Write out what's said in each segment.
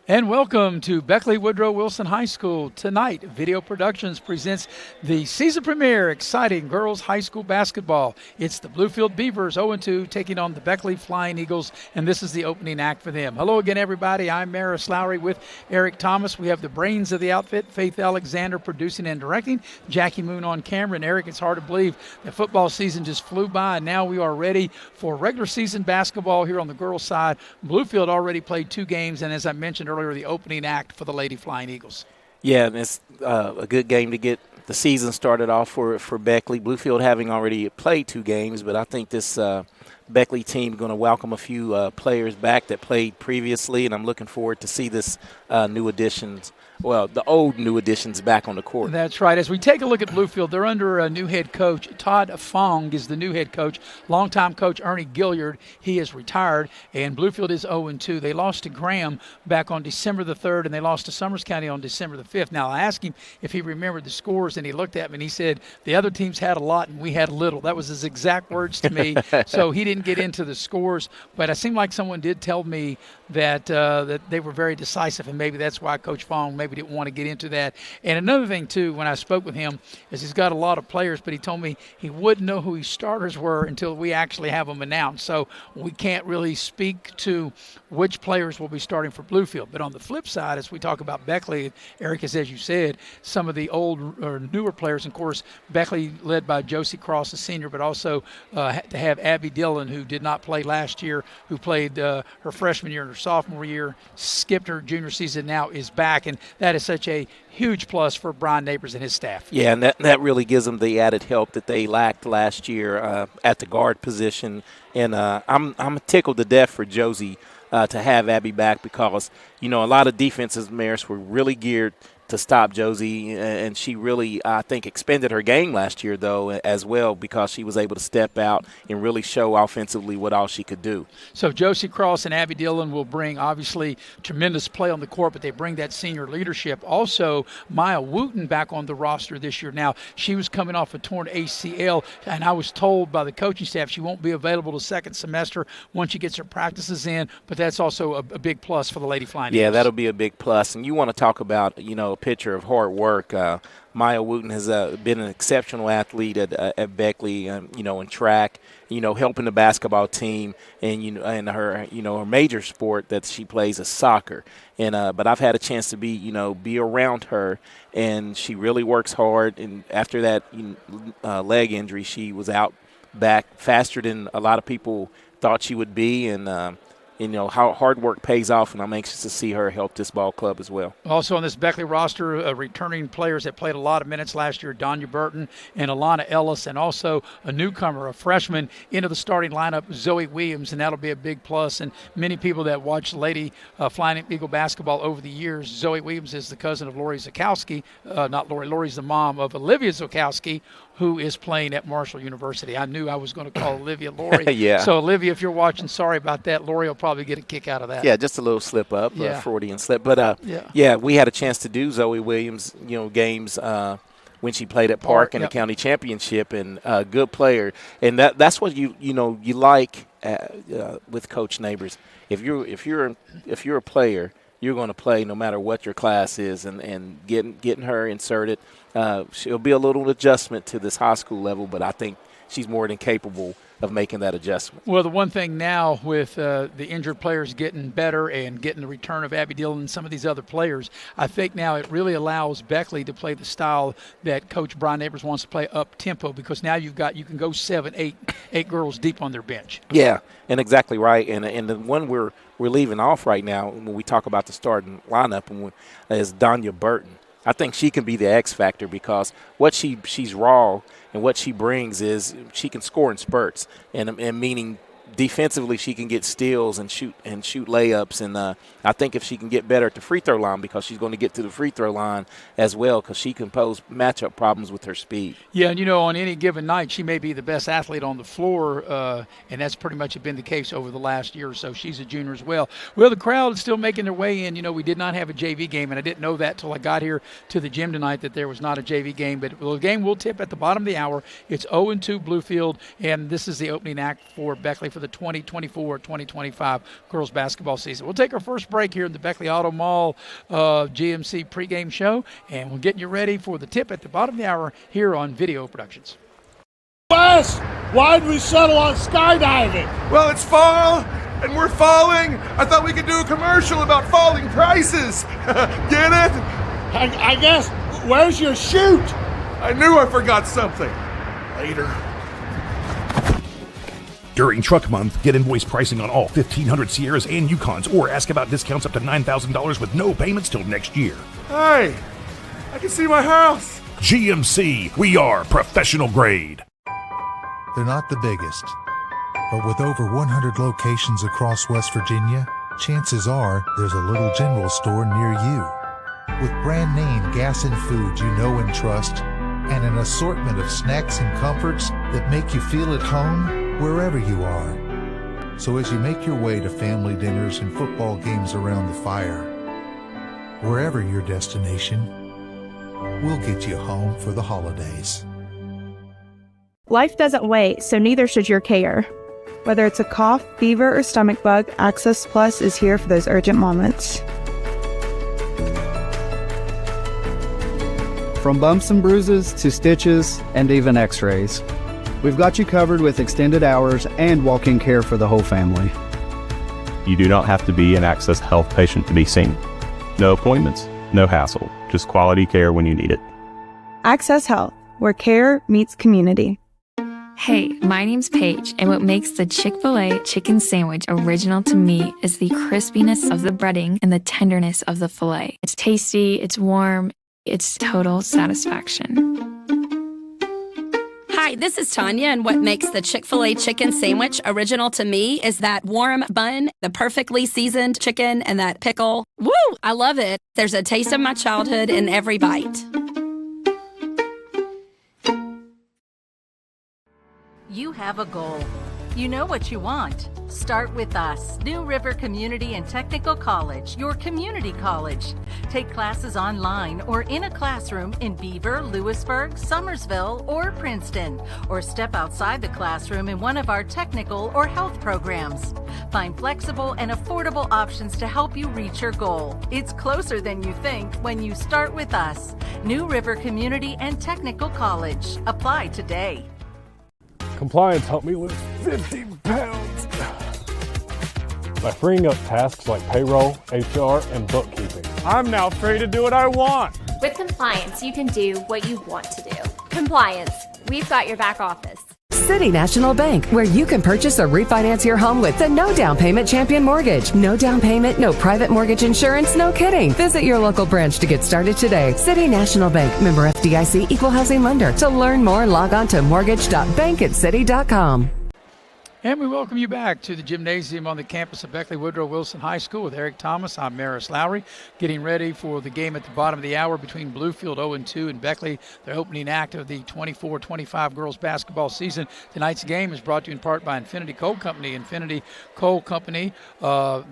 And welcome to Beckley Woodrow Wilson High School. Tonight, Video Productions presents the season premiere, exciting girls high school basketball. It's the Bluefield Beavers 0-2 taking on the Beckley Flying Eagles, and this is the opening act for them. Hello again, everybody. I'm Maris Lowry with Eric Thomas. We have the brains of the outfit, Faith Alexander producing and directing, Jackie Moon on camera. And Eric, it's hard to believe that football season just flew by, and now we are ready for regular season basketball here on the girls' side. Bluefield already played 2 games, and as I mentioned earlier, the opening act for the Lady Flying Eagles. Yeah, and it's a good game to get the season started off for Beckley. Bluefield having already played 2 games, but I think this Beckley team is going to welcome a few players back that played previously, and I'm looking forward to see this new additions. Well, the old new additions back on the court. That's right. As we take a look at Bluefield, they're under a new head coach. Todd Fong is the new head coach. Longtime coach Ernie Gilliard, he is retired, and Bluefield is 0-2. They lost to Graham back on December the 3rd, and they lost to Summers County on December the 5th. Now, I asked him if he remembered the scores, and he looked at me and he said, the other teams had a lot and we had little. That was his exact words to me. So he didn't get into the scores, but it seemed like someone did tell me that they were very decisive, and maybe that's why Coach Fong maybe didn't want to get into that. And another thing, too, when I spoke with him, is he's got a lot of players, but he told me he wouldn't know who his starters were until we actually have them announced. So we can't really speak to which players will be starting for Bluefield. But on the flip side, as we talk about Beckley, Eric, as you said, some of the old or newer players, of course, Beckley led by Josie Cross, a senior, but also to have Abby Dillon, who did not play last year, who played her freshman year and her sophomore year, skipped her junior season, now is back. And that is such a huge plus for Brian Neighbors and his staff. Yeah, and that really gives them the added help that they lacked last year at the guard position. And I'm tickled to death for Josie to have Abby back because, a lot of defenses, Maris, were really geared to stop Josie, and she really, I think, expended her game last year, though, as well, because she was able to step out and really show offensively what all she could do. So Josie Cross and Abby Dillon will bring, obviously, tremendous play on the court, but they bring that senior leadership. Also, Maya Wooten back on the roster this year. Now, she was coming off a torn ACL, and I was told by the coaching staff she won't be available the second semester once she gets her practices in, but that's also a big plus for the Lady Flying Eagles. Yeah, that'll be a big plus. And you want to talk about, a picture of hard work. Maya Wooten has been an exceptional athlete at Beckley, in track, helping the basketball team, and her, her major sport that she plays is soccer. And but I've had a chance to be around her, and she really works hard. And after that leg injury, she was back faster than a lot of people thought she would be, and how hard work pays off, and I'm anxious to see her help this ball club as well. Also on this Beckley roster, returning players that played a lot of minutes last year, Donya Burton and Alana Ellis, and also a newcomer, a freshman, into the starting lineup, Zoe Williams, and that'll be a big plus. And many people that watch Lady Flying Eagle basketball over the years, Zoe Williams is the cousin of Lori Zukowski, not Lori. Lori's the mom of Olivia Zukowski, who is playing at Marshall University. I knew I was going to call Olivia Lori. Yeah. So, Olivia, if you're watching, sorry about that. Lori will probably get a kick out of that. Yeah, just a little slip up, Freudian slip. But, we had a chance to do Zoe Williams, games when she played at Park in the county championship, and good player. And that's what you like with Coach Neighbors. If you're a player, you're going to play no matter what your class is, and getting her inserted. She'll be a little adjustment to this high school level, but I think she's more than capable of making that adjustment. Well, the one thing now with the injured players getting better and getting the return of Abby Dillon and some of these other players, I think now it really allows Beckley to play the style that Coach Brian Neighbors wants to play up tempo, because now you can go 7, 8 girls deep on their bench. Yeah, and exactly right. And the one we're leaving off right now when we talk about the starting lineup is Donya Burton. I think she can be the X factor because she's raw, and what she brings is she can score in spurts, and meaning defensively she can get steals and shoot layups, and I think if she can get better at the free throw line, because she's going to get to the free throw line as well, because she can pose matchup problems with her speed. Yeah, and on any given night she may be the best athlete on the floor, and that's pretty much been the case over the last year or so. She's a junior as well. Well, the crowd is still making their way in. We did not have a JV game, and I didn't know that till I got here to the gym tonight, that there was not a JV game, but the game will tip at the bottom of the hour. It's 0-2 Bluefield, and this is the opening act for Beckley for the 2024-2025 girls basketball season. We'll take our first break here in the Beckley Auto Mall GMC pregame show, and we're getting you ready for the tip at the bottom of the hour here on Video Productions. Wes, why'd we settle on skydiving? Well, it's fall, and we're falling. I thought we could do a commercial about falling prices. Get it? I guess. Where's your chute? I knew I forgot something. Later. During Truck Month, get invoice pricing on all 1,500 Sierras and Yukons, or ask about discounts up to $9,000 with no payments till next year. Hey, I can see my house. GMC, we are professional grade. They're not the biggest, but with over 100 locations across West Virginia, chances are there's a little general store near you. With brand name gas and food you know and trust, and an assortment of snacks and comforts that make you feel at home wherever you are. So as you make your way to family dinners and football games around the fire, wherever your destination, we'll get you home for the holidays. Life doesn't wait, so neither should your care. Whether it's a cough, fever, or stomach bug, Access Plus is here for those urgent moments. From bumps and bruises to stitches and even x-rays, we've got you covered with extended hours and walk-in care for the whole family. You do not have to be an Access Health patient to be seen. No appointments, no hassle, just quality care when you need it. Access Health, where care meets community. Hey, my name's Paige, and what makes the Chick-fil-A chicken sandwich original to me is the crispiness of the breading and the tenderness of the filet. It's tasty, it's warm, it's total satisfaction. Hi, this is Tanya, and what makes the Chick-fil-A chicken sandwich original to me is that warm bun, the perfectly seasoned chicken, and that pickle. Woo! I love it. There's a taste of my childhood in every bite. You have a goal. You know what you want. Start with us, New River Community and Technical College, your community college. Take classes online or in a classroom in Beaver, Lewisburg, Summersville, or Princeton, or step outside the classroom in one of our technical or health programs. Find flexible and affordable options to help you reach your goal. It's closer than you think when you start with us, New River Community and Technical College. Apply today. Compliance helped me lose 50 pounds by freeing up tasks like payroll, HR, and bookkeeping. I'm now free to do what I want. With Compliance, you can do what you want to do. Compliance, we've got your back office. City National Bank, where you can purchase or refinance your home with the no down payment Champion Mortgage. No down payment, no private mortgage insurance, no kidding. Visit your local branch to get started today. City National Bank, member FDIC, equal housing lender. To learn more, log on to mortgage.bankatcity.com. And we welcome you back to the gymnasium on the campus of Beckley Woodrow Wilson High School with Eric Thomas. I'm Maris Lowry, getting ready for the game at the bottom of the hour between Bluefield 0-2 and Beckley, the opening act of the 24-25 girls basketball season. Tonight's game is brought to you in part by Infinity Coal Company. Infinity Coal Company,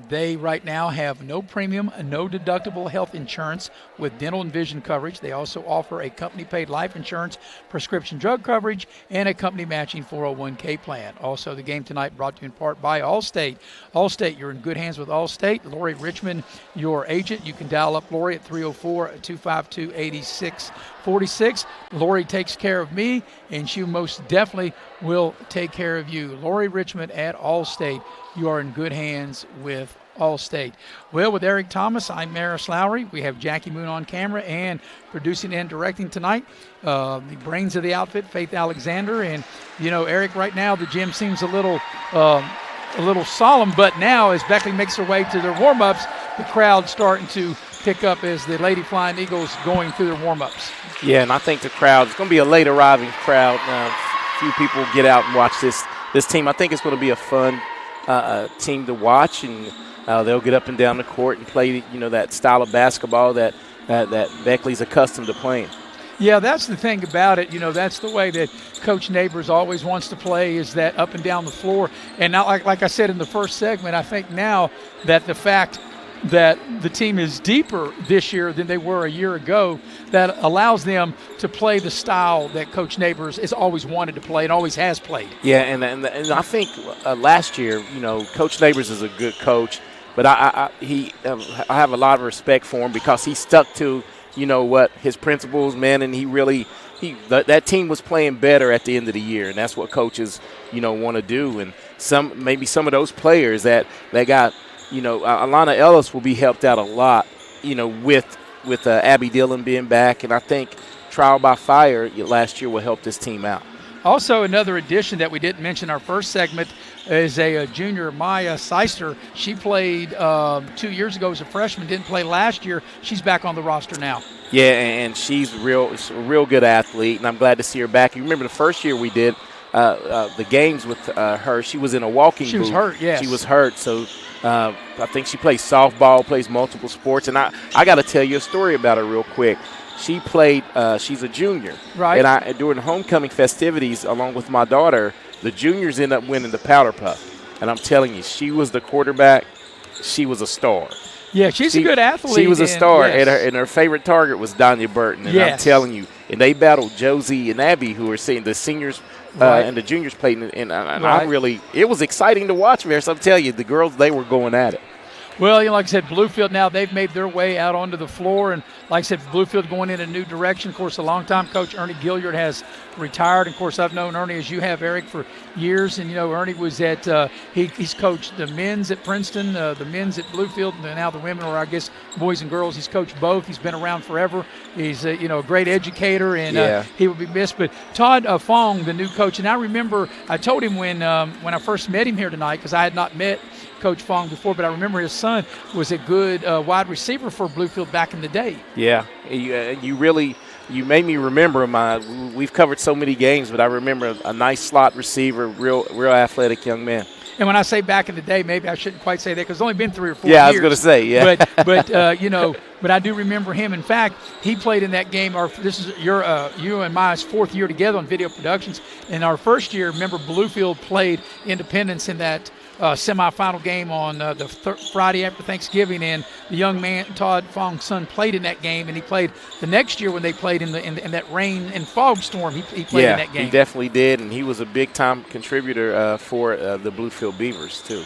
they right now have no premium, no deductible health insurance with dental and vision coverage. They also offer a company-paid life insurance, prescription drug coverage, and a company matching 401k plan. Also, the game tonight brought to you in part by Allstate. Allstate, you're in good hands with Allstate. Lori Richmond, your agent. You can dial up Lori at 304-252-8646. Lori takes care of me, and she most definitely will take care of you. Lori Richmond at Allstate, you are in good hands with Allstate. Well, with Eric Thomas, I'm Maris Lowry. We have Jackie Moon on camera and producing and directing tonight. The brains of the outfit, Faith Alexander. And, you know, Eric, right now the gym seems a little solemn, but now as Beckley makes their way to their warm-ups, the crowd's starting to pick up as the Lady Flying Eagles going through their warm-ups. Yeah, and I think the crowd, it's going to be a late arriving crowd. A few people get out and watch this team. I think it's going to be a fun team to watch, and they'll get up and down the court and play, you know, that style of basketball that Beckley's accustomed to playing. Yeah, that's the thing about it. You know, that's the way that Coach Neighbors always wants to play, is that up and down the floor. And now, like I said in the first segment, I think now that the fact that the team is deeper this year than they were a year ago. That allows them to play the style that Coach Neighbors has always wanted to play and always has played. Yeah, and I think last year, Coach Neighbors is a good coach, but I have a lot of respect for him because he stuck to what his principles meant, and that team was playing better at the end of the year, and that's what coaches want to do. And some of those players that got Alana Ellis will be helped out a lot with Abby Dillon being back, and I think trial by fire last year will help this team out. Also, another addition that we didn't mention in our first segment is a junior, Maya Seister. She played 2 years ago as a freshman, didn't play last year. She's back on the roster now. Yeah, and she's a real good athlete, and I'm glad to see her back. You remember the first year we did the games with her, she was in a walking boot. She was hurt, yes. She was hurt, so I think she plays softball, plays multiple sports. And I got to tell you a story about her real quick. She played, she's a junior. Right. And during the homecoming festivities, along with my daughter, the juniors end up winning the Powder Puff. And I'm telling you, she was the quarterback. She was a star. Yeah, she's a good athlete. She was a star, yes. and her favorite target was Donya Burton. And I'm telling you, and they battled Josie and Abby, who were seeing the seniors and the juniors played. And it was exciting to watch there. So I'm telling you, the girls, they were going at it. Well, like I said, Bluefield now, they've made their way out onto the floor. And like I said, Bluefield going in a new direction. Of course, a longtime coach, Ernie Gilliard, has retired. Of course, I've known Ernie, as you have, Eric, for years. And, Ernie was at he's coached the men's at Princeton, the men's at Bluefield, and now the women, or I guess boys and girls. He's coached both. He's been around forever. He's, a great educator, and he will be missed. But Todd Fong, the new coach, and I remember I told him when I first met him here tonight, because I had not met Coach Fong before, but I remember his son was a good wide receiver for Bluefield back in the day. Yeah, you made me remember him. We've covered so many games, but I remember a nice slot receiver, real athletic young man. And when I say back in the day, maybe I shouldn't quite say that because it's only been 3 or 4 years. Yeah, I was going to say, yeah. But I do remember him. In fact, he played in that game. This is you and my 4th year together on Video Productions. In our first year, remember Bluefield played Independence in that semifinal game on the Friday after Thanksgiving, and the young man Todd Fong's son played in that game, and he played the next year when they played in that rain and fog storm. He played in that game. Yeah, he definitely did, and he was a big-time contributor for the Bluefield Beavers, too.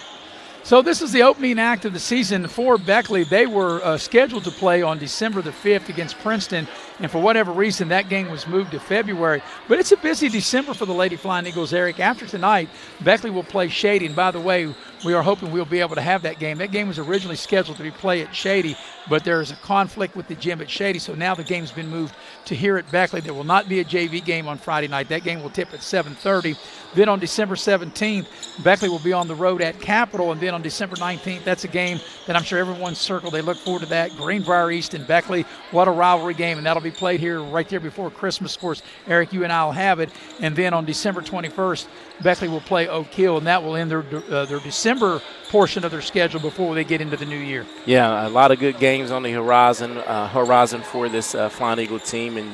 So this is the opening act of the season for Beckley. They were scheduled to play on December the 5th against Princeton, and for whatever reason, that game was moved to February. But it's a busy December for the Lady Flying Eagles, Eric. After tonight, Beckley will play Shady, and by the way, we are hoping we'll be able to have that game. That game was originally scheduled to be played at Shady, but there's a conflict with the gym at Shady, so now the game's been moved to here at Beckley. There will not be a JV game on Friday night. That game will tip at 7:30. Then on December 17th, Beckley will be on the road at Capitol, and then on December 19th, that's a game that I'm sure everyone's circled. They look forward to that. Greenbrier East and Beckley, what a rivalry game, and that'll be played here right there before Christmas. Of course, Eric, you and I will have it. And then on December 21st, Beckley will play Oak Hill, and that will end their December portion of their schedule before they get into the new year. Yeah, a lot of good games on the horizon for this Flying Eagle team, and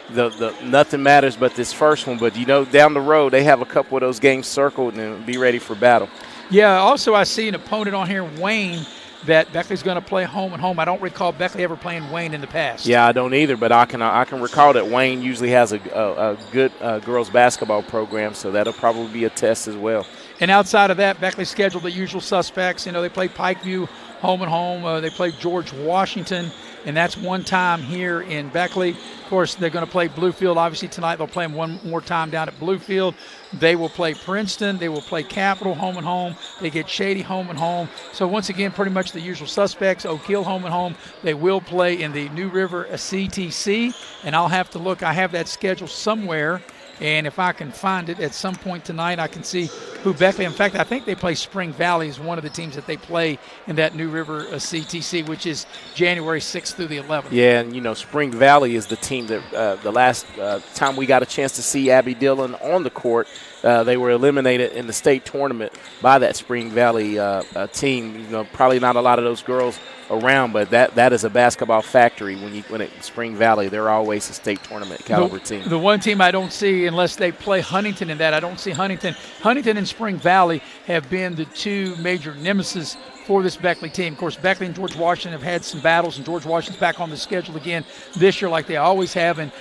the nothing matters but this first one. But down the road they have a couple of those games circled and be ready for battle. Yeah. Also, I see an opponent on here, Wayne, that Beckley's going to play home and home. I don't recall Beckley ever playing Wayne in the past. Yeah, I don't either, but I can recall that Wayne usually has a good girls basketball program, so that'll probably be a test as well. And outside of that, Beckley scheduled the usual suspects. They play Pikeview home and home. They play George Washington, and that's one time here in Beckley. Of course, they're going to play Bluefield. Obviously, tonight they'll play them one more time down at Bluefield. They will play Princeton. They will play Capitol home and home. They get Shady home and home. So once again, pretty much the usual suspects. Oak Hill home and home. They will play in the New River CTC, and I'll have to look. I have that schedule somewhere. And if I can find it at some point tonight, I can see who Beckley. In fact, I think they play Spring Valley as one of the teams that they play in that New River CTC, which is January 6th through the 11th. Yeah, and Spring Valley is the team that the last time we got a chance to see Abby Dillon on the court, they were eliminated in the state tournament by that Spring Valley team. Probably not a lot of those girls around, but that is a basketball factory. When it's Spring Valley, they're always a state tournament caliber team. The one team I don't see, unless they play Huntington in that, I don't see Huntington. Huntington and Spring Valley have been the two major nemesis for this Beckley team. Of course, Beckley and George Washington have had some battles, and George Washington's back on the schedule again this year like they always have. And,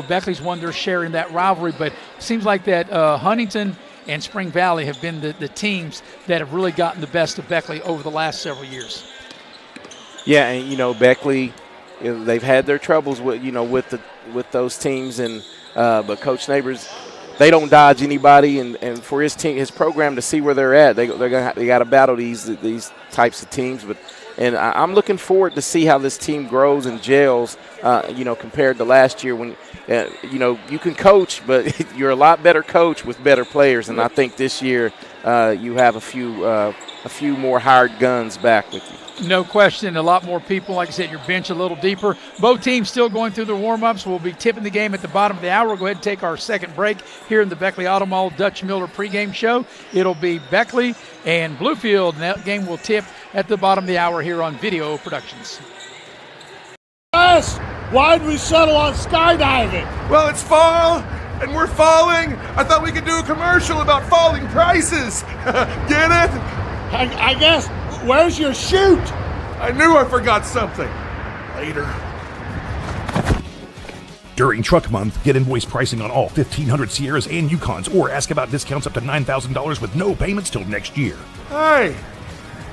Beckley's won their share in that rivalry, but it seems like that Huntington and Spring Valley have been the teams that have really gotten the best of Beckley over the last several years. Yeah, and, Beckley, they've had their troubles with those teams, and but Coach Neighbors, they don't dodge anybody, and for his team, his program to see where they're at, they got to battle these types of teams. And I'm looking forward to see how this team grows and gels, compared to last year when, you can coach, but you're a lot better coach with better players. And I think this year you have a few more hired guns back with you. No question. A lot more people. Like I said, your bench a little deeper. Both teams still going through their warm-ups. We'll be tipping the game at the bottom of the hour. We'll go ahead and take our second break here in the Beckley Auto Mall Dutch Miller pregame show. It'll be Beckley and Bluefield, and that game will tip at the bottom of the hour here on Video Productions. Yes! Why'd we settle on skydiving? Well, it's fall, and we're falling. I thought we could do a commercial about falling prices. Get it? I guess. Where's your chute? I knew I forgot something. Later. During Truck Month, get invoice pricing on all 1,500 Sierras and Yukons, or ask about discounts up to $9,000 with no payments till next year. Hey,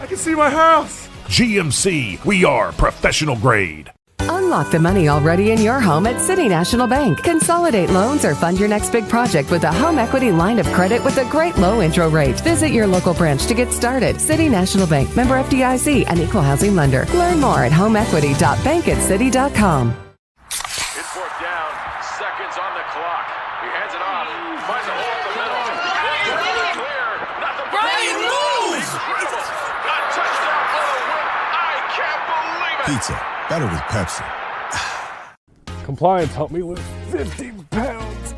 I can see my house. GMC, we are professional grade. Unlock the money already in your home at City National Bank. Consolidate loans or fund your next big project with a home equity line of credit with a great low intro rate. Visit your local branch to get started. City National Bank, member FDIC, and equal housing lender. Learn more at homeequity.bankatcity.com. It's fourth down, seconds on the clock. He hands it off, finds a hole in the middle. Clear, nothing but Brian moves! Incredible! A touchdown for the win. I can't believe it! Pizza, better with Pepsi. Compliance helped me lose 50 pounds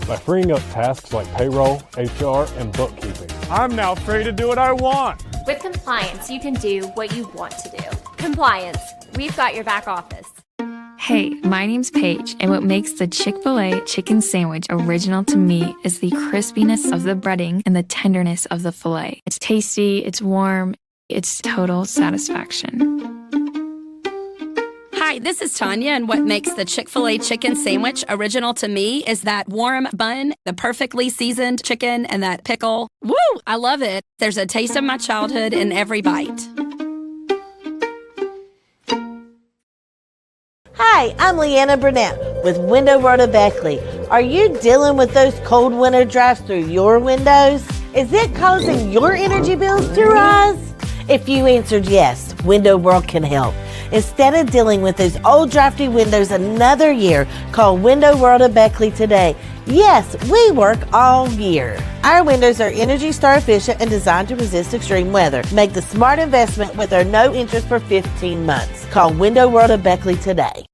by freeing up tasks like payroll, HR, and bookkeeping. I'm now free to do what I want. With compliance, you can do what you want to do. Compliance, we've got your back office. Hey, my name's Paige, and what makes the Chick-fil-A chicken sandwich original to me is the crispiness of the breading and the tenderness of the filet. It's tasty, it's warm, it's total satisfaction. Hi, this is Tanya, and what makes the Chick-fil-A chicken sandwich original to me is that warm bun, the perfectly seasoned chicken, and that pickle. Woo! I love it. There's a taste of my childhood in every bite. Hi, I'm Leanna Burnett with Window World of Beckley. Are you dealing with those cold winter drafts through your windows? Is it causing your energy bills to rise? If you answered yes, Window World can help. Instead of dealing with those old drafty windows another year, call Window World of Beckley today. Yes, we work all year. Our windows are Energy Star efficient and designed to resist extreme weather. Make the smart investment with our no interest for 15 months. Call Window World of Beckley today.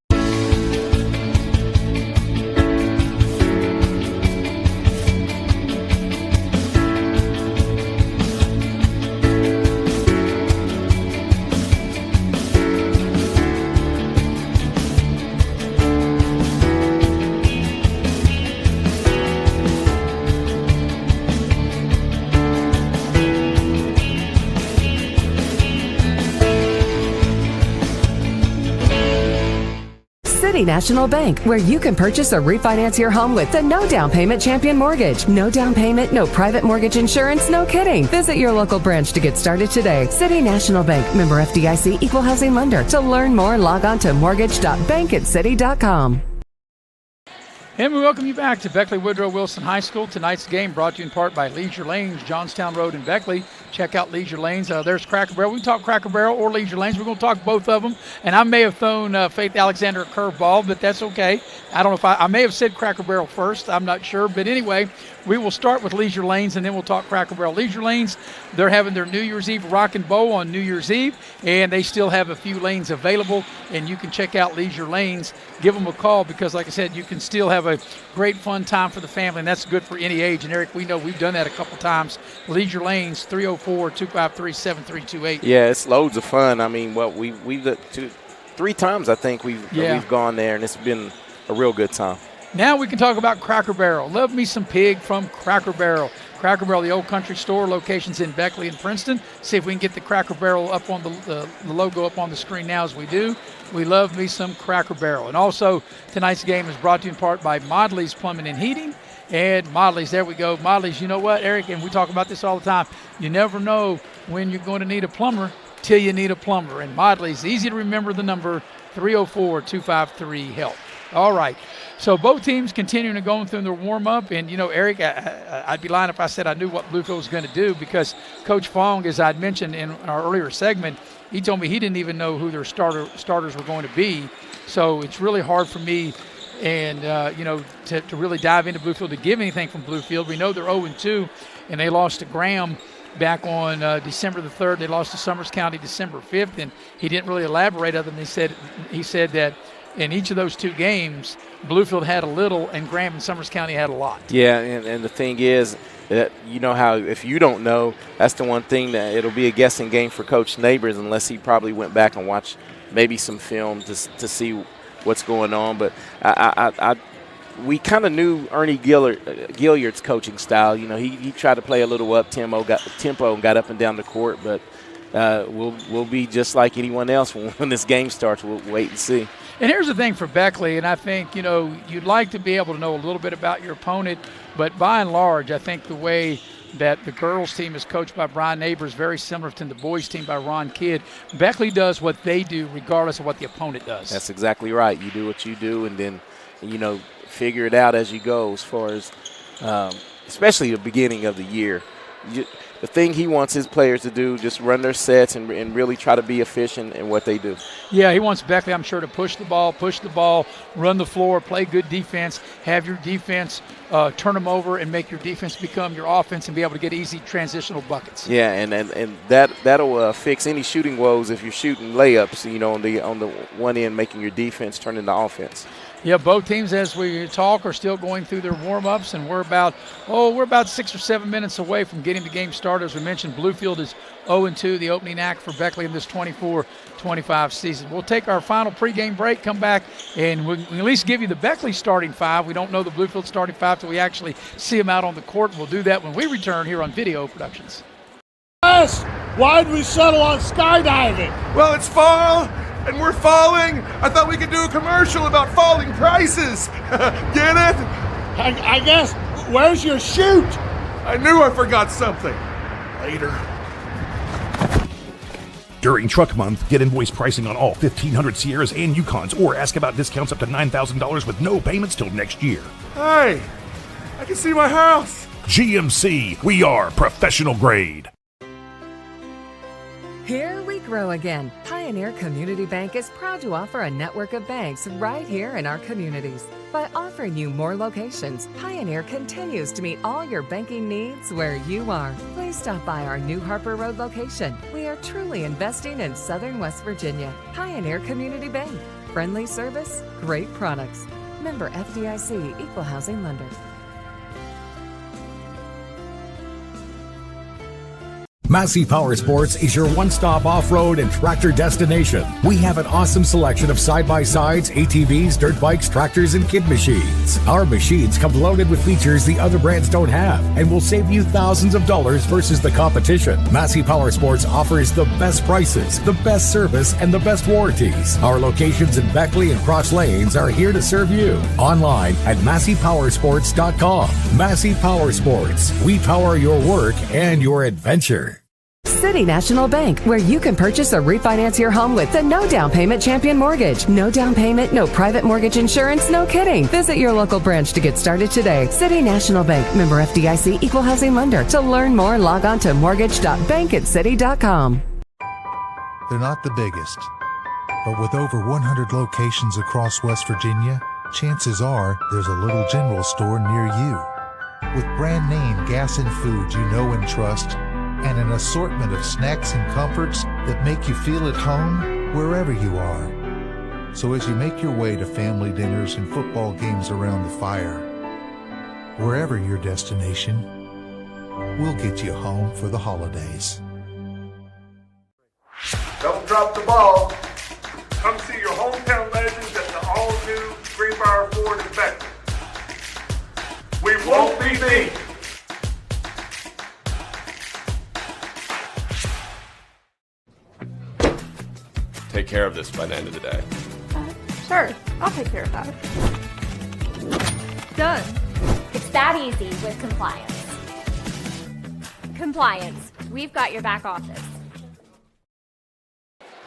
City National Bank, where you can purchase or refinance your home with the no down payment champion mortgage. No down payment, no private mortgage insurance, no kidding. Visit your local branch to get started today. City National Bank, member FDIC, equal housing lender. To learn more, log on to mortgage.bankatcity.com. And we welcome you back to Beckley Woodrow Wilson High School. Tonight's game brought to you in part by Leisure Lanes, Johnstown Road in Beckley. Check out Leisure Lanes. There's Cracker Barrel. We can talk Cracker Barrel or Leisure Lanes. We're going to talk both of them. And I may have thrown Faith Alexander a curveball, but that's okay. I don't know if I may have said Cracker Barrel first. I'm not sure. But anyway, we will start with Leisure Lanes, and then we'll talk Cracker Barrel. Leisure Lanes, they're having their New Year's Eve Rock and Bowl on New Year's Eve, and they still have a few lanes available, and you can check out Leisure Lanes. Give them a call because, like I said, you can still have have a great fun time for the family, and that's good for any age. And Eric, we know we've done that a couple times. Leisure Lanes, 304-253-7328. Yeah, it's loads of fun. I mean, we've 3 times I think we've gone there, and it's been a real good time. Now we can talk about Cracker Barrel. Love me some pig from Cracker Barrel. Cracker Barrel, the old country store, locations in Beckley and Princeton. See if we can get the Cracker Barrel up on the logo up on the screen now as we do. We love me some Cracker Barrel. And also, tonight's game is brought to you in part by Modley's Plumbing and Heating. And Modley's, there we go. Modley's, you know what, Eric, and we talk about this all the time. You never know when you're going to need a plumber till you need a plumber. And Modley's, easy to remember the number, 304-253-HELP. All right. So both teams continuing to go through their warm-up. And, you know, Eric, I'd be lying if I said I knew what Bluefield was going to do, because Coach Fong, as I'd mentioned in our earlier segment, he told me he didn't even know who their starters were going to be. So it's really hard for me and, to really dive into Bluefield to give anything from Bluefield. We know they're 0-2, and they lost to Graham back on December the 3rd. They lost to Summers County December 5th, and he didn't really elaborate other than he said that in each of those 2 games, Bluefield had a little, and Graham and Summers County had a lot. Yeah, and the thing is, that you know how if you don't know, that's the one thing that it'll be a guessing game for Coach Neighbors, unless he probably went back and watched maybe some film to see what's going on. But we kind of knew Ernie Gilliard's coaching style. You know, he tried to play a little up tempo and got up and down the court, but we'll be just like anyone else when this game starts. We'll wait and see. And here's the thing for Beckley, and I think, you know, you'd like to be able to know a little bit about your opponent, but by and large, I think the way that the girls team is coached by Brian Neighbors is very similar to the boys team by Ron Kidd. Beckley does what they do regardless of what the opponent does. That's exactly right. You do what you do, and then, you know, figure it out as you go as far as especially the beginning of the year. The thing he wants his players to do, just run their sets and really try to be efficient in what they do. Yeah, he wants Beckley, I'm sure, to push the ball, run the floor, play good defense, have your defense turn them over and make your defense become your offense and be able to get easy transitional buckets. Yeah, and that'll fix any shooting woes if you're shooting layups, you know, on the one end, making your defense turn into offense. Yeah, both teams, as we talk, are still going through their warm-ups, and we're about 6 or 7 minutes away from getting the game started. As we mentioned, Bluefield is 0-2, the opening act for Beckley in this 24-25 season. We'll take our final pregame break, come back, and we'll at least give you the Beckley starting 5. We don't know the Bluefield starting 5 till we actually see them out on the court, and we'll do that when we return here on Video Productions. Yes! Why'd we settle on skydiving? Well, it's fall, and we're falling. I thought we could do a commercial about falling prices. Get it? I guess. Where's your chute? I knew I forgot something. Later. During Truck Month, get invoice pricing on all 1,500 Sierras and Yukons, or ask about discounts up to $9,000 with no payments till next year. Hey, I can see my house. GMC, we are professional grade. Here we grow again. Pioneer Community Bank is proud to offer a network of banks right here in our communities. By offering you more locations, Pioneer continues to meet all your banking needs where you are. Please stop by our New Harper Road location. We are truly investing in Southern West Virginia. Pioneer Community Bank. Friendly service, great products. Member FDIC, Equal Housing Lender. Massey Power Sports is your one-stop off-road and tractor destination. We have an awesome selection of side-by-sides, ATVs, dirt bikes, tractors, and kid machines. Our machines come loaded with features the other brands don't have and will save you thousands of dollars versus the competition. Massey Power Sports offers the best prices, the best service, and the best warranties. Our locations in Beckley and Cross Lanes are here to serve you. Online at MasseyPowersports.com. Massey Power Sports. We power your work and your adventure. City National Bank, where you can purchase or refinance your home with the no down payment champion mortgage. No down payment, no private mortgage insurance, no kidding. Visit your local branch to get started today. City National Bank, member FDIC, Equal Housing Lender. To learn more, log on to mortgage.bankatcity.com. They're not the biggest, but with over 100 locations across West Virginia, chances are there's a little general store near you. With brand name gas and food you know and trust, and an assortment of snacks and comforts that make you feel at home wherever you are. So as you make your way to family dinners and football games around the fire, wherever your destination, we'll get you home for the holidays. Don't drop the ball. Come see your hometown legends at the all-new Greenbrier Ford in Beckley. We won't be beat. Take care of this by the end of the day. Sure, I'll take care of that. Done. It's that easy with compliance. Compliance. We've got your back office.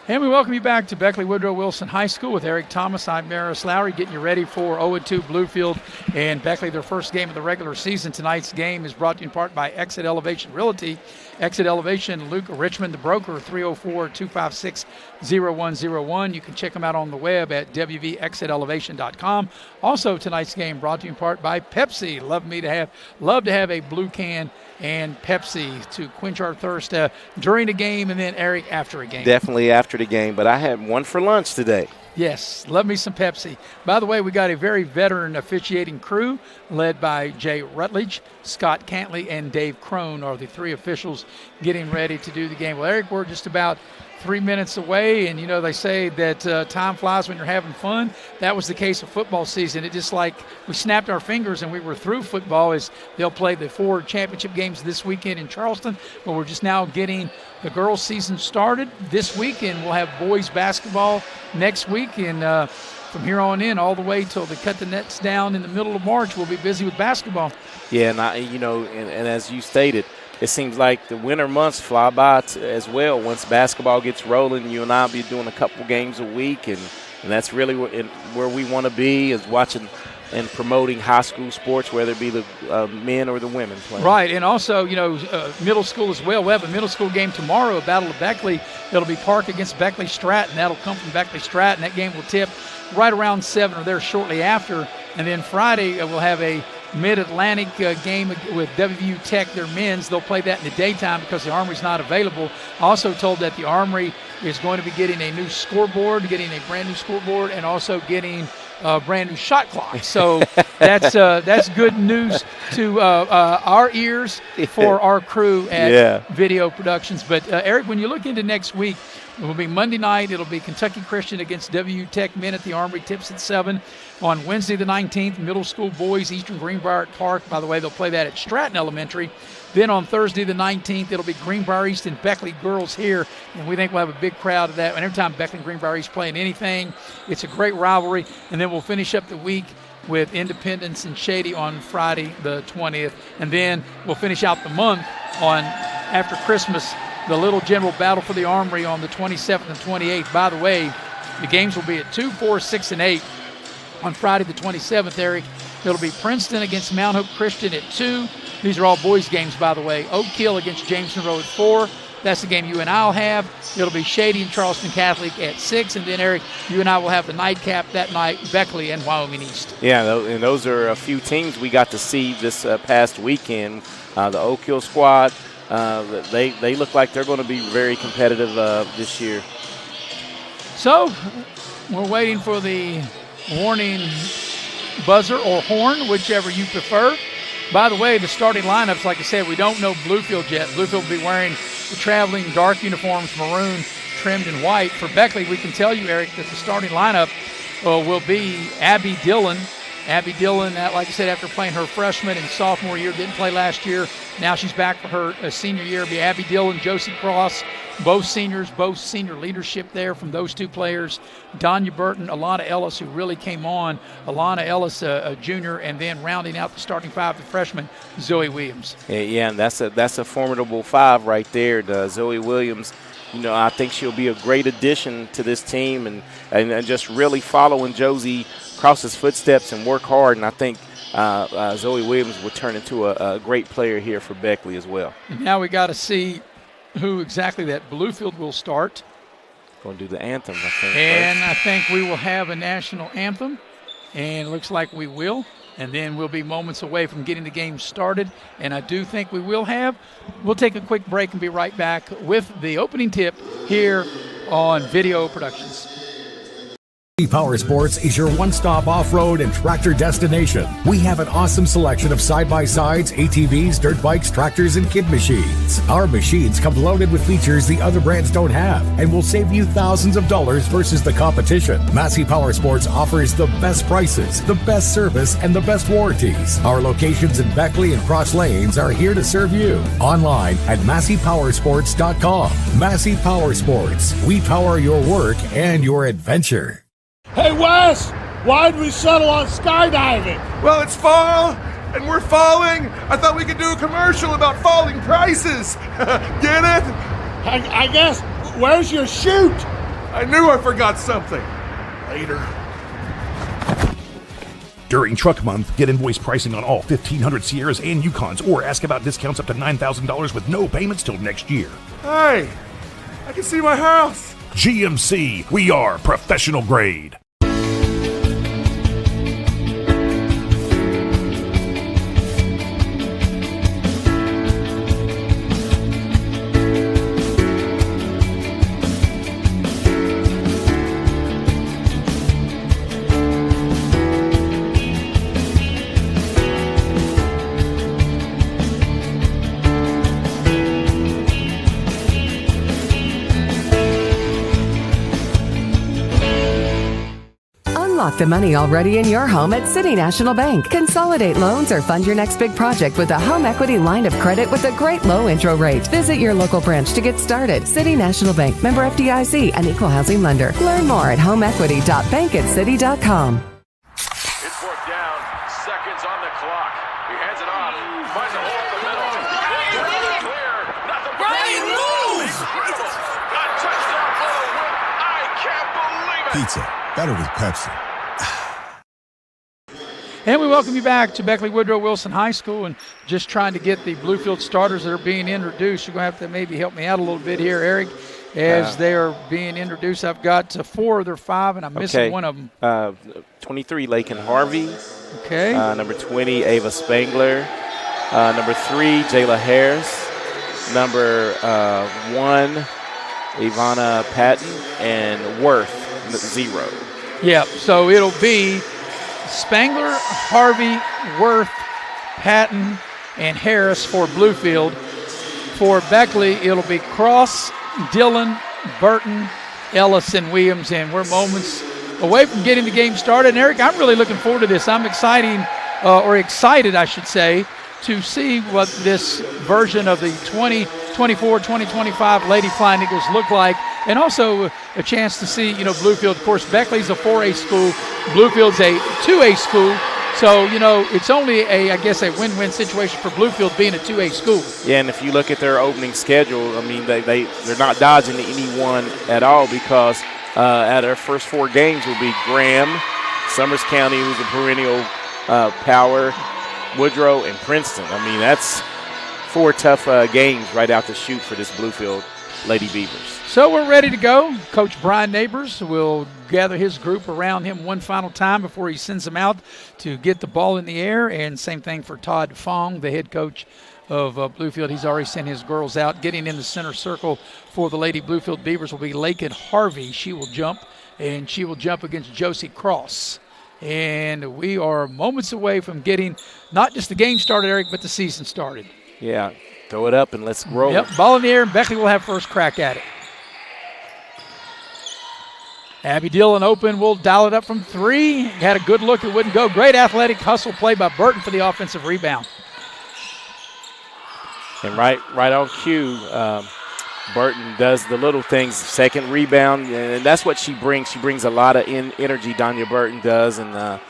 And we welcome you back to Beckley Woodrow Wilson High School with Eric Thomas. I'm Maris Lowry, getting you ready for 0-2 Bluefield and Beckley, their first game of the regular season. Tonight's game is brought to you in part by Exit Elevation Realty. Exit Elevation, Luke Richmond, the broker, 304-256-0101. You can check them out on the web at wvexitelevation.com. Also, tonight's game brought to you in part by Pepsi. Love to have a blue can and Pepsi to quench our thirst during a game, and then Eric after a game. Definitely after the game, but I had one for lunch today. Yes, love me some Pepsi. By the way, we got a very veteran officiating crew led by Jay Rutledge, Scott Cantley, and Dave Crone are the three officials getting ready to do the game. Well, Eric, we're just about 3 minutes away, and they say that time flies when you're having fun. That was the case of football season. It just like we snapped our fingers and we were through football, as they'll play the 4 championship games this weekend in Charleston, but we're just now getting the girls season started this weekend. We'll have boys basketball next week, and from here on in, all the way till they cut the nets down in the middle of March, we'll be busy with basketball. Yeah, and and as you stated, it seems like the winter months fly by as well. Once basketball gets rolling, you and I will be doing a couple games a week, and that's really where we want to be, is watching and promoting high school sports, whether it be the men or the women playing. Right, and also, middle school as well. We'll have a middle school game tomorrow, a Battle of Beckley. It'll be Park against Beckley Stratton. That'll come from Beckley Stratton. That game will tip right around 7 or there shortly after. And then Friday, we'll have a Mid-Atlantic game with WVU Tech, their men's. They'll play that in the daytime because the Armory's not available. Also told that the Armory is going to be getting a new scoreboard, getting a brand new scoreboard, and also getting a brand new shot clock. So that's good news to our ears for our crew at Video Productions. But Eric, when you look into next week, it will be Monday night. It'll be Kentucky Christian against WU Tech men at the Armory. Tips at 7. On Wednesday the 19th, middle school boys, Eastern Greenbrier at Park. By the way, they'll play that at Stratton Elementary. Then on Thursday the 19th, it'll be Greenbrier East and Beckley girls here. And we think we'll have a big crowd of that. And every time Beckley and Greenbrier East playing anything, it's a great rivalry. And then we'll finish up the week with Independence and Shady on Friday the 20th. And then we'll finish out the month on, after Christmas, the Little General Battle for the Armory on the 27th and 28th. By the way, the games will be at 2, 4, 6, and 8 on Friday the 27th, Eric. It'll be Princeton against Mount Hope Christian at 2. These are all boys games, by the way. Oak Hill against Jameson Road at 4. That's the game you and I will have. It'll be Shady and Charleston Catholic at 6. And then, Eric, you and I will have the nightcap that night, Beckley and Wyoming East. Yeah, and those are a few teams we got to see this past weekend. The Oak Hill squad, they look like they're going to be very competitive this year. So we're waiting for the warning buzzer or horn, whichever you prefer. By the way, the starting lineups, like I said, we don't know Bluefield yet. Bluefield will be wearing the traveling dark uniforms, maroon, trimmed in white. For Beckley, we can tell you, Eric, that the starting lineup will be Abby Dillon. Abby Dillon, like I said, after playing her freshman and sophomore year, didn't play last year. Now she's back for her senior year. It'll be Abby Dillon, Josie Cross, both seniors, both senior leadership there from those two players. Donya Burton, Alana Ellis, who really came on. Alana Ellis, a junior, and then rounding out the starting 5, the freshman, Zoe Williams. Yeah, and that's a formidable 5 right there. Zoe Williams, I think she'll be a great addition to this team, and just really following Josie Cross's footsteps and work hard. And I think Zoe Williams will turn into a great player here for Beckley as well. And now we got to see who exactly that Bluefield will start. Going to do the anthem, I think. And I think we will have a national anthem, and it looks like we will. And then we'll be moments away from getting the game started, and I do think we will have. We'll take a quick break and be right back with the opening tip here on Video Productions. Power Sports is your one-stop off-road and tractor destination. We have an awesome selection of side-by-sides, ATVs, dirt bikes, tractors, and kid machines. Our machines come loaded with features the other brands don't have and will save you thousands of dollars versus the competition. Massey Power Sports offers the best prices, the best service, and the best warranties. Our locations in Beckley and Cross Lanes are here to serve you. Online at MasseyPowersports.com. Massey Power Sports. We power your work and your adventure. Hey, Wes, why'd we settle on skydiving? Well, it's fall, and we're falling. I thought we could do a commercial about falling prices. Get it? I guess. Where's your chute? I knew I forgot something. Later. During Truck Month, get invoice pricing on all 1,500 Sierras and Yukons, or ask about discounts up to $9,000 with no payments till next year. Hey, I can see my house. GMC, we are professional grade. Unlock the money already in your home at City National Bank. Consolidate loans or fund your next big project with a home equity line of credit with a great low intro rate. Visit your local branch to get started. City National Bank, member FDIC, and equal housing lender. Learn more at homeequity.bankatcity.com. It's fourth down, seconds on the clock. He hands it off, finds a hole in the middle. Clear, nothing but Brian moves! Incredible! Got touchdown for the win. I can't believe it! Pizza, better with Pepsi. And we welcome you back to Beckley Woodrow Wilson High School, and just trying to get the Bluefield starters that are being introduced. You're going to have to maybe help me out a little bit here, Eric, as they are being introduced. I've got 4 of their 5, and I'm missing one of them. 23, Lakin Harvey. Okay. Number 20, Ava Spangler. Number 3, Jayla Harris. Number 1, Ivana Patton. And Worth, 0. Yeah, so it'll be Spangler, Harvey, Worth, Patton, and Harris for Bluefield. For Beckley, it'll be Cross, Dillon, Burton, Ellis, and Williams, and we're moments away from getting the game started. And Eric, I'm really looking forward to this. I'm excited, I should say, to see what this version of the 2024-2025 Lady Flying Eagles look like, and also a chance to see, Bluefield. Of course, Beckley's a 4A school, Bluefield's a 2A school, so, it's only a win-win situation for Bluefield being a 2A school. Yeah, and if you look at their opening schedule, I mean, they're not dodging anyone at all, because at our first 4 games will be Graham, Summers County, who's a perennial power, Woodrow, and Princeton. I mean, that's 4 tough games right out the chute for this Bluefield Lady Beavers. So we're ready to go. Coach Brian Neighbors will gather his group around him one final time before he sends them out to get the ball in the air. And same thing for Todd Fong, the head coach of Bluefield. He's already sent his girls out. Getting in the center circle for the Lady Bluefield Beavers will be Lakin Harvey. She will jump, and she will jump against Josie Cross. And we are moments away from getting not just the game started, Eric, but the season started. Yeah, throw it up and let's roll. Yep, ball in the air, and Beckley will have first crack at it. Abby Dillon open, will dial it up from 3. Had a good look, it wouldn't go. Great athletic hustle play by Burton for the offensive rebound. And right on cue, Burton does the little things, second rebound, and that's what she brings. She brings a lot of energy, Donya Burton does, and a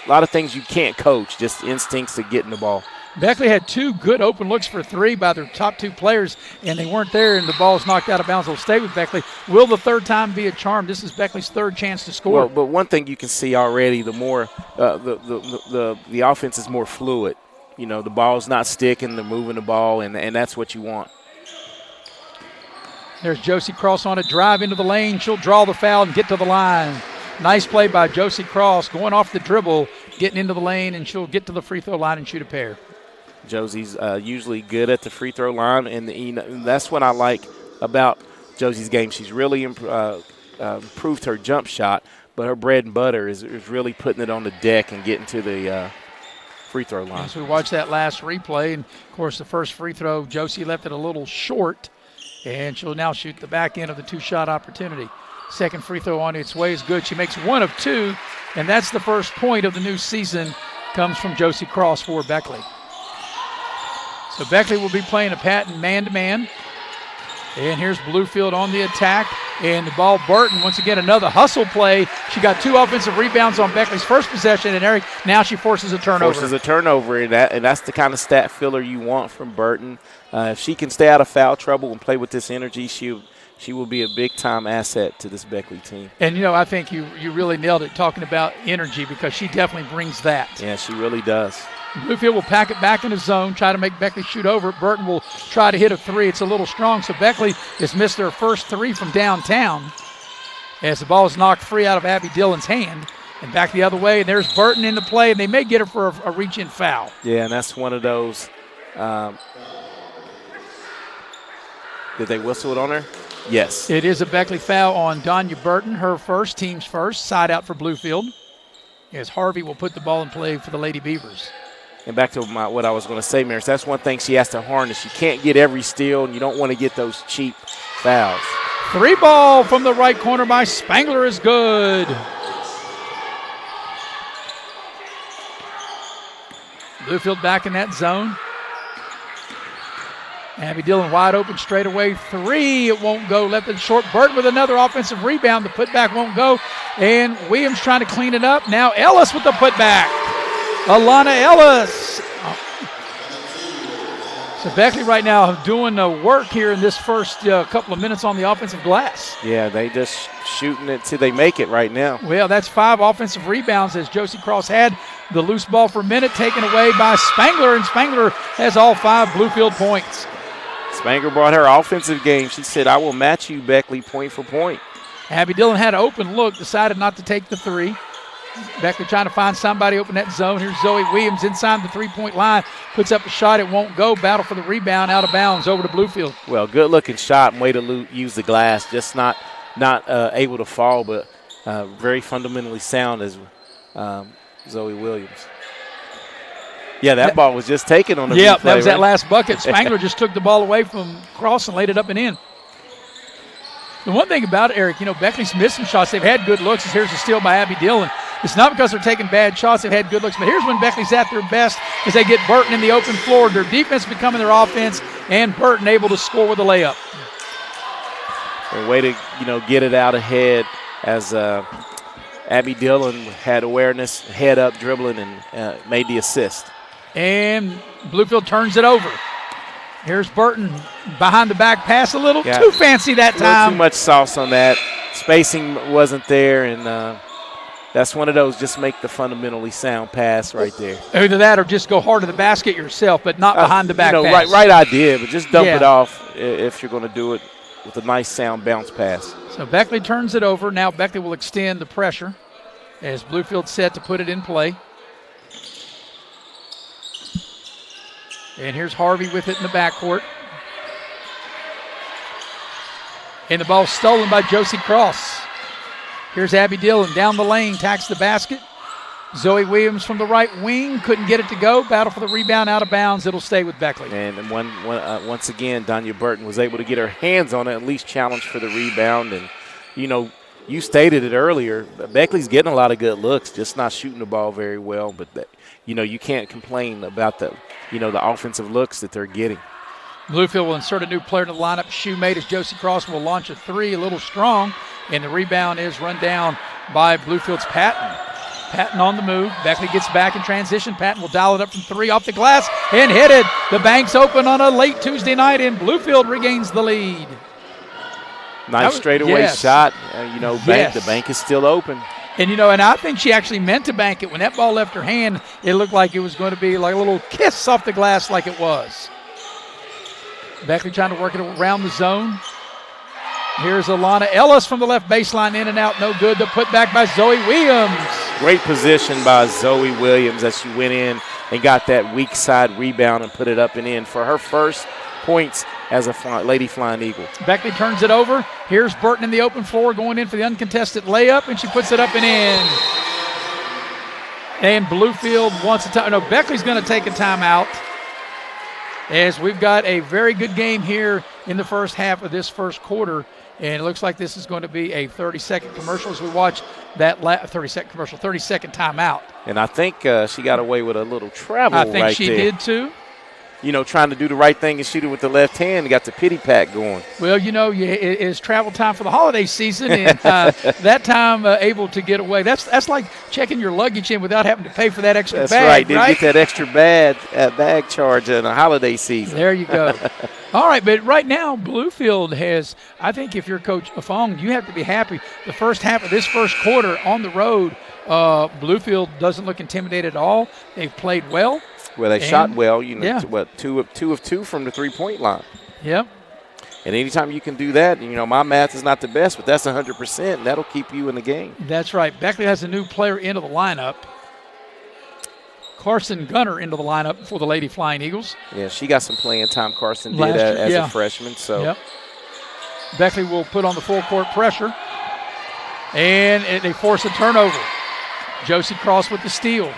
lot of things you can't coach, just instincts to get in the ball. Beckley had 2 good open looks for 3 by their top 2 players, and they weren't there, and the ball's knocked out of bounds. It'll stay with Beckley. Will the third time be a charm? This is Beckley's 3rd chance to score. Well, but one thing you can see already, the more the offense is more fluid. The ball's not sticking, they're moving the ball, and that's what you want. There's Josie Cross on a drive into the lane. She'll draw the foul and get to the line. Nice play by Josie Cross, going off the dribble, getting into the lane, and she'll get to the free throw line and shoot a pair. Josie's usually good at the free throw line, and that's what I like about Josie's game. She's really improved her jump shot, but her bread and butter is really putting it on the deck and getting to the free throw line. As we watched that last replay, and, of course, the first free throw, Josie left it a little short, and she'll now shoot the back end of the two-shot opportunity. Second free throw on its way is good. She makes 1 of 2, and that's the first point of the new season. Comes from Josie Cross for Beckley. So Beckley will be playing a Patton man-to-man. And here's Bluefield on the attack. And the ball, Burton, once again, another hustle play. She got 2 offensive rebounds on Beckley's first possession. And, Eric, now she forces a turnover. And that's the kind of stat filler you want from Burton. If she can stay out of foul trouble and play with this energy, she will be a big-time asset to this Beckley team. And, I think you really nailed it talking about energy, because she definitely brings that. Yeah, she really does. Bluefield will pack it back in the zone, try to make Beckley shoot over it. Burton will try to hit a 3. It's a little strong, so Beckley has missed their first 3 from downtown as the ball is knocked free out of Abby Dillon's hand. And back the other way, and there's Burton in the play, and they may get her for a reach-in foul. Yeah, and that's one of those. Did they whistle it on her? Yes. It is a Beckley foul on Donya Burton, her first, team's first. Side out for Bluefield, as Harvey will put the ball in play for the Lady Beavers. And back to what I was going to say, Maris, that's one thing she has to harness. You can't get every steal, and you don't want to get those cheap fouls. 3 ball from the right corner by Spangler is good. Bluefield back in that zone. Abby Dillon wide open straight away. 3, it won't go. Left it short. Burton with another offensive rebound. The putback won't go. And Williams trying to clean it up. Now Ellis with the putback. Alana Ellis. So Beckley right now doing the work here in this first couple of minutes on the offensive glass. Yeah, they just shooting it till they make it right now. Well, that's 5 offensive rebounds as Josie Cross had the loose ball for a minute taken away by Spangler, and Spangler has all 5 Bluefield points. Spangler brought her offensive game. She said, I will match you, Beckley, point for point. Abby Dillon had an open look, decided not to take the 3. Beckley trying to find somebody open that zone. Here's Zoe Williams inside the 3-point line. Puts up a shot. It won't go. Battle for the rebound. Out of bounds over to Bluefield. Well, good-looking shot and way to use the glass. Just not able to fall, but very fundamentally sound as Zoe Williams. Yeah, that ball was just taken on the replay. That was that last bucket. Spangler just took the ball away from Cross and laid it up and in. The one thing about it, Eric, Beckley's missed some shots. They've had good looks. Here's a steal by Abby Dillon. It's not because they're taking bad shots. They've had good looks. But here's when Beckley's at their best as they get Burton in the open floor. Their defense becoming their offense, and Burton able to score with a layup. A way to, get it out ahead as Abby Dillon had awareness, head up, dribbling, and made the assist. And Bluefield turns it over. Here's Burton behind the back pass a little too fancy that time. Too much sauce on that. Spacing wasn't there, and that's one of those just make the fundamentally sound pass right there. Either that or just go hard to the basket yourself, but not behind the back pass. Right idea, but just dump it off if you're going to do it with a nice sound bounce pass. So Beckley turns it over. Now Beckley will extend the pressure as Bluefield set to put it in play. And here's Harvey with it in the backcourt. And the ball stolen by Josie Cross. Here's Abby Dillon down the lane, tacks the basket. Zoe Williams from the right wing, couldn't get it to go. Battle for the rebound, out of bounds. It'll stay with Beckley. And once again, Donya Burton was able to get her hands on it, at least challenge for the rebound. And, you stated it earlier, Beckley's getting a lot of good looks, just not shooting the ball very well. But, you can't complain about the offensive looks that they're getting. Bluefield will insert a new player to the lineup. Shoemate as Josie Cross will launch a 3, a little strong. And the rebound is run down by Bluefield's Patton. Patton on the move. Beckley gets back in transition. Patton will dial it up from 3 off the glass and hit it. The bank's open on a late Tuesday night, and Bluefield regains the lead. Nice straightaway shot. The bank is still open. And, and I think she actually meant to bank it. When that ball left her hand, it looked like it was going to be like a little kiss off the glass like it was. Beckley trying to work it around the zone. Here's Alana Ellis from the left baseline, in and out, no good. The putback by Zoe Williams. Great position by Zoe Williams as she went in and got that weak side rebound and put it up and in. For her first points as a Lady Flying Eagle. Beckley turns it over. Here's Burton in the open floor going in for the uncontested layup, and she puts it up and in. And Bluefield wants a time. No, Beckley's going to take a timeout, as we've got a very good game here in the first half of this first quarter. And it looks like this is going to be a 30-second commercial as we watch that 30-second timeout. And I think she got away with a little travel right there. I think she did too. You know, trying to do the right thing and shoot it with the left hand, got the pity pat going. Well, you know, it is travel time for the holiday season, and that time able to get away. That's like checking your luggage in without having to pay for that extra bag. That's right. Didn't get that extra bag charge in the holiday season. There you go. All right, but right now, Bluefield has, I think if you're Coach Afong, you have to be happy. The first half of this first quarter on the road, Bluefield doesn't look intimidated at all. They've played well. Well, they shot well, you know, yeah. two of two from the three-point line. Yep. And anytime you can do that, you know, my math is not the best, but that's 100%, and that'll keep you in the game. That's right. Beckley has a new player into the lineup. Carson Gunner into the lineup for the Lady Flying Eagles. Yeah, she got some playing time, Carson did as a freshman. So yep. Beckley will put on the full court pressure, and they force a turnover. Josie Cross with the steal.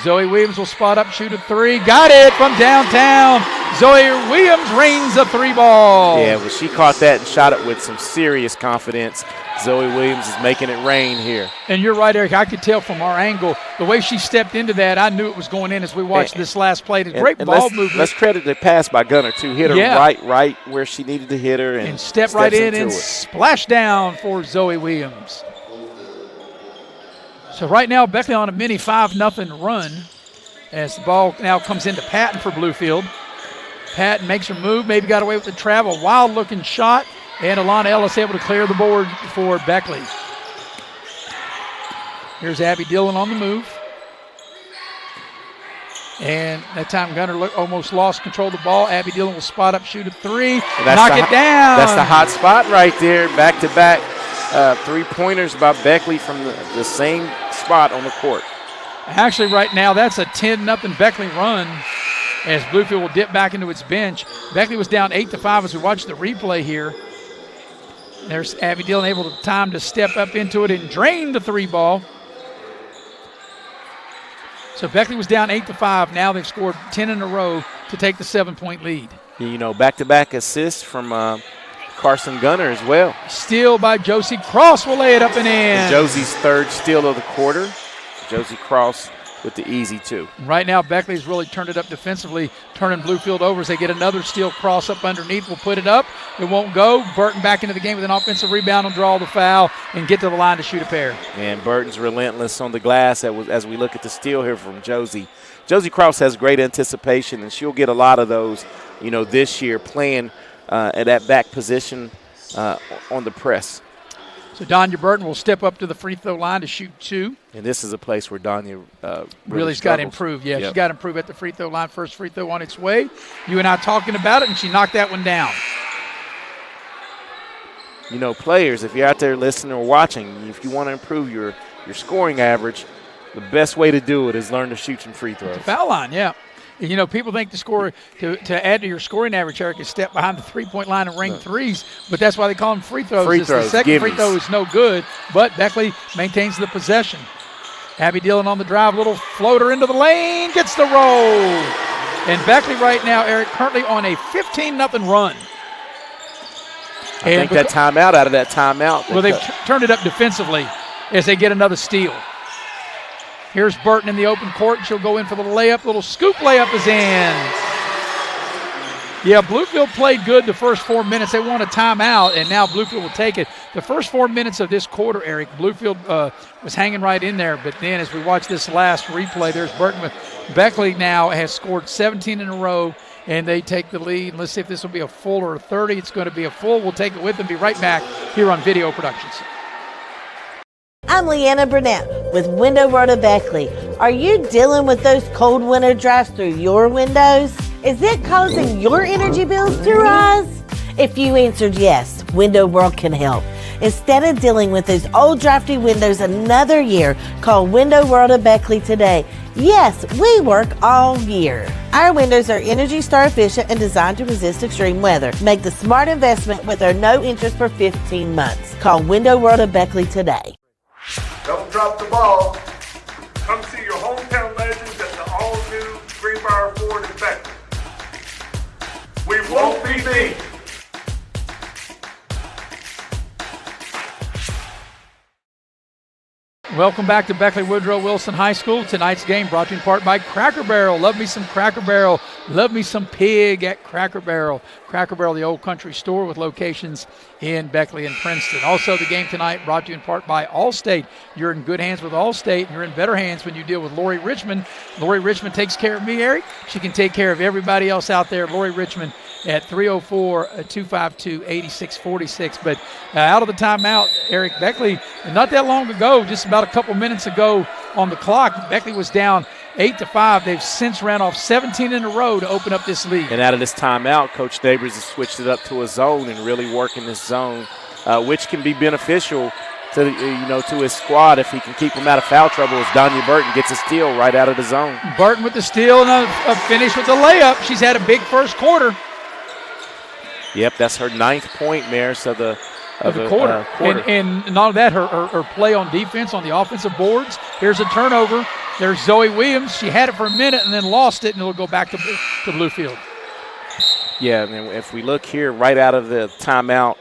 Zoe Williams will spot up, shoot a three. Got it from downtown. Zoe Williams rains a three ball. Yeah, well, she caught that and shot it with some serious confidence. Zoe Williams is making it rain here. And you're right, Eric. I could tell from our angle, the way she stepped into that, I knew it was going in as we watched this last play. Great ball movement. Let's credit the pass by Gunner, too. Hit her right where she needed to hit her. And step right in and splash down for Zoe Williams. So right now, Beckley on a mini 5-0 run as the ball now comes into Patton for Bluefield. Patton makes her move, maybe got away with the travel. Wild-looking shot, and Alana Ellis able to clear the board for Beckley. Here's Abby Dillon on the move. And that time Gunner almost lost control of the ball. Abby Dillon will spot up, shoot a three, knock it down. That's the hot spot right there, back-to-back. Three-pointers by Beckley from the same spot on the court. Actually, right now, that's a 10-0 Beckley run as Bluefield will dip back into its bench. Beckley was down 8-5 as we watch the replay here. There's Abby Dillon able to step up into it and drain the three ball. So Beckley was down 8-5. Now they've scored 10 in a row to take the 7-point lead. You know, back-to-back assists from Carson Gunner as well. Steal by Josie Cross will lay it up and in. And Josie's third steal of the quarter. Josie Cross with the easy two. Right now, Beckley's really turned it up defensively, turning Bluefield over as they get another steal. Cross up underneath, will put it up. It won't go. Burton back into the game with an offensive rebound and draw the foul and get to the line to shoot a pair. And Burton's relentless on the glass as we look at the steal here from Josie. Josie Cross has great anticipation, and she'll get a lot of those, you know, this year playing at that back position on the press. So Donya Burton will step up to the free throw line to shoot two. And this is a place where Donya really's got to improve. Yeah, she's got to improve at the free throw line. First free throw on its way. You and I talking about it, and she knocked that one down. You know, players, if you're out there listening or watching, if you want to improve your scoring average, the best way to do it is learn to shoot some free throws. Foul line, yeah. You know, people think to add to your scoring average, Eric, is step behind the three-point line and ring threes, but that's why they call them free throws. The second free throw is no good, but Beckley maintains the possession. Abby Dillon on the drive, little floater into the lane, gets the roll. And Beckley right now, Eric, currently on a 15-0 run. I think that timeout out of that timeout. Well, they've turned it up defensively as they get another steal. Here's Burton in the open court. She'll go in for the layup. Little scoop layup is in. Yeah, Bluefield played good the first 4 minutes. They want a timeout, and now Bluefield will take it. The first 4 minutes of this quarter, Eric, Bluefield was hanging right in there. But then as we watch this last replay, there's Burton with Beckley now has scored 17 in a row, and they take the lead. Let's see if this will be a full or a 30. It's going to be a full. We'll take it with them. Be right back here on Video Productions. I'm Leanna Burnett with Window Rota Beckley. Are you dealing with those cold winter drafts through your windows? Is it causing your energy bills to rise? If you answered yes, Window World can help. Instead of dealing with those old drafty windows another year, call Window World of Beckley today. Yes, we work all year. Our windows are Energy Star efficient and designed to resist extreme weather. Make the smart investment with our no interest for 15 months. Call Window World of Beckley today. Don't drop the ball. Come see your hometown legends at the all-new Greenbrier Ford in Beckley. We won't be beat. Welcome back to Beckley Woodrow Wilson High School. Tonight's game brought to you in part by Cracker Barrel. Love me some Cracker Barrel. Love me some pig at Cracker Barrel. Cracker Barrel, the old country store with locations in Beckley and Princeton. Also, the game tonight brought to you in part by Allstate. You're in good hands with Allstate, and you're in better hands when you deal with Lori Richmond. Lori Richmond takes care of me, Eric. She can take care of everybody else out there. Lori Richmond at 304-252-8646. But out of the timeout, Eric, Beckley, not that long ago, just about a couple minutes ago on the clock, Beckley was down 8-5. They've since ran off 17 in a row to open up this lead. And out of this timeout, Coach Neighbors has switched it up to a zone and really working this zone, which can be beneficial to to his squad if he can keep them out of foul trouble as Donya Burton gets a steal right out of the zone. Burton with the steal and a finish with the layup. She's had a big first quarter. Yep, that's her 9th point, Maris, of the quarter. And not only that, her play on defense on the offensive boards. Here's a turnover. There's Zoe Williams. She had it for a minute and then lost it, and it'll go back to Bluefield. Yeah, and if we look here right out of the timeout,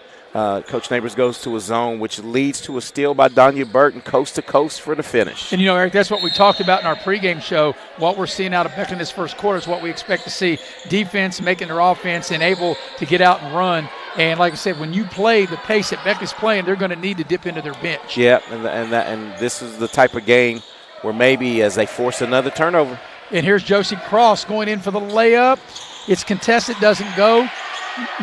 Coach Neighbors goes to a zone, which leads to a steal by Donya Burton, coast to coast for the finish. And, Eric, that's what we talked about in our pregame show. What we're seeing out of Beckley in this first quarter is what we expect to see. Defense making their offense and able to get out and run. And like I said, when you play the pace that Beckley's playing, they're going to need to dip into their bench. Yeah, and this is the type of game where maybe as they force another turnover. And here's Josie Cross going in for the layup. It's contested, doesn't go.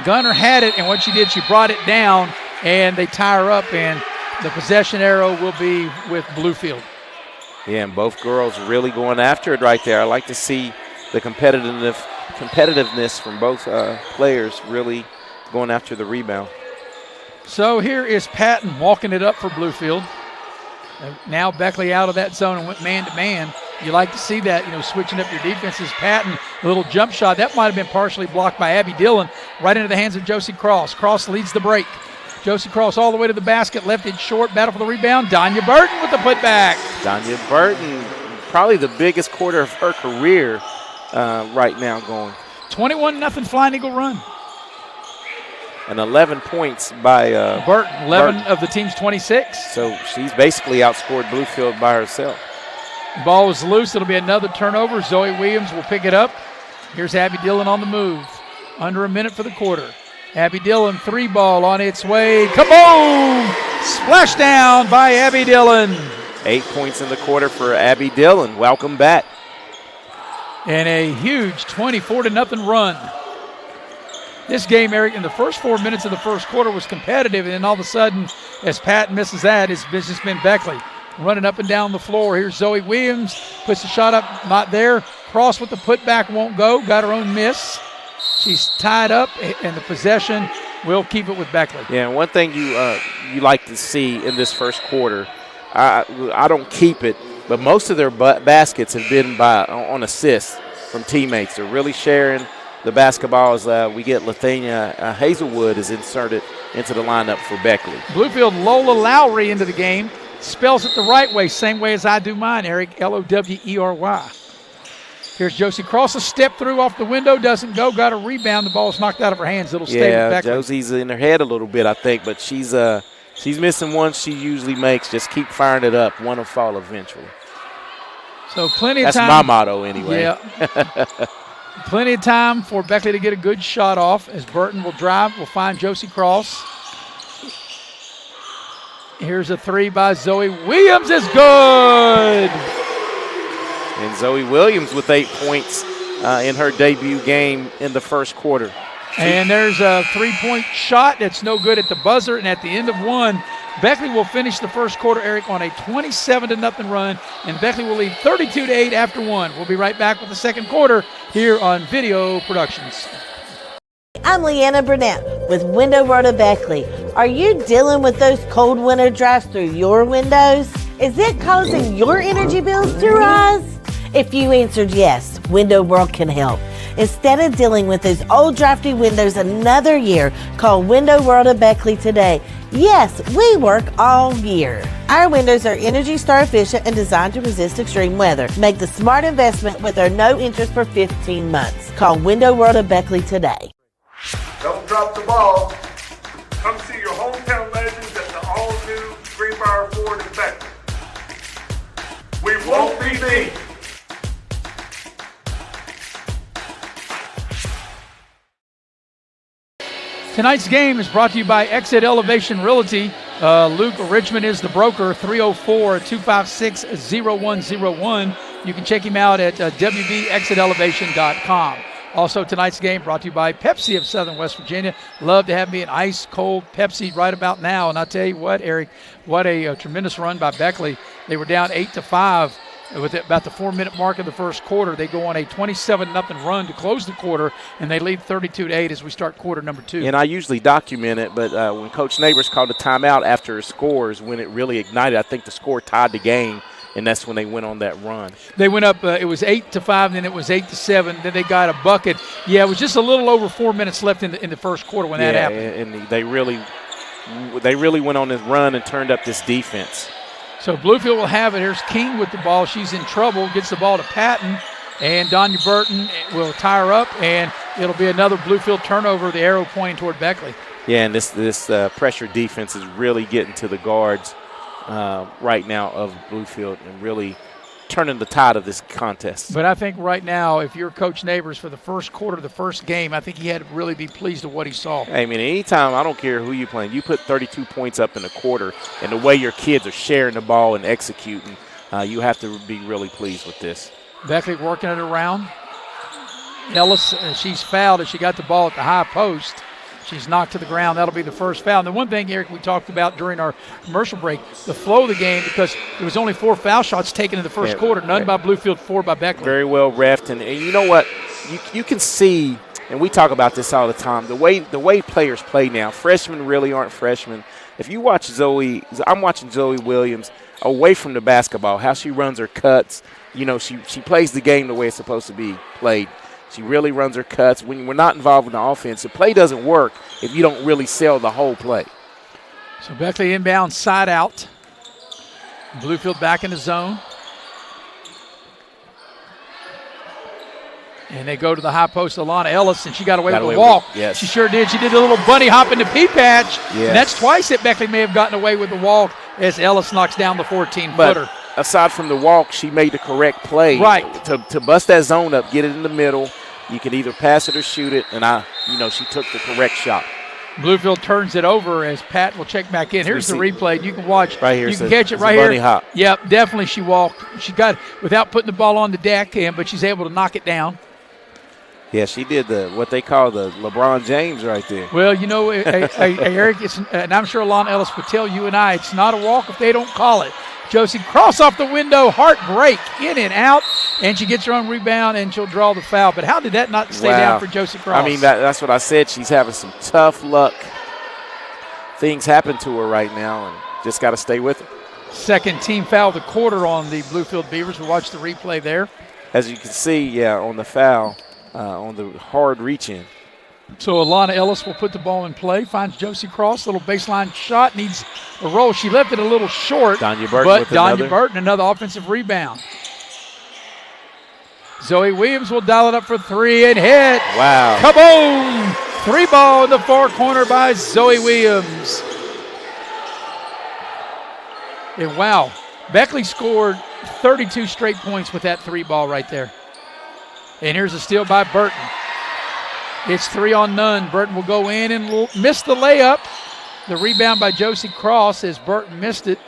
Gunner had it, and what she did, she brought it down, and they tie her up, and the possession arrow will be with Bluefield. Yeah, and both girls really going after it right there. I like to see the competitiveness from both players really going after the rebound. So here is Patton walking it up for Bluefield. Now Beckley out of that zone and went man-to-man. You like to see that, switching up your defenses. Patton, a little jump shot. That might have been partially blocked by Abby Dillon, right into the hands of Josie Cross. Cross leads the break. Josie Cross all the way to the basket, left it short, battle for the rebound. Donya Burton with the putback. Donya Burton, probably the biggest quarter of her career right now going. 21-0 Flying Eagle run. And 11 points by Burton, 11 of the team's 26. So she's basically outscored Bluefield by herself. Ball was loose. It'll be another turnover. Zoe Williams will pick it up. Here's Abby Dillon on the move. Under a minute for the quarter. Abby Dillon, 3 ball on its way. Kaboom! Splashdown by Abby Dillon. 8 points in the quarter for Abby Dillon. Welcome back. And a huge 24-0 run. This game, Eric, in the first 4 minutes of the first quarter was competitive, and then all of a sudden, as Patton misses that, it's just been Beckley running up and down the floor. Here's Zoe Williams, puts the shot up, not there. Cross with the putback, won't go, got her own miss. She's tied up, and the possession will keep it with Beckley. Yeah, and one thing you like to see in this first quarter, I don't keep it, but most of their baskets have been on assists from teammates. They're really sharing the basketball as we get Lathania Hazelwood is inserted into the lineup for Beckley. Bluefield Lola Lowry into the game. Spells it the right way, same way as I do mine, Eric, L-O-W-E-R-Y. Here's Josie Cross, a step through off the window, doesn't go, got a rebound. The ball's knocked out of her hands. It'll stay with Beckley. Yeah, Josie's in her head a little bit, I think, but she's missing one she usually makes. Just keep firing it up. One will fall eventually. So plenty of time. That's my motto anyway. Yeah. Plenty of time for Beckley to get a good shot off as Burton will drive, will find Josie Cross. Here's a 3 by Zoe Williams, is good. And Zoe Williams with 8 points in her debut game in the first quarter. And there's a 3-point shot that's no good at the buzzer, and at the end of one, Beckley will finish the first quarter, Eric, on a 27-0 run, and Beckley will lead 32-8 after one. We'll be right back with the second quarter here on Video Productions. I'm Leanna Burnett. with Window World of Beckley. Are you dealing with those cold winter drafts through your windows? Is it causing your energy bills to rise? If you answered yes, Window World can help. Instead of dealing with those old drafty windows another year, call Window World of Beckley today. Yes, we work all year. Our windows are Energy Star efficient and designed to resist extreme weather. Make the smart investment with our no interest for 15 months. Call Window World of Beckley today. Don't drop the ball. Come see your hometown legends at the all-new Greenbrier Ford in Beckley. We won't be beat. Tonight's game is brought to you by Exit Elevation Realty. Luke Richmond is the broker, 304-256-0101. You can check him out at wvexitelevation.com. Also, tonight's game brought to you by Pepsi of Southern West Virginia. Love to have me an ice-cold Pepsi right about now. And I tell you what, Eric, what a tremendous run by Beckley. They were down 8-5 with about the 4-minute mark of the first quarter. They go on a 27-0 run to close the quarter, and they lead 32-8 as we start quarter number 2. And I usually document it, but when Coach Neighbors called a timeout after his scores, when it really ignited, I think the score tied the game, and that's when they went on that run. They went up, it was 8-5, then it was 8-7, then they got a bucket. Yeah, it was just a little over 4 minutes left in the first quarter when that happened. And they really went on this run and turned up this defense. So Bluefield will have it. Here's King with the ball. She's in trouble, gets the ball to Patton, and Donya Burton will tie her up, and it'll be another Bluefield turnover, the arrow pointing toward Beckley. Yeah, and this pressure defense is really getting to the guards right now of Bluefield and really turning the tide of this contest. But I think right now, if you're Coach Neighbors for the first quarter of the first game, I think he had to really be pleased with what he saw. I mean, anytime, I don't care who you're playing, you put 32 points up in a quarter, and the way your kids are sharing the ball and executing, you have to be really pleased with this. Beckley working it around. Ellis, she's fouled as she got the ball at the high post. She's knocked to the ground. That'll be the first foul. And the one thing, Eric, we talked about during our commercial break, the flow of the game, because there was only 4 foul shots taken in the first quarter, none by Bluefield, 4 by Beckley. Very well reffed. And you know what? You can see, and we talk about this all the time, the way players play now. Freshmen really aren't freshmen. If you watch Zoe, I'm watching Zoe Williams away from the basketball, how she runs her cuts. You know, she plays the game the way it's supposed to be played. She really runs her cuts. When we're not involved in the offense, the play doesn't work if you don't really sell the whole play. So Beckley inbound side out. Bluefield back in the zone. And they go to the high post, Alana Ellis, and she got away with a walk. Yes. She sure did. She did a little bunny hop in the pea patch. Yes. And that's twice that Beckley may have gotten away with the walk as Ellis knocks down the 14-footer. Aside from the walk, she made the correct play. Right. To bust that zone up, get it in the middle. You can either pass it or shoot it, and she took the correct shot. Bluefield turns it over as Pat will check back in. Here's the replay. You can watch. Right here. You can catch it right here. Bunny hop. Yep, definitely she walked. She got it without putting the ball on the deck, but she's able to knock it down. Yeah, she did what they call the LeBron James right there. Well, Eric, and I'm sure Alana Ellis would tell you and I, it's not a walk if they don't call it. Josie cross off the window, heartbreak, in and out, and she gets her own rebound, and she'll draw the foul. But how did that not stay down for Josie Cross? I mean, that's what I said. She's having some tough luck. Things happen to her right now, and just got to stay with it. Second team foul of the quarter on the Bluefield Beavers. We'll watch the replay there. As you can see, on the foul, on the hard reach-in. So Alana Ellis will put the ball in play, finds Josie Cross, little baseline shot, needs a roll. She left it a little short, Donya Burton, another offensive rebound. Zoe Williams will dial it up for 3 and hit. Wow. Kaboom! 3-ball in the far corner by Zoe Williams. And wow, Beckley scored 32 straight points with that 3-ball right there. And here's a steal by Burton. It's 3 on none. Burton will go in and miss the layup. The rebound by Josie Cross as Burton missed it.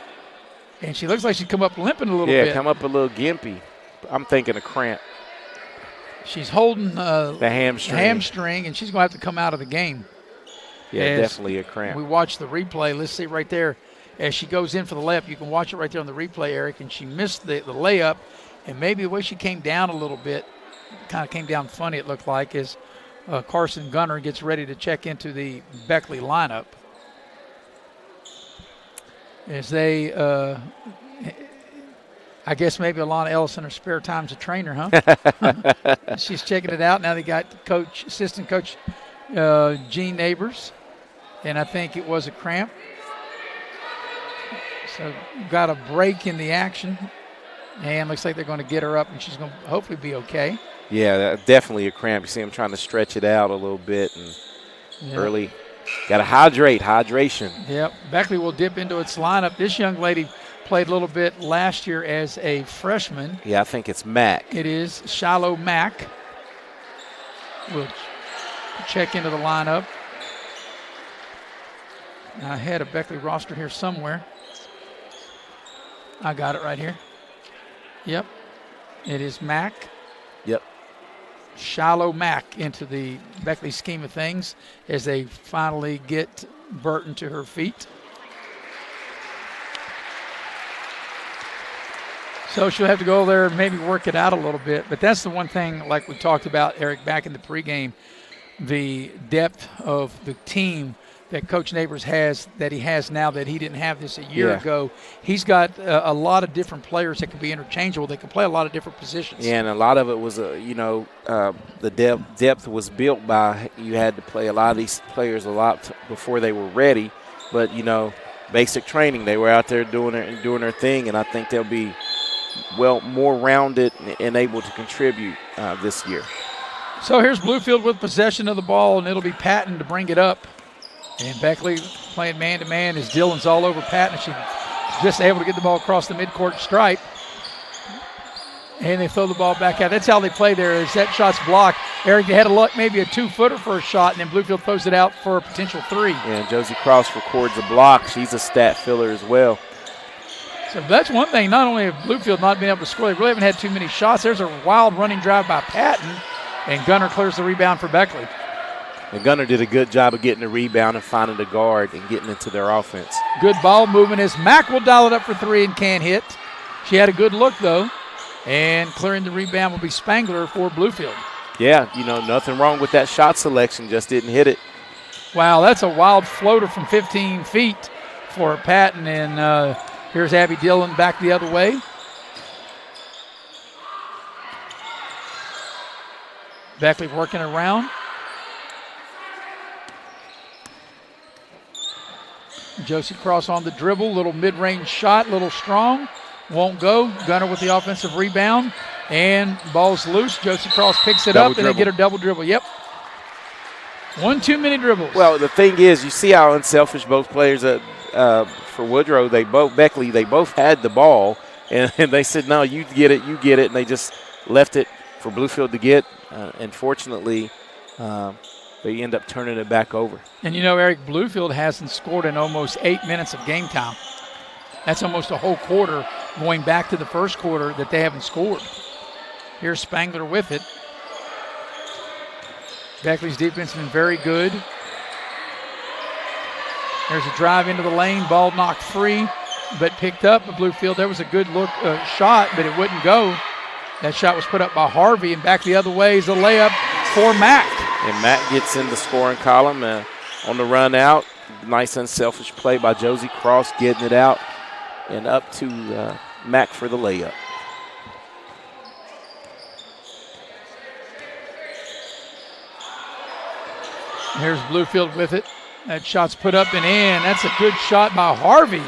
And she looks like she's come up limping a little bit. Yeah, come up a little gimpy. I'm thinking a cramp. She's holding the hamstring, and she's going to have to come out of the game. Yeah, definitely a cramp. We watch the replay. Let's see right there. As she goes in for the layup, you can watch it right there on the replay, Eric, and she missed the layup. And maybe the way she came down a little bit, kind of came down funny, it looked like, is Carson Gunner gets ready to check into the Beckley lineup. As they, I guess maybe Alana Ellis in her spare time's a trainer, huh? She's checking it out. Now they got assistant coach Gene Neighbors, and I think it was a cramp. So got a break in the action, and looks like they're going to get her up, and she's going to hopefully be okay. Yeah, definitely a cramp. You see him trying to stretch it out a little bit, and early. Got to hydration. Yep. Beckley will dip into its lineup. This young lady played a little bit last year as a freshman. Yeah, I think it's Mack. It is Shiloh Mack. We'll check into the lineup. I had a Beckley roster here somewhere. I got it right here. Yep. It is Mack. Yep. Shiloh Mack into the Beckley scheme of things as they finally get Burton to her feet. So she'll have to go there and maybe work it out a little bit. But that's the one thing, like we talked about, Eric, back in the pregame, the depth of the team that Coach Neighbors has, that he has now that he didn't have this a year ago. He's got a lot of different players that can be interchangeable. They can play a lot of different positions. Yeah, and a lot of it was, the depth was built by you had to play a lot of these players a lot before they were ready. But, basic training, they were out there doing their thing, and I think they'll be, more rounded and able to contribute this year. So here's Bluefield with possession of the ball, and it'll be Patton to bring it up. And Beckley playing man-to-man as Dillon's all over Patton. She's just able to get the ball across the midcourt stripe. And they throw the ball back out. That's how they play there, is that shot's blocked. Eric, they had a look, maybe a 2-footer for a shot, and then Bluefield throws it out for a potential 3. Yeah, and Josie Cross records a block. She's a stat filler as well. So that's one thing. Not only have Bluefield not been able to score, they really haven't had too many shots. There's a wild running drive by Patton, and Gunner clears the rebound for Beckley. And Gunner did a good job of getting the rebound and finding the guard and getting into their offense. Good ball movement as Mack will dial it up for 3 and can't hit. She had a good look, though. And clearing the rebound will be Spangler for Bluefield. Yeah, nothing wrong with that shot selection, just didn't hit it. Wow, that's a wild floater from 15 feet for Patton. And here's Abby Dillon back the other way. Beckley working around. Josie Cross on the dribble, little mid-range shot, little strong, won't go. Gunner with the offensive rebound, and ball's loose. Josie Cross picks it up, and they get her double dribble. Yep. 1 2-minute dribbles. Well, the thing is, you see how unselfish both players for Woodrow. Beckley, they both had the ball, and they said, no, you get it, and they just left it for Bluefield to get. Unfortunately, they end up turning it back over. And Eric, Bluefield hasn't scored in almost 8 minutes of game time. That's almost a whole quarter going back to the first quarter that they haven't scored. Here's Spangler with it. Beckley's defense has been very good. There's a drive into the lane, ball knocked free, but picked up by Bluefield. There was a good look shot, but it wouldn't go. That shot was put up by Harvey, and back the other way is a layup for Mack. And Matt gets in the scoring column on the run out. Nice unselfish play by Josie Cross, getting it out and up to Mack for the layup. Here's Bluefield with it. That shot's put up and in. That's a good shot by Harvey.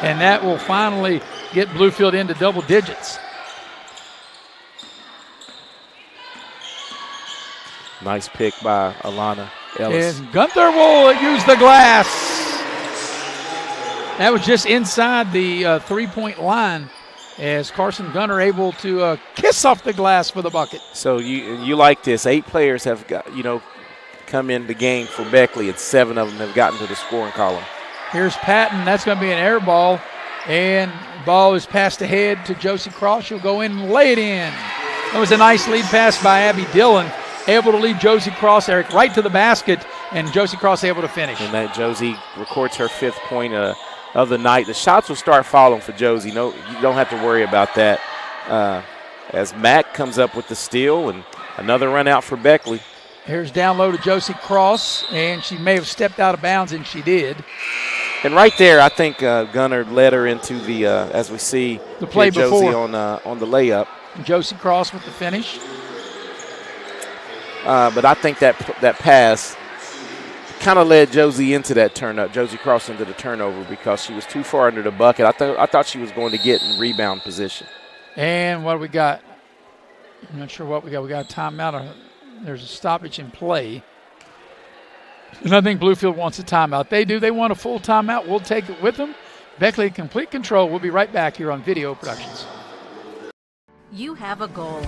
And that will finally get Bluefield into double digits. Nice pick by Alana Ellis. And Gunther will use the glass. That was just inside the three-point line as Carson Gunter able to kiss off the glass for the bucket. So you like this. 8 players have got, come in the game for Beckley, and 7 of them have gotten to the scoring column. Here's Patton. That's going to be an air ball. And the ball is passed ahead to Josie Cross. She'll go in and lay it in. That was a nice lead pass by Abby Dillon. Able to lead Josie Cross, Eric, right to the basket, and Josie Cross able to finish. And that Josie records her 5th point of the night. The shots will start falling for Josie. No, you don't have to worry about that. As Mack comes up with the steal, and another run out for Beckley. Here's down low to Josie Cross, and she may have stepped out of bounds, and she did. And right there, I think Gunner led her into the, as we see, the play Josie before. on the layup. Josie Cross with the finish. But I think that pass kind of led Josie into that Josie Cross into the turnover because she was too far under the bucket. I thought she was going to get in rebound position. And what do we got? I'm not sure what we got. We got a timeout. There's a stoppage in play. And I think Bluefield wants a timeout. They do. They want a full timeout. We'll take it with them. Beckley, complete control. We'll be right back here on Video Productions. You have a goal.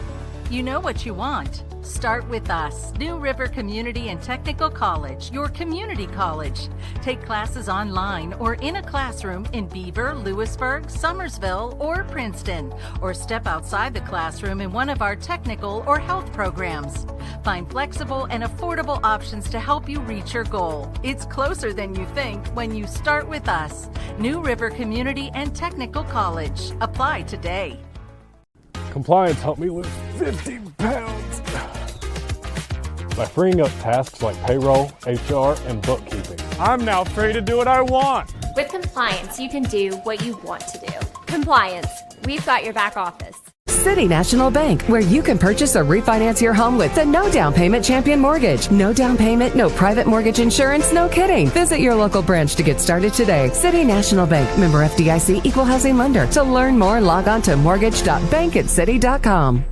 You know what you want. Start with us, New River Community and Technical College, your community college. Take classes online or in a classroom in Beaver, Lewisburg, Summersville, or Princeton, or step outside the classroom in one of our technical or health programs. Find flexible and affordable options to help you reach your goal. It's closer than you think when you start with us, New River Community and Technical College. Apply today. Compliance helped me lose 50 pounds by freeing up tasks like payroll, HR, and bookkeeping. I'm now free to do what I want. With compliance, you can do what you want to do. Compliance, we've got your back office. City National Bank, where you can purchase or refinance your home with the no down payment champion mortgage. No down payment, no private mortgage insurance, no kidding. Visit your local branch to get started today. City National Bank, member FDIC, equal housing lender. To learn more, log on to mortgage.bankatcity.com.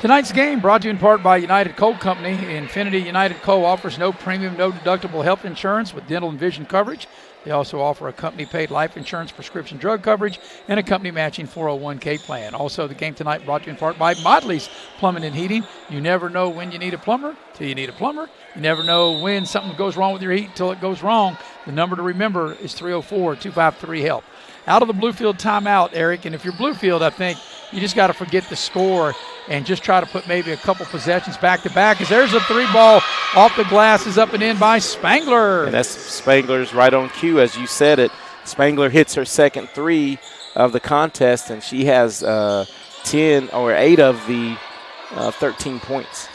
Tonight's game brought to you in part by United Coal Company. Infinity United Coal offers no premium, no deductible health insurance with dental and vision coverage. They also offer a company-paid life insurance, prescription drug coverage, and a company-matching 401k plan. Also, the game tonight brought to you in part by Modley's Plumbing and Heating. You never know when you need a plumber till you need a plumber. You never know when something goes wrong with your heat until it goes wrong. The number to remember is 304-253-HELP. Out of the Bluefield timeout, Eric, and if you're Bluefield, I think you just got to forget the score and just try to put maybe a couple possessions back-to-back, as there's a three ball off the glass, is up and in by Spangler. And that's Spangler's right on cue, as you said it. Spangler hits her second three of the contest, and she has 8 of the 13 points.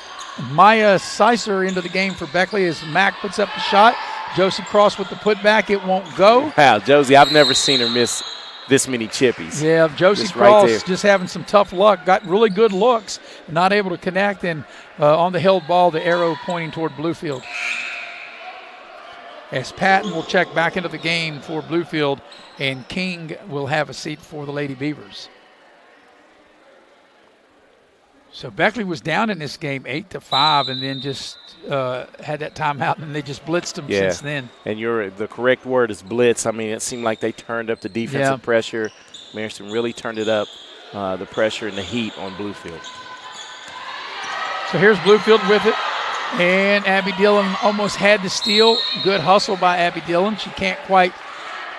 Maya Sicer into the game for Beckley as Mack puts up the shot. Josie Cross with the putback. It won't go. Wow, Josie, I've never seen her miss this many chippies. Yeah, Josie just Cross right just having some tough luck. Got really good looks, not able to connect, and on the held ball, the arrow pointing toward Bluefield. As Patton will check back into the game for Bluefield, and King will have a seat for the Lady Beavers. So Beckley was down in this game 8-5, and then just had that timeout, and they just blitzed them since then. And the correct word is blitz. I mean, it seemed like they turned up the defensive pressure. Marison really turned it up, the pressure and the heat on Bluefield. So here's Bluefield with it, and Abby Dillon almost had the steal. Good hustle by Abby Dillon. She can't quite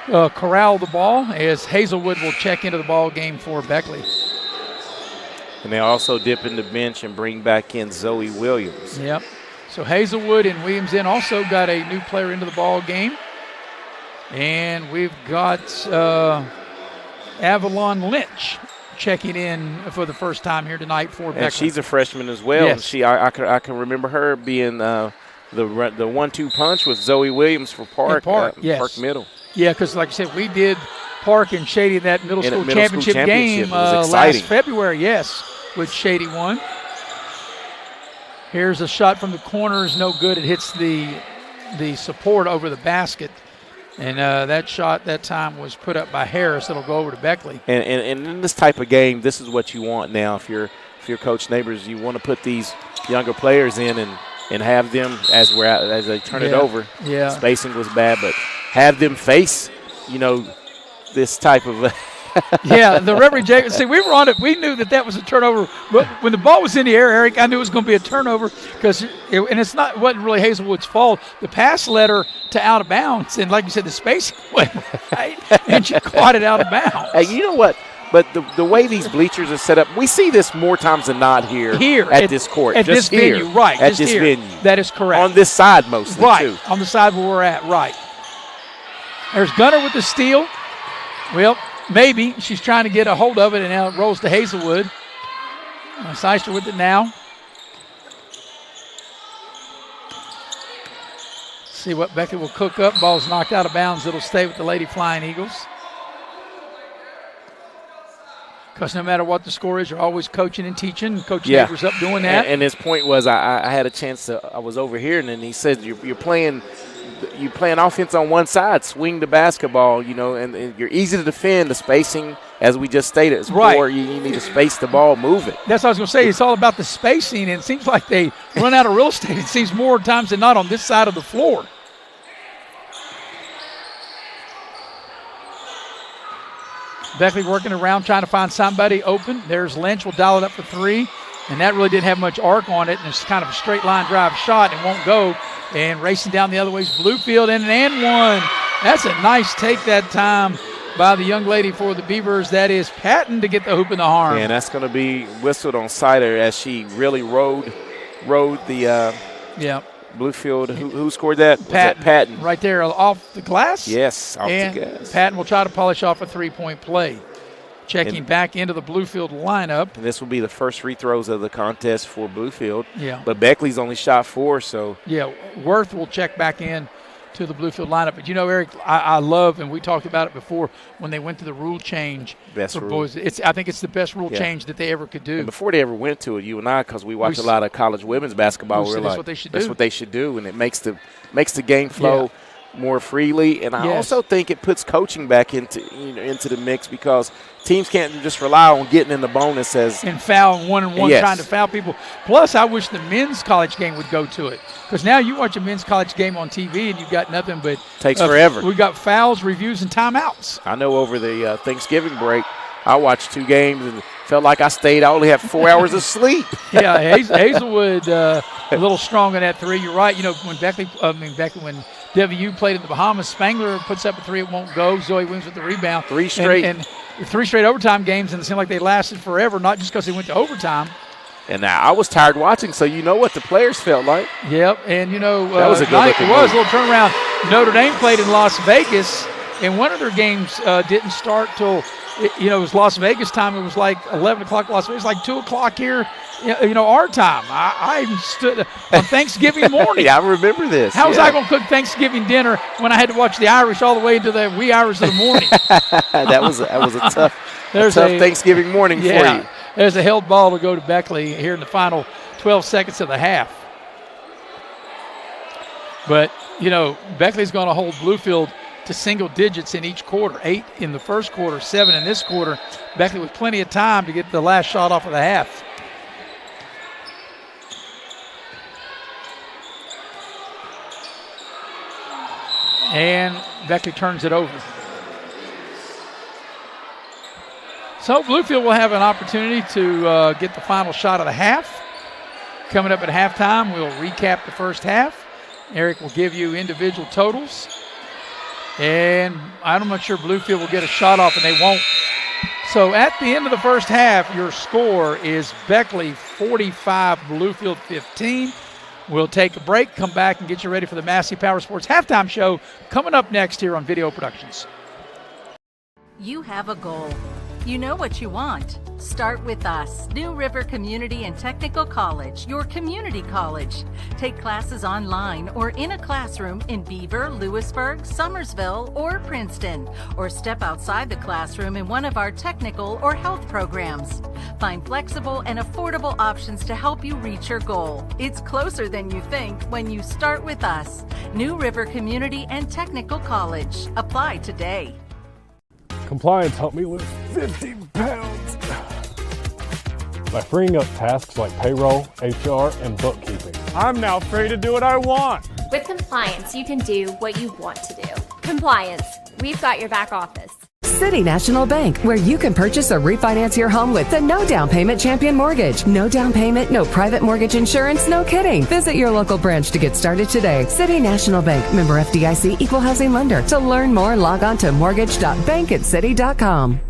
corral the ball, as Hazelwood will check into the ball game for Beckley. And they also dip in the bench and bring back in Zoe Williams. Yep. So Hazelwood and Williams in also got a new player into the ball game. And we've got Avalon Lynch checking in for the first time here tonight for Beckley. And she's a freshman as well. Yes. I can remember her being the 1-2 punch with Zoe Williams for Park Middle. Yeah, because like I said, we did Park and Shady in that middle school championship game last February, which Shady won. Here's a shot from the corner, is no good. It hits the support over the basket. And that shot that time was put up by Harris. It'll go over to Beckley. And in this type of game, this is what you want now. If you're Coach Neighbors, you want to put these younger players in and have them as they turn it over. Yeah. Spacing was bad, but have them face, this type of yeah, the Reverend Jacobs. See, we were on it. We knew that was a turnover. But when the ball was in the air, Eric, I knew it was going to be a turnover wasn't really Hazelwood's fault. The pass led her to out of bounds, and like you said, the spacing went right, and she caught it out of bounds. Hey, you know what? But the way these bleachers are set up, we see this more times than not here at this court. At this venue, right. At this venue. That is correct. On this side mostly, too. Right, on the side where we're at, right. There's Gunner with the steal. Well, maybe she's trying to get a hold of it, and now it rolls to Hazelwood. Seister with it now. See what Beckley will cook up. Ball's knocked out of bounds. It'll stay with the Lady Flying Eagles. Because no matter what the score is, you're always coaching and teaching. Coach Neighbors up doing that. And his point was, I had a chance to. I was over here, and then he said, "You're playing offense on one side. Swing the basketball, and you're easy to defend. The spacing, as we just stated, is poor. You need to space the ball, move it." That's what I was going to say. It's all about the spacing, and it seems like they run out of real estate. It seems more times than not on this side of the floor. Beckley working around trying to find somebody open. There's Lynch. Will dial it up for 3. And that really didn't have much arc on it. And it's kind of a straight line drive shot and won't go. And racing down the other way is Bluefield and one. That's a nice take that time by the young lady for the Beavers. That is Patton to get the hoop in the arm. And that's going to be whistled on Sider as she really rode the Bluefield. Who scored that? Patton. Right there off the glass? Yes, off the glass. Patton will try to polish off a 3-point play. Checking back into the Bluefield lineup. And this will be the first free throws of the contest for Bluefield. Yeah. But Beckley's only shot 4, so. Yeah, Worth will check back in to the Bluefield lineup. But, Eric, I love, and we talked about it before, when they went to the rule change for boys. I think it's the best rule change that they ever could do. And before they ever went to it, you and I, because we watch a lot of college women's basketball, we're like, that's what they should do. That's what they should do, and it makes the game flow more freely. And I also think it puts coaching back into the mix, because teams can't just rely on getting in the bonus and foul 1-on-1 trying to foul people. Plus, I wish the men's college game would go to it, because now you watch a men's college game on TV and you've got nothing but takes forever. We got fouls, reviews, and timeouts. I know over the Thanksgiving break, I watched 2 games and felt like I only had 4 hours of sleep. Yeah, Hazelwood a little strong on that 3. You're right. When when WU played in the Bahamas, Spangler puts up a 3, it won't go. Zoe wins with the rebound. 3 straight. And 3 straight overtime games, and it seemed like they lasted forever, not just because they went to overtime. And now I was tired watching, so you know what the players felt like. Yep, and that was a good looking it was a little turnaround. Notre Dame played in Las Vegas, and one of their games didn't start till it was Las Vegas time. It was like 11 o'clock Las Vegas, like 2 o'clock here, our time. I even stood on Thanksgiving morning. Yeah, I remember this. How was I going to cook Thanksgiving dinner when I had to watch the Irish all the way into the wee hours of the morning? that was a tough Thanksgiving morning for you. There's a held ball to go to Beckley here in the final 12 seconds of the half. But, Beckley's going to hold Bluefield to single digits in each quarter. 8 in the first quarter, 7 in this quarter. Beckley with plenty of time to get the last shot off of the half. And Beckley turns it over. So Bluefield will have an opportunity to get the final shot of the half. Coming up at halftime, we'll recap the first half. Eric will give you individual totals. And I'm not sure Bluefield will get a shot off, and they won't. So at the end of the first half, your score is Beckley 45, Bluefield 15. We'll take a break, come back, and get you ready for the Massey Power Sports halftime show coming up next here on Video Productions. You have a goal. You know what you want. Start with us. New River Community and Technical College, your community college. Take classes online or in a classroom in Beaver, Lewisburg, Summersville, or Princeton. Or step outside the classroom in one of our technical or health programs. Find flexible and affordable options to help you reach your goal. It's closer than you think when you start with us. New River Community and Technical College. Apply today. Compliance helped me lose 50 pounds by freeing up tasks like payroll, HR, and bookkeeping. I'm now free to do what I want. With compliance, you can do what you want to do. Compliance, we've got your back office. City National Bank, where you can purchase or refinance your home with the no down payment champion mortgage. No down payment, no private mortgage insurance, no kidding. Visit your local branch to get started today. City National Bank, member FDIC, equal housing lender. To learn more, log on to mortgage.bankatcity.com.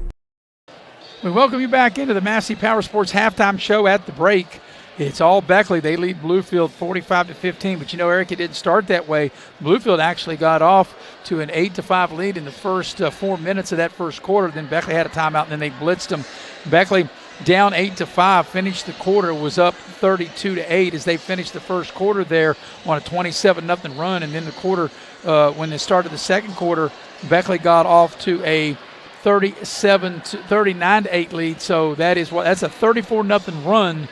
We welcome you back into the Massey Power Sports halftime show at the break. It's all Beckley. They lead Bluefield 45-15. But Eric, it didn't start that way. Bluefield actually got off to an 8-5 lead in the first 4 minutes of that first quarter. Then Beckley had a timeout, and then they blitzed them. Beckley down 8-5, finished the quarter, was up 32-8 as they finished the first quarter there on a 27-0 run. And then the quarter, when they started the second quarter, Beckley got off to a 39-8 lead. So that's a 34-0 run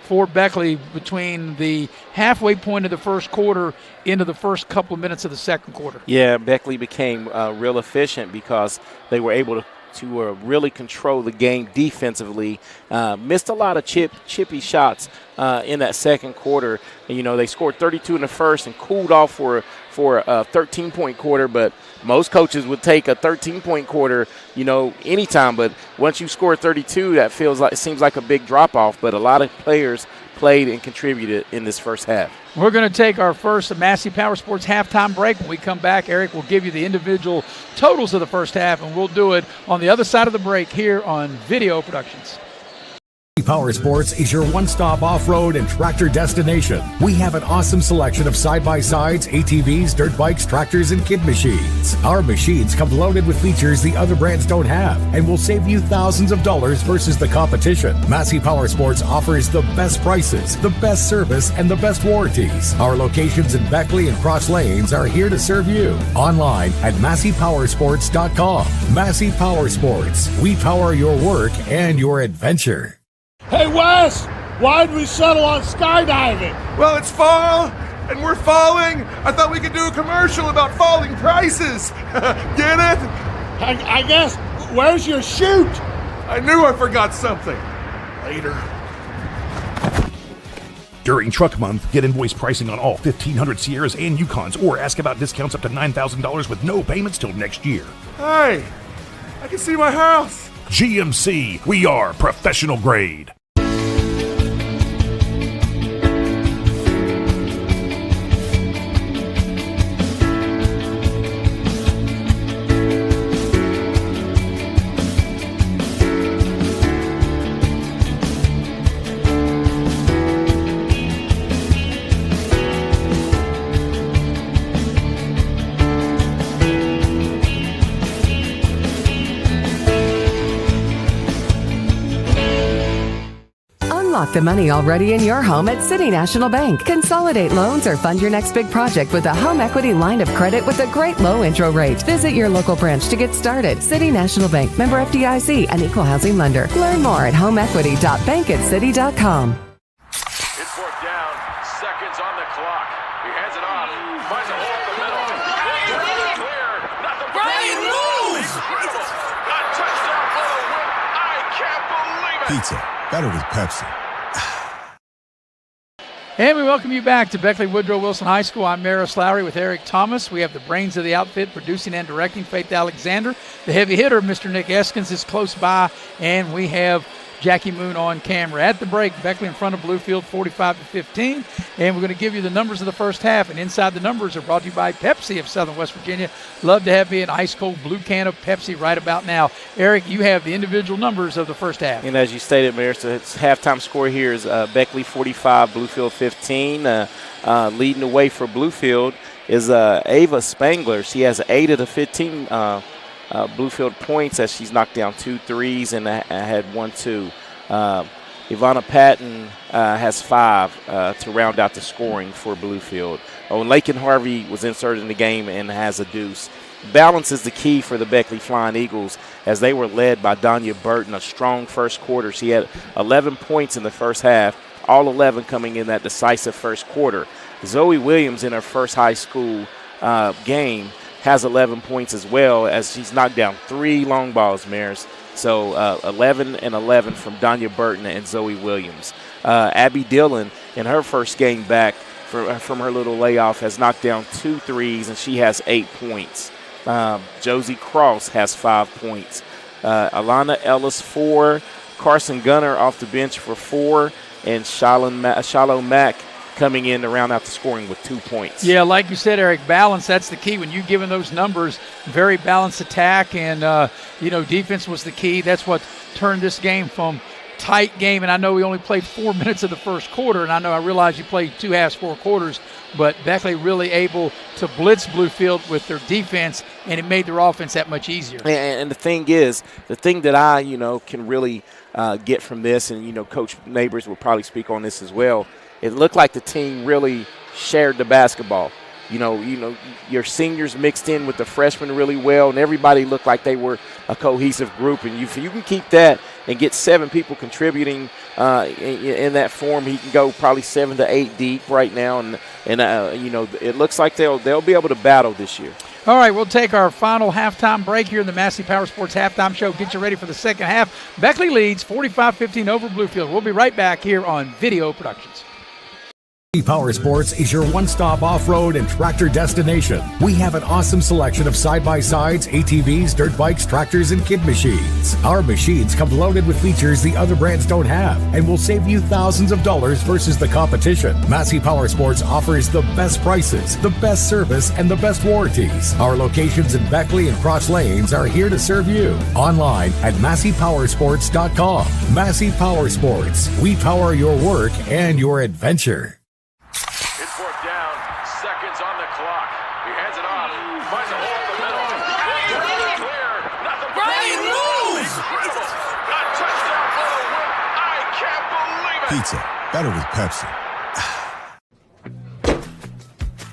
for Beckley between the halfway point of the first quarter into the first couple of minutes of the second quarter. Yeah, Beckley became real efficient because they were able to really control the game defensively. Missed a lot of chippy shots in that second quarter. And, they scored 32 in the first and cooled off for a 13-point quarter, but most coaches would take a 13-point quarter, anytime. But once you score 32, it seems like a big drop-off. But a lot of players played and contributed in this first half. We're going to take our first Massey Power Sports halftime break. When we come back, Eric will give you the individual totals of the first half, and we'll do it on the other side of the break here on Video Productions. Power Sports is your one-stop off-road and tractor destination. We have an awesome selection of side-by-sides, ATVs, dirt bikes, tractors, and kid machines. Our machines come loaded with features the other brands don't have and will save you thousands of dollars versus the competition. Massey Power Sports offers the best prices, the best service, and the best warranties. Our locations in Beckley and Cross Lanes are here to serve you. Online at MasseyPowersports.com. Massey Power Sports. We power your work and your adventure. Hey, Wes, why'd we settle on skydiving? Well, it's fall, and we're falling. I thought we could do a commercial about falling prices. Get it? I guess. Where's your chute? I knew I forgot something. Later. During Truck Month, get invoice pricing on all 1,500 Sierras and Yukons, or ask about discounts up to $9,000 with no payments till next year. Hey, I can see my house. GMC, we are professional grade. Unlock the money already in your home at City National Bank. Consolidate loans or fund your next big project with a home equity line of credit with a great low intro rate. Visit your local branch to get started. City National Bank, member FDIC, an equal housing lender. Learn more at homeequity.bankatcity.com. It's fourth down, seconds on the clock. He hands it off, finds a hole in the middle. Clear, nothing but moves! Incredible! A touchdown for the win. I can't believe it! Pizza, better with Pepsi. And we welcome you back to Beckley Woodrow Wilson High School. I'm Maris Lowry with Eric Thomas. We have the brains of the outfit, producing and directing, Faith Alexander. The heavy hitter, Mr. Nick Eskins, is close by, and we have Jackie Moon on camera. At the break, Beckley in front of Bluefield, 45-15, and we're going to give you the numbers of the first half. And inside the numbers are brought to you by Pepsi of Southern West Virginia. Love to have you an ice-cold blue can of Pepsi right about now. Eric, you have the individual numbers of the first half. And as you stated, Mayor, so it's halftime score here is Beckley 45, Bluefield 15. Leading the way for Bluefield is Ava Spangler. She has 8 of the 15 Bluefield points as she's knocked down 2 threes and had 1-2. Ivana Patton has 5 to round out the scoring for Bluefield. Laken Harvey was inserted in the game and has a deuce. Balance is the key for the Beckley Flying Eagles as they were led by Danya Burton, a strong first quarter. She had 11 points in the first half, all 11 coming in that decisive first quarter. Zoe Williams in her first high school game has 11 points as well as she's knocked down 3 long balls, Maris. So 11 and 11 from Danya Burton and Zoe Williams. Abby Dillon in her first game back from her little layoff has knocked down 2 threes and she has 8 points. Josie Cross has 5 points. Alana Ellis 4. Carson Gunner off the bench for 4. And Shallow Mack coming in to round out the scoring with 2 points. Yeah, like you said, Eric, balance, that's the key. When you're given those numbers, very balanced attack and, defense was the key. That's what turned this game from tight game, and I know we only played 4 minutes of the first quarter, and I realize you played 2 halves, 4 quarters, but Beckley really able to blitz Bluefield with their defense, and it made their offense that much easier. And the thing is, the thing that I, can really get from this, and, Coach Neighbors will probably speak on this as well, it looked like the team really shared the basketball. Your seniors mixed in with the freshmen really well, and everybody looked like they were a cohesive group. And if you can keep that and get 7 people contributing in that form, he can go probably 7 to 8 deep right now. And it looks like they'll be able to battle this year. All right, we'll take our final halftime break here in the Massey Power Sports Halftime Show. Get you ready for the second half. Beckley leads 45-15 over Bluefield. We'll be right back here on Video Productions. Power Sports is your one-stop off-road and tractor destination. We have an awesome selection of side-by-sides, ATVs, dirt bikes, tractors, and kid machines. Our machines come loaded with features the other brands don't have and will save you thousands of dollars versus the competition. Massey Power Sports offers the best prices, the best service, and the best warranties. Our locations in Beckley and Cross Lanes are here to serve you. Online at MasseyPowersports.com. Massey Power Sports. We power your work and your adventure. It's 4th down, seconds on the clock. He hands it off, finds a hole in the middle. Clear, nothing but Brian moves! Incredible. Got touchdown for the win. I can't believe it. Pizza, better with Pepsi.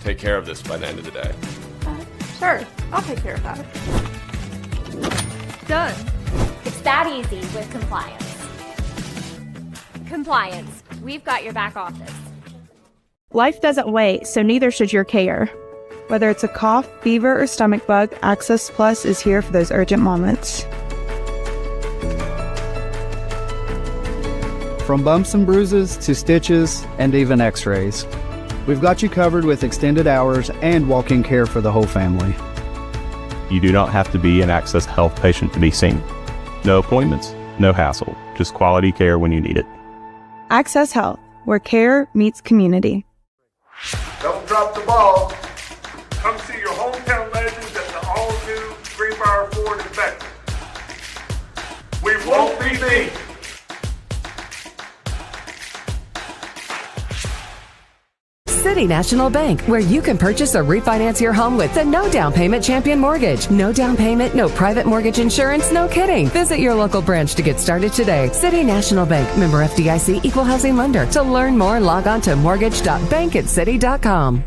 Take care of this by the end of the day. Sure, I'll take care of that. Done. It's that easy with compliance. Compliance. We've got your back office. Life doesn't wait, so neither should your care. Whether it's a cough, fever, or stomach bug, Access Plus is here for those urgent moments. From bumps and bruises to stitches and even x-rays, we've got you covered with extended hours and walk-in care for the whole family. You do not have to be an Access Health patient to be seen. No appointments, no hassle, just quality care when you need it. Access Health, where care meets community. Don't drop the ball. Come see your hometown legends at the all-new Greenbrier Ford in Beckley. We won't be beat. City National Bank, where you can purchase or refinance your home with the no down payment champion mortgage. No down payment, no private mortgage insurance, no kidding. Visit your local branch to get started today. City National Bank, member FDIC, equal housing lender. To learn more, log on to mortgage.bankatcity.com.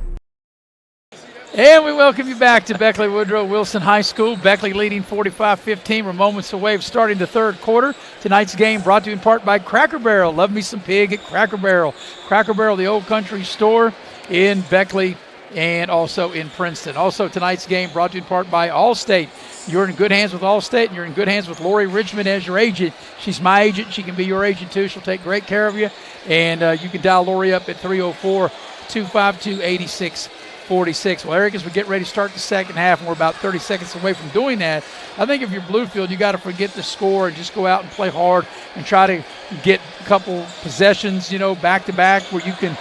And we welcome you back to Beckley Woodrow Wilson High School. Beckley leading 45-15. We're moments away of starting the third quarter. Tonight's game brought to you in part by Cracker Barrel. Love me some pig at Cracker Barrel. Cracker Barrel, the old country store in Beckley and also in Princeton. Also, tonight's game brought to you in part by Allstate. You're in good hands with Allstate, and you're in good hands with Lori Richmond as your agent. She's my agent. She can be your agent, too. She'll take great care of you. And you can dial Lori up at 304-252-8646. Well, Eric, as we get ready to start the second half, and we're about 30 seconds away from doing that, I think if you're Bluefield, you got to forget the score and just go out and play hard and try to get a couple possessions, back to back where you can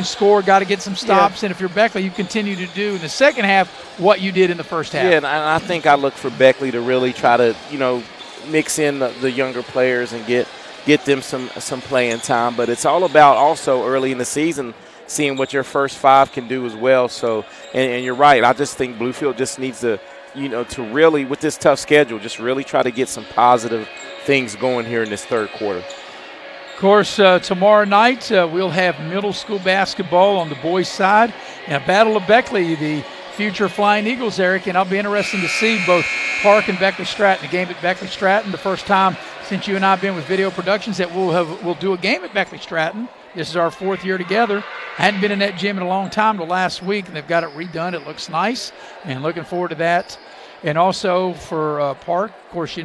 score. Got to get some stops, and if you're Beckley, you continue to do in the second half what you did in the first half. Yeah, and I think I look for Beckley to really try to mix in the younger players and get them some playing time. But it's all about also early in the season seeing what your first 5 can do as well. So, and you're right. I just think Bluefield just needs to, to really, with this tough schedule, just really try to get some positive things going here in this third quarter. Of course, tomorrow night we'll have middle school basketball on the boys' side and a Battle of Beckley, the future Flying Eagles, Eric, and I'll be interested to see both Park and Beckley Stratton. A game at Beckley Stratton, the first time since you and I have been with Video Productions that we'll do a game at Beckley Stratton. This is our 4th year together. I hadn't been in that gym in a long time till last week, and they've got it redone. It looks nice, and looking forward to that. And also for Park, of course,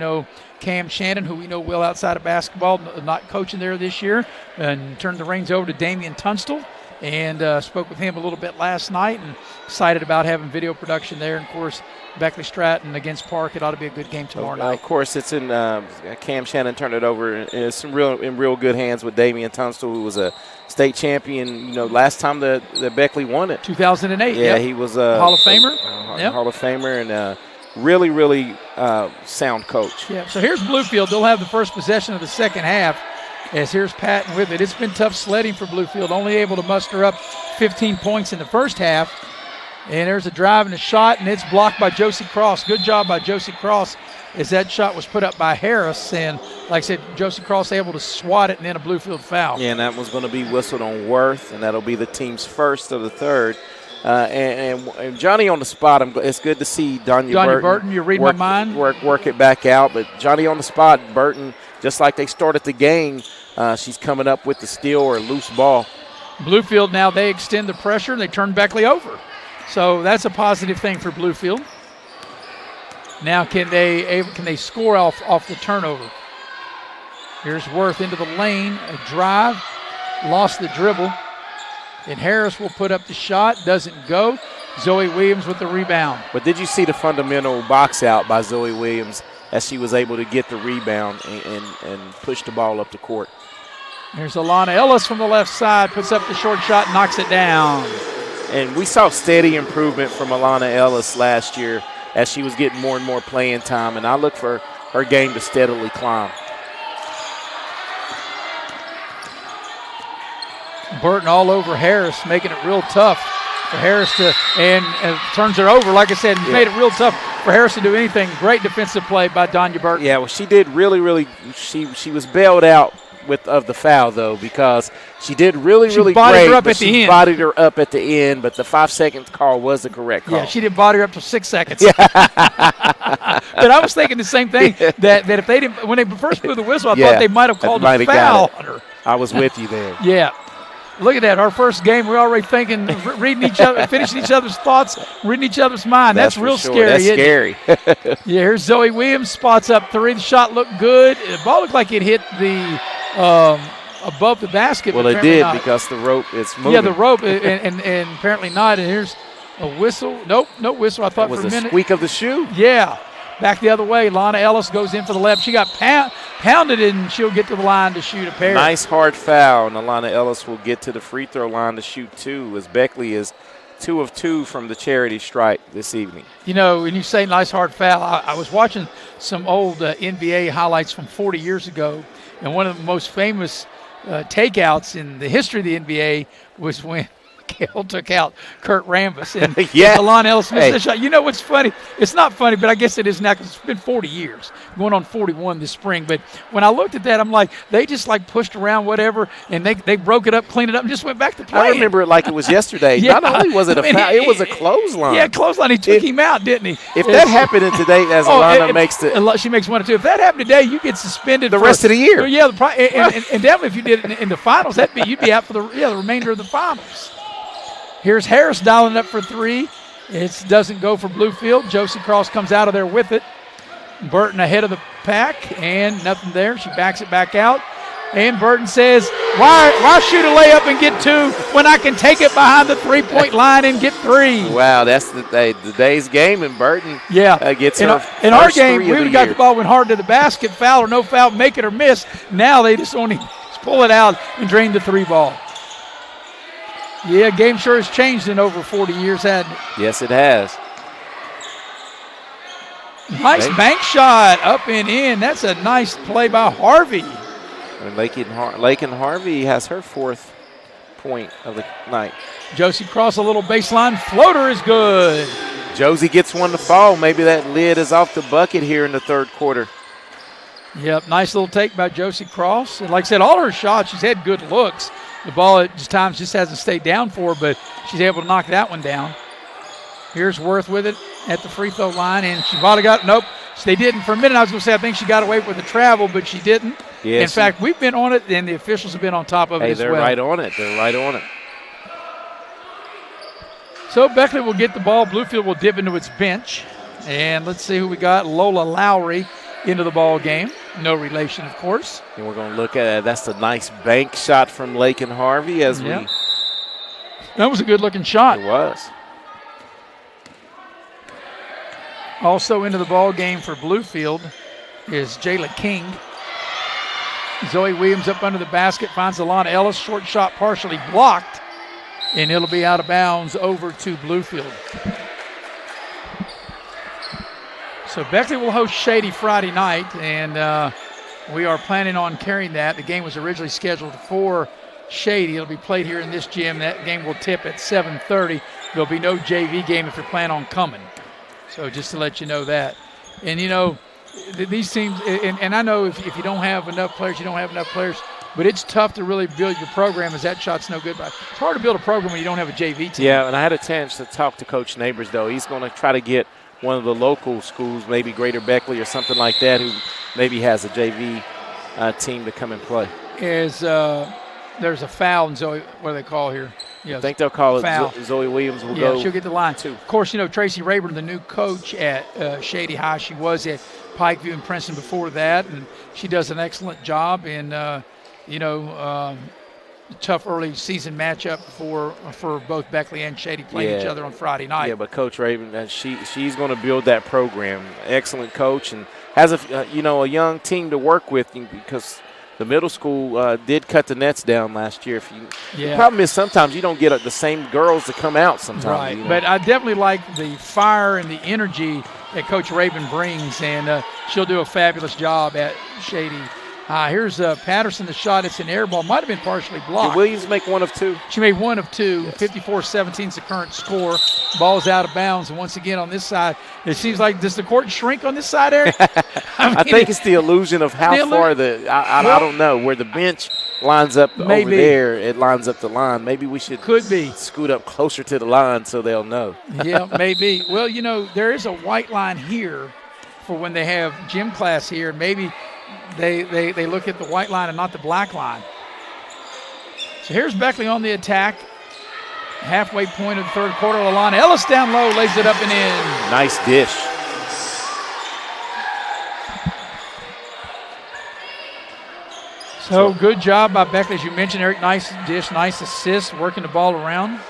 Cam Shannon, who we know well outside of basketball, not coaching there this year, and turned the reins over to Damian Tunstall. And spoke with him a little bit last night and excited about having video production there. And, of course, Beckley Stratton against Park. It ought to be a good game tomorrow night. Of course, it's in Cam Shannon turned it over. It's in real good hands with Damian Tunstall, who was a state champion, last time the Beckley won it. 2008. Yeah, he was a Hall of Famer. Hall of Famer and really sound coach. Yeah, so here's Bluefield. They'll have the first possession of the second half. as here's Patton with it. It's been tough sledding for Bluefield, only able to muster up 15 points in the first half. And there's a drive and a shot, and it's blocked by Josie Cross. Good job by Josie Cross as that shot was put up by Harris. And like I said, Josie Cross able to swat it and then a Bluefield foul. Yeah, and that was going to be whistled on Worth, and that'll be the team's first of the third. And Johnny on the spot, it's good to see Donya Burton, you read my mind. Work it back out. But Johnny on the spot, Burton, just like they started the game, she's coming up with the steal or loose ball. Bluefield now, they extend the pressure, and they turn Beckley over. So that's a positive thing for Bluefield. Now can they score off the turnover? Here's Worth into the lane, a drive, lost the dribble. And Harris will put up the shot, doesn't go. Zoe Williams with the rebound. But did you see the fundamental box out by Zoe Williams as she was able to get the rebound and push the ball up the court? Here's Alana Ellis from the left side, puts up the short shot, knocks it down. And we saw steady improvement from Alana Ellis last year as she was getting more and more playing time, and I look for her game to steadily climb. Burton all over Harris, making it real tough for Harris to, and turns her over. Like I said, made it real tough for Harris to do anything. Great defensive play by Donya Burton. Yeah, well, she did really, she was bailed out of the foul, though, because she did really great. She bodied her up at the end, but the 5 seconds call was the correct call. Yeah, she didn't body her up to 6 seconds. Yeah. But I was thinking the same thing, that if they didn't, when they first blew the whistle, I thought they might have called a foul on her. I was with you there. Yeah. Look at that. Our first game, we're already thinking, reading each other, finishing each other's thoughts, reading each other's mind. That's real scary. That's scary. Yeah, here's Zoe Williams, spots up three. The shot looked good. The ball looked like it hit the above the basket. Well, it did not, because the rope is moving. Yeah, the rope, and apparently not. And here's a whistle. Nope, no whistle. I thought for a minute. Was a squeak of the shoe. Yeah. Back the other way, Lana Ellis goes in for the left. She got pounded, and she'll get to the line to shoot a pair. Nice hard foul, and Alana Ellis will get to the free throw line to shoot two, as Beckley is 2 of 2 from the charity stripe this evening. You know, when you say nice hard foul, I was watching some old NBA highlights from 40 years ago, and one of the most famous takeouts in the history of the NBA was when Kale took out Kurt Rambis, and Alana Ellis missed the shot. You know what's funny? It's not funny, but I guess it is now because it's been 40 years, going on 41 this spring. But when I looked at that, I'm like, they just like pushed around whatever, and they broke it up, cleaned it up, and just went back to playing. I remember it like it was yesterday. Not only was it a foul, it was a clothesline. Yeah, clothesline. He took him out, didn't he? If that happened today, as Alana makes the, she makes 1 or 2. If that happened today, you get suspended the rest of the year. Yeah, and definitely if you did it in the finals, you'd be out for the remainder of the finals. Here's Harris dialing up for three. It doesn't go for Bluefield. Josie Cross comes out of there with it. Burton ahead of the pack, and nothing there. She backs it back out. And Burton says, why shoot a layup and get 2 when I can take it behind the three-point line and get 3? Wow, that's the day's game, and Burton gets her in our game, we would have got the ball, went hard to the basket, foul or no foul, make it or miss. Now they just only pull it out and drain the 3 ball. Yeah, game sure has changed in over 40 years, hasn't it? Yes, it has. Nice bank shot, up and in. That's a nice play by Harvey. And Lakin Harvey has her 4th point of the night. Josie Cross, a little baseline floater is good. Josie gets one to fall. Maybe that lid is off the bucket here in the third quarter. Yep, nice little take by Josie Cross. And like I said, all her shots, she's had good looks. The ball at times just hasn't stayed down for her, but she's able to knock that one down. Here's Worth with it at the free throw line, and she probably got, nope, they didn't. For a minute, I was going to say I think she got away with the travel, but she didn't. Yes. In fact, we've been on it, and the officials have been on top of it as well. They're right on it. They're right on it. So Beckley will get the ball. Bluefield will dip into its bench. And let's see who we got. Lola Lowry into the ball game. No relation, of course. And we're going to look at it. That's a nice bank shot from Lakin Harvey That was a good-looking shot. It was. Also into the ball game for Bluefield is Jayla King. Zoe Williams up under the basket, finds Alana Ellis. Short shot partially blocked, and it'll be out of bounds over to Bluefield. So Beckley will host Shady Friday night, and we are planning on carrying that. The game was originally scheduled for Shady. It'll be played here in this gym. That game will tip at 7:30. There'll be no JV game if you plan on coming. So just to let you know that. And, these teams, and I know if you don't have enough players, you don't have enough players, but it's tough to really build your program as that shot's no good. It's hard to build a program when you don't have a JV team. Yeah, and I had a chance to talk to Coach Neighbors, though. He's going to try to get one of the local schools, maybe Greater Beckley or something like that, who maybe has a JV team to come and play. There's a foul in Zoe, what do they call here? Yes. I think they'll call foul. it Zoe Williams will go. Yeah, she'll get the line. Too. Of course, Tracy Rayburn, the new coach at Shady High. She was at Pikeview and Princeton before that, and she does an excellent job. And, tough early season matchup for both Beckley and Shady playing each other on Friday night. Yeah, but Coach Rayburn, she's going to build that program. Excellent coach, and has a young team to work with because the middle school did cut the nets down last year. The problem is sometimes you don't get the same girls to come out sometimes. Right, but I definitely like the fire and the energy that Coach Rayburn brings, and she'll do a fabulous job at Shady. Here's Patterson, the shot. It's an air ball. Might have been partially blocked. Did Williams make one of two? She made one of two. 54-17 is the current score. Ball's out of bounds. And once again on this side, it seems like, does the court shrink on this side, Eric? I think it's the illusion of how far I don't know, where the bench lines up over there, it lines up the line. Maybe we should scoot up closer to the line so they'll know. Yeah, maybe. Well, there is a white line here for when they have gym class here. Maybe they look at the white line and not the black line. So here's Beckley on the attack. Halfway point of the third quarter. Alana Ellis down low, lays it up and in. Nice dish. So good job by Beckley, as you mentioned, Eric. Nice dish, nice assist, working the ball around.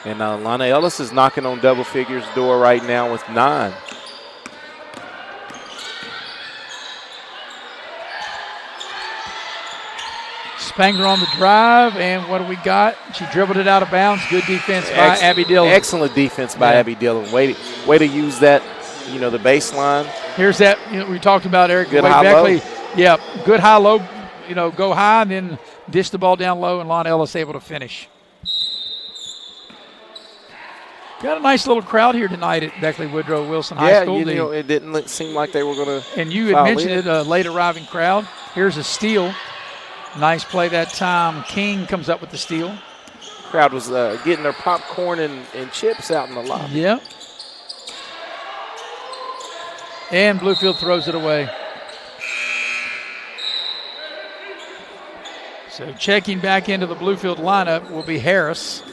And Alana Ellis is knocking on double figures door right now with 9. Spangler on the drive, and what do we got? She dribbled it out of bounds. Good defense by Abby Dillon. Excellent defense by Abby Dillon. Way to use that, the baseline. Here's that we talked about, Eric. Good high-low. Yeah, good high-low. Go high and then dish the ball down low, and Lon Ellis able to finish. Got a nice little crowd here tonight at Beckley Woodrow Wilson High School. Yeah, it didn't seem like they were going to. And you had mentioned it, a late arriving crowd. Here's a steal. Nice play that time. King comes up with the steal. Crowd was getting their popcorn and chips out in the lobby. Yep. And Bluefield throws it away. So checking back into the Bluefield lineup will be Harris.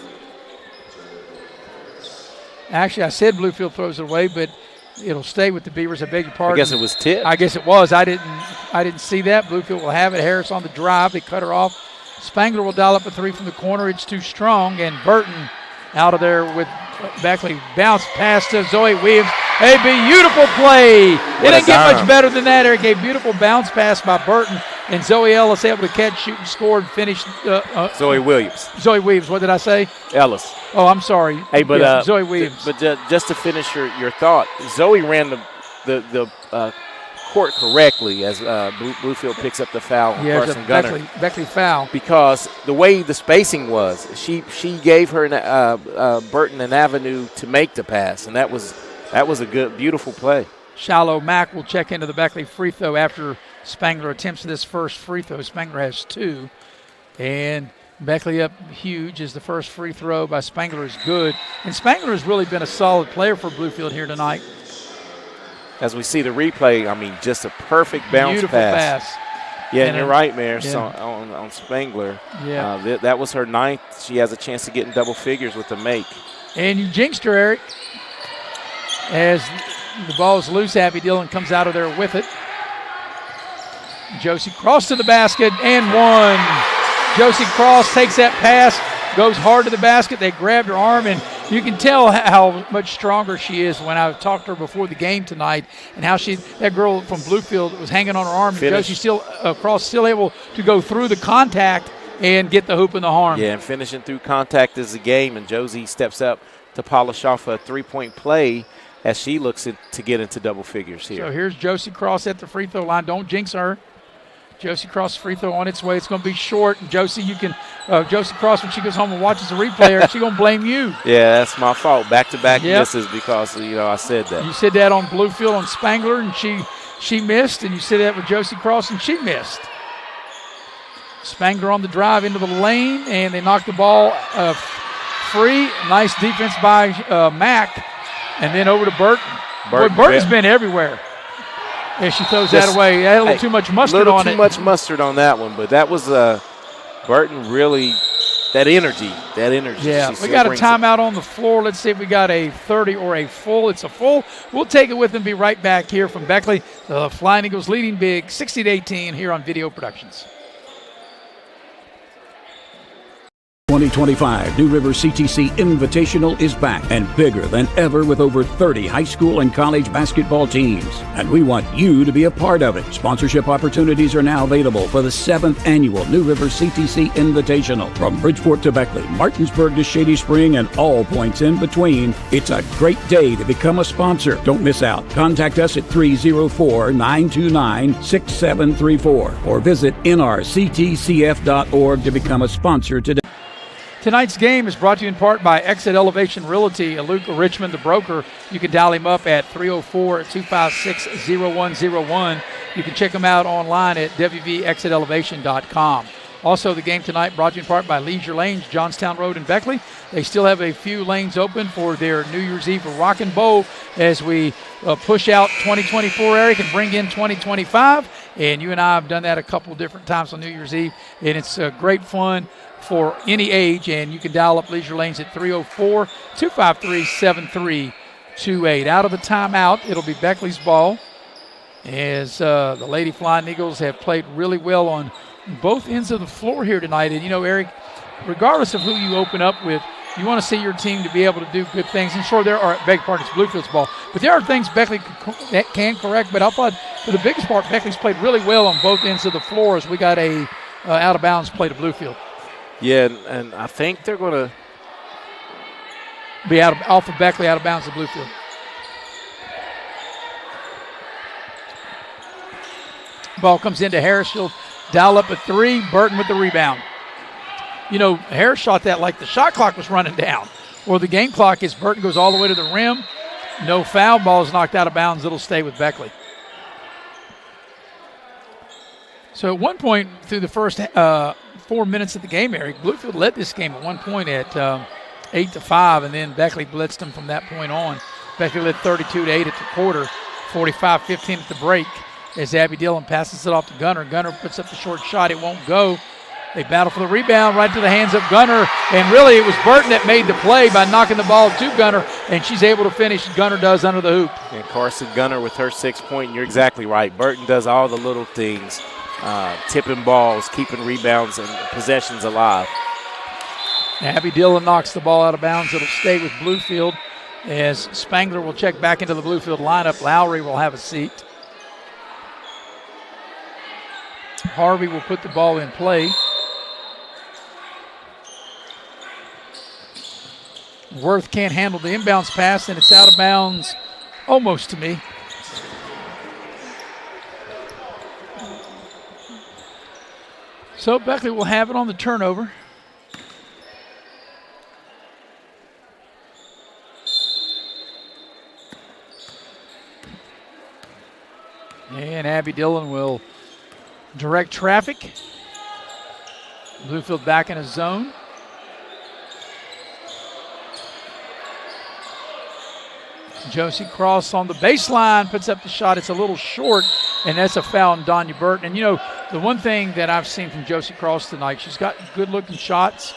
Actually, I said Bluefield throws it away, but it'll stay with the Beavers. I beg your pardon. I guess it was tipped. I guess it was. I didn't see that. Bluefield will have it. Harris on the drive. They cut her off. Spangler will dial up a three from the corner. It's too strong. And Burton out of there with Beckley. Bounce pass to Zoe Williams. A beautiful play. It didn't get much better than that, Eric. A beautiful bounce pass by Burton. And Zoe Ellis able to catch, shoot, and score and finish. Zoe Williams. Zoe Williams. What did I say? Ellis. Oh, I'm sorry. Hey, but Zoe Williams. But just to finish your thought, Zoe ran the court correctly as Bluefield picks up the foul on Carson Gunner. Beckley foul. Because the way the spacing was, she gave her Burton an avenue to make the pass, and that was a good, beautiful play. Shallow Mack will check into the Beckley free throw after Spangler attempts this first free throw. Spangler has 2. And Beckley up huge as the first free throw by Spangler is good. And Spangler has really been a solid player for Bluefield here tonight. As we see the replay, just a perfect bounce Beautiful pass. Yeah, and you're right, Mayor, on Spangler. Yeah. That was her 9th. She has a chance to get in double figures with the make. And you jinxed her, Eric. As the ball's loose, Abby Dillon comes out of there with it. Josie Cross to the basket and one. Josie Cross takes that pass, goes hard to the basket. They grabbed her arm, and you can tell how much stronger she is when I talked to her before the game tonight, and how that girl from Bluefield was hanging on her arm. And Josie Cross still able to go through the contact and get the hoop in the arm. Yeah, and finishing through contact is the game, and Josie steps up to polish off a three-point play as she looks to get into double figures here. So here's Josie Cross at the free throw line. Don't jinx her. Josie Cross free throw on its way. It's going to be short. And Josie, Josie Cross, when she goes home and watches the replay, she's going to blame you. Yeah, that's my fault. Back-to-back misses because, I said that. You said that on Bluefield on Spangler, and she missed, and you said that with Josie Cross, and she missed. Spangler on the drive into the lane, and they knocked the ball free. Nice defense by Mack, and then over to Burton. Burton's been everywhere. Yeah, she throws that away. Had a little too much mustard on it. Too much mustard on that one, but that was Burton really that energy. Yeah, we got a timeout on the floor. Let's see if we got a 30 or a full. It's a full. We'll take it with and be right back here from Beckley. The Flying Eagles leading big 60-18 here on Video Productions. 2025 New River CTC Invitational is back and bigger than ever with over 30 high school and college basketball teams. And we want you to be a part of it. Sponsorship opportunities are now available for the 7th annual New River CTC Invitational. From Bridgeport to Beckley, Martinsburg to Shady Spring, and all points in between, it's a great day to become a sponsor. Don't miss out. Contact us at 304-929-6734 or visit nrctcf.org to become a sponsor today. Tonight's game is brought to you in part by Exit Elevation Realty, Luke Richmond, the broker. You can dial him up at 304-256-0101. You can check him out online at wvexitelevation.com. Also, the game tonight brought to you in part by Leisure Lanes, Johnstown Road in Beckley. They still have a few lanes open for their New Year's Eve Rock and Bowl as we push out 2024, Eric, and bring in 2025. And you and I have done that a couple different times on New Year's Eve, and it's great fun for any age, and you can dial up Leisure Lanes at 304-253-7328. Out of the timeout, it'll be Beckley's ball as the Lady Flying Eagles have played really well on both ends of the floor here tonight. And, Eric, regardless of who you open up with, you want to see your team to be able to do good things. And sure, there are, it's Bluefield's ball, but there are things Beckley can correct. But I thought for the biggest part, Beckley's played really well on both ends of the floor as we got a out-of-bounds play to Bluefield. Yeah, and I think they're going to be off of Beckley, out of bounds to Bluefield. Ball comes into Harris. She'll dial up a three. Burton with the rebound. Harris shot that like the shot clock was running down. Or the game clock is Burton goes all the way to the rim. No foul. Ball is knocked out of bounds. It'll stay with Beckley. So at one point through the first 4 minutes of the game, Eric, Bluefield led this game at one point at 8-5, and then Beckley blitzed them from that point on. Beckley led 32-8 at the quarter, 45-15 at the break as Abby Dillon passes it off to Gunner. Gunner puts up the short shot. It won't go. They battle for the rebound right to the hands of Gunner, and really it was Burton that made the play by knocking the ball to Gunner, and she's able to finish. Gunner does under the hoop. And Carson Gunner with her 6 point, and you're exactly right. Burton does all the little things. Tipping balls, keeping rebounds and possessions alive. Abby Dillon knocks the ball out of bounds. It'll stay with Bluefield as Spangler will check back into the Bluefield lineup. Lowry will have a seat. Harvey will put the ball in play. Worth can't handle the inbounds pass, and it's out of bounds almost to me. So Beckley will have it on the turnover. And Abby Dillon will direct traffic. Bluefield back in his zone. Josie Cross on the baseline, puts up the shot. It's a little short, and that's a foul on Donya Burton. And, the one thing that I've seen from Josie Cross tonight, she's got good-looking shots,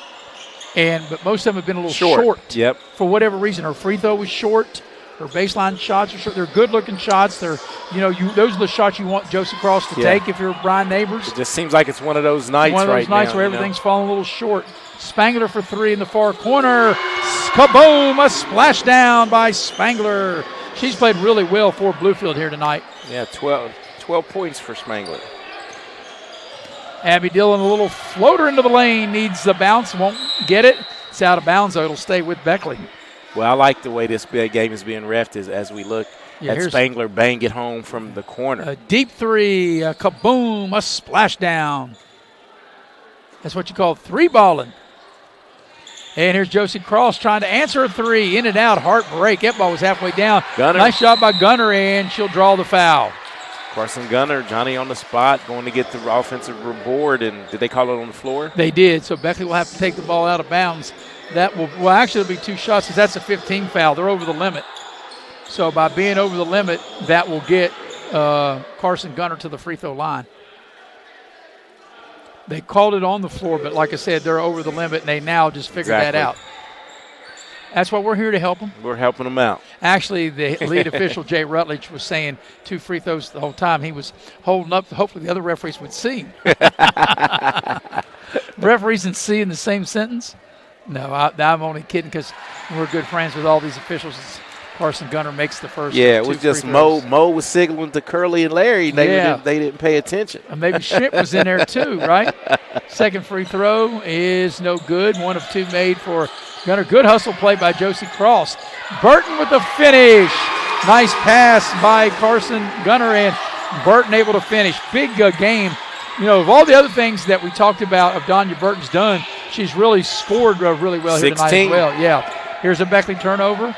but most of them have been a little short. Yep. For whatever reason. Her free throw was short. Her baseline shots are short. They're good-looking shots. They're, those are the shots you want Josie Cross to take if you're Brian Neighbors. It just seems like it's one of those nights right now. One of those nights where everything's falling a little short. Spangler for three in the far corner. Kaboom! A splashdown by Spangler. She's played really well for Bluefield here tonight. Yeah, 12 points for Spangler. Abby Dillon, a little floater into the lane, needs the bounce, won't get it. It's out of bounds, though. It'll stay with Beckley. Well, I like the way this game is being reffed as we look. Had Spangler bang it home from the corner. A deep three, a kaboom, a splashdown. That's what you call three-balling. And here's Josie Cross trying to answer a three. In and out, heartbreak. That ball was halfway down. Gunner. Nice job by Gunner, and she'll draw the foul. Carson Gunner, Johnny on the spot, going to get the offensive board, and did they call it on the floor? They did, so Beckley will have to take the ball out of bounds. That will actually it'll be 2 shots because that's a 15 foul. They're over the limit. So by being over the limit, that will get Carson Gunner to the free throw line. They called it on the floor, but like I said, they're over the limit, and they now just figured that out. That's why we're here to help them. We're helping them out. Actually, the lead official, Jay Rutledge, was saying 2 free throws the whole time. He was holding up. Hopefully the other referees would see. Referees and see in the same sentence? No, I'm only kidding because we're good friends with all these officials. Carson Gunner makes the first. Yeah, it was just Mo was signaling to Curly and Larry. They didn't pay attention. Maybe Schmidt was in there too, right? Second free throw is no good. 1 of 2 made for Gunner. Good hustle play by Josie Cross. Burton with the finish. Nice pass by Carson Gunner, and Burton able to finish. Big game. You know, of all the other things that we talked about, Donya Burton's done, she's really scored really well here tonight as well. Yeah. Here's a Beckley turnover.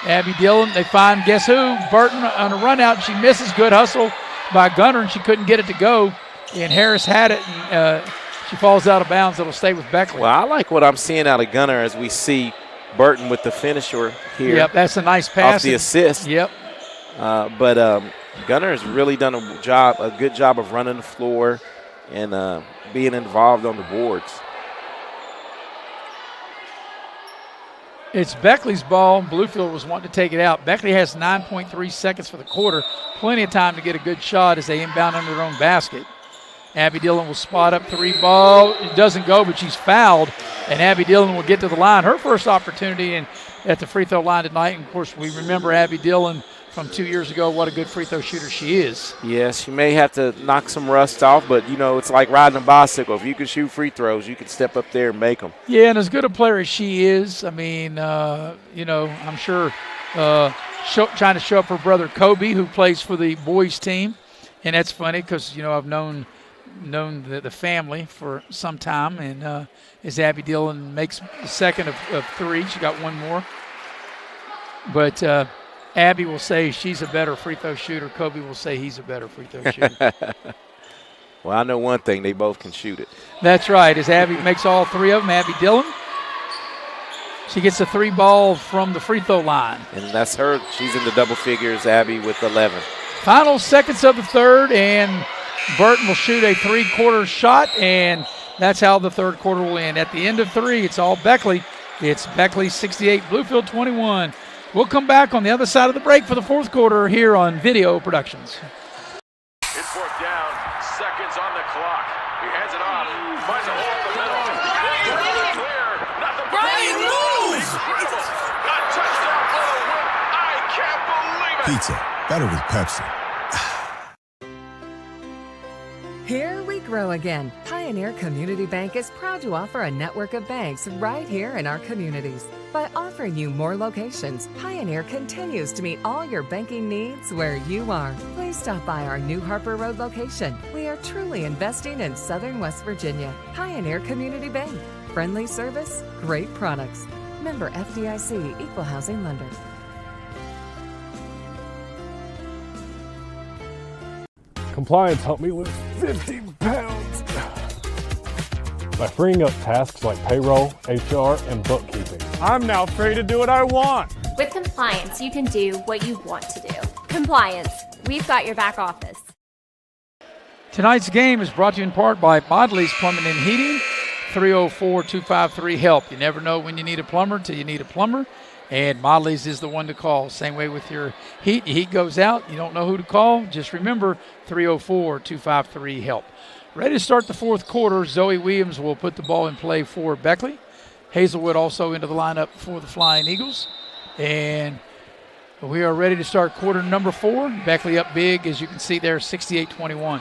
Abby Dillon, they find, guess who? Burton on a run out. She misses. Good hustle by Gunner, and she couldn't get it to go. And Harris had it, and she falls out of bounds. It'll stay with Beckley. Well, I like what I'm seeing out of Gunner as we see Burton with the finisher here. Yep, that's a nice pass. Off the assist. Yep. But Gunner has really done a good job of running the floor and being involved on the boards. It's Beckley's ball. Bluefield was wanting to take it out. Beckley has 9.3 seconds for the quarter. Plenty of time to get a good shot as they inbound under their own basket. Abby Dillon will spot up 3 ball. It doesn't go, but she's fouled, and Abby Dillon will get to the line. Her first opportunity at the free throw line tonight. And, of course, we remember Abby Dillon from 2 years ago, what a good free throw shooter she is. Yes, she may have to knock some rust off, but, you know, it's like riding a bicycle. If you can shoot free throws, you can step up there and make them. Yeah, and as good a player as she is, I mean, you know, I'm sure trying to show up her brother Kobe, who plays for the boys team. And that's funny because, you know, I've known the family for some time. And as Abby Dillon makes the second of 3, she got 1 more. But Abby will say she's a better free throw shooter. Kobe will say he's a better free throw shooter. Well, I know one thing. They both can shoot it. That's right. As Abby makes all 3 of them, Abby Dillon. She gets a 3 ball from the free throw line. And that's her. She's in the double figures, Abby, with 11. Final seconds of the third, and Burton will shoot a 3-quarter shot, and that's how the third quarter will end. At the end of 3, it's all Beckley. It's Beckley 68, Bluefield 21. We'll come back on the other side of the break for the fourth quarter here on Video Productions. It's 4th down, seconds on the clock. He hands it off, finds a hole in the middle. Clear, nothing but moves! A touchdown for the win. I can't believe it. Pizza, better with Pepsi. Here we grow again. Pioneer Community Bank is proud to offer a network of banks right here in our communities. By offering you more locations, Pioneer continues to meet all your banking needs where you are. Please stop by our new Harper Road location. We are truly investing in Southern West Virginia. Pioneer Community Bank. Friendly service, great products. Member FDIC, Equal Housing Lender. Compliance helped me lose 50 pounds by freeing up tasks like payroll, HR, and bookkeeping. I'm now free to do what I want. With compliance, you can do what you want to do. Compliance, we've got your back office. Tonight's game is brought to you in part by Bodley's Plumbing and Heating, 304-253-HELP. You never know when you need a plumber till you need a plumber, and Bodley's is the one to call. Same way with your heat. Your heat goes out, you don't know who to call, just remember 304-253-HELP. Ready to start the fourth quarter. Zoe Williams will put the ball in play for Beckley. Hazelwood also into the lineup for the Flying Eagles. And we are ready to start quarter number 4. Beckley up big, as you can see there, 68-21.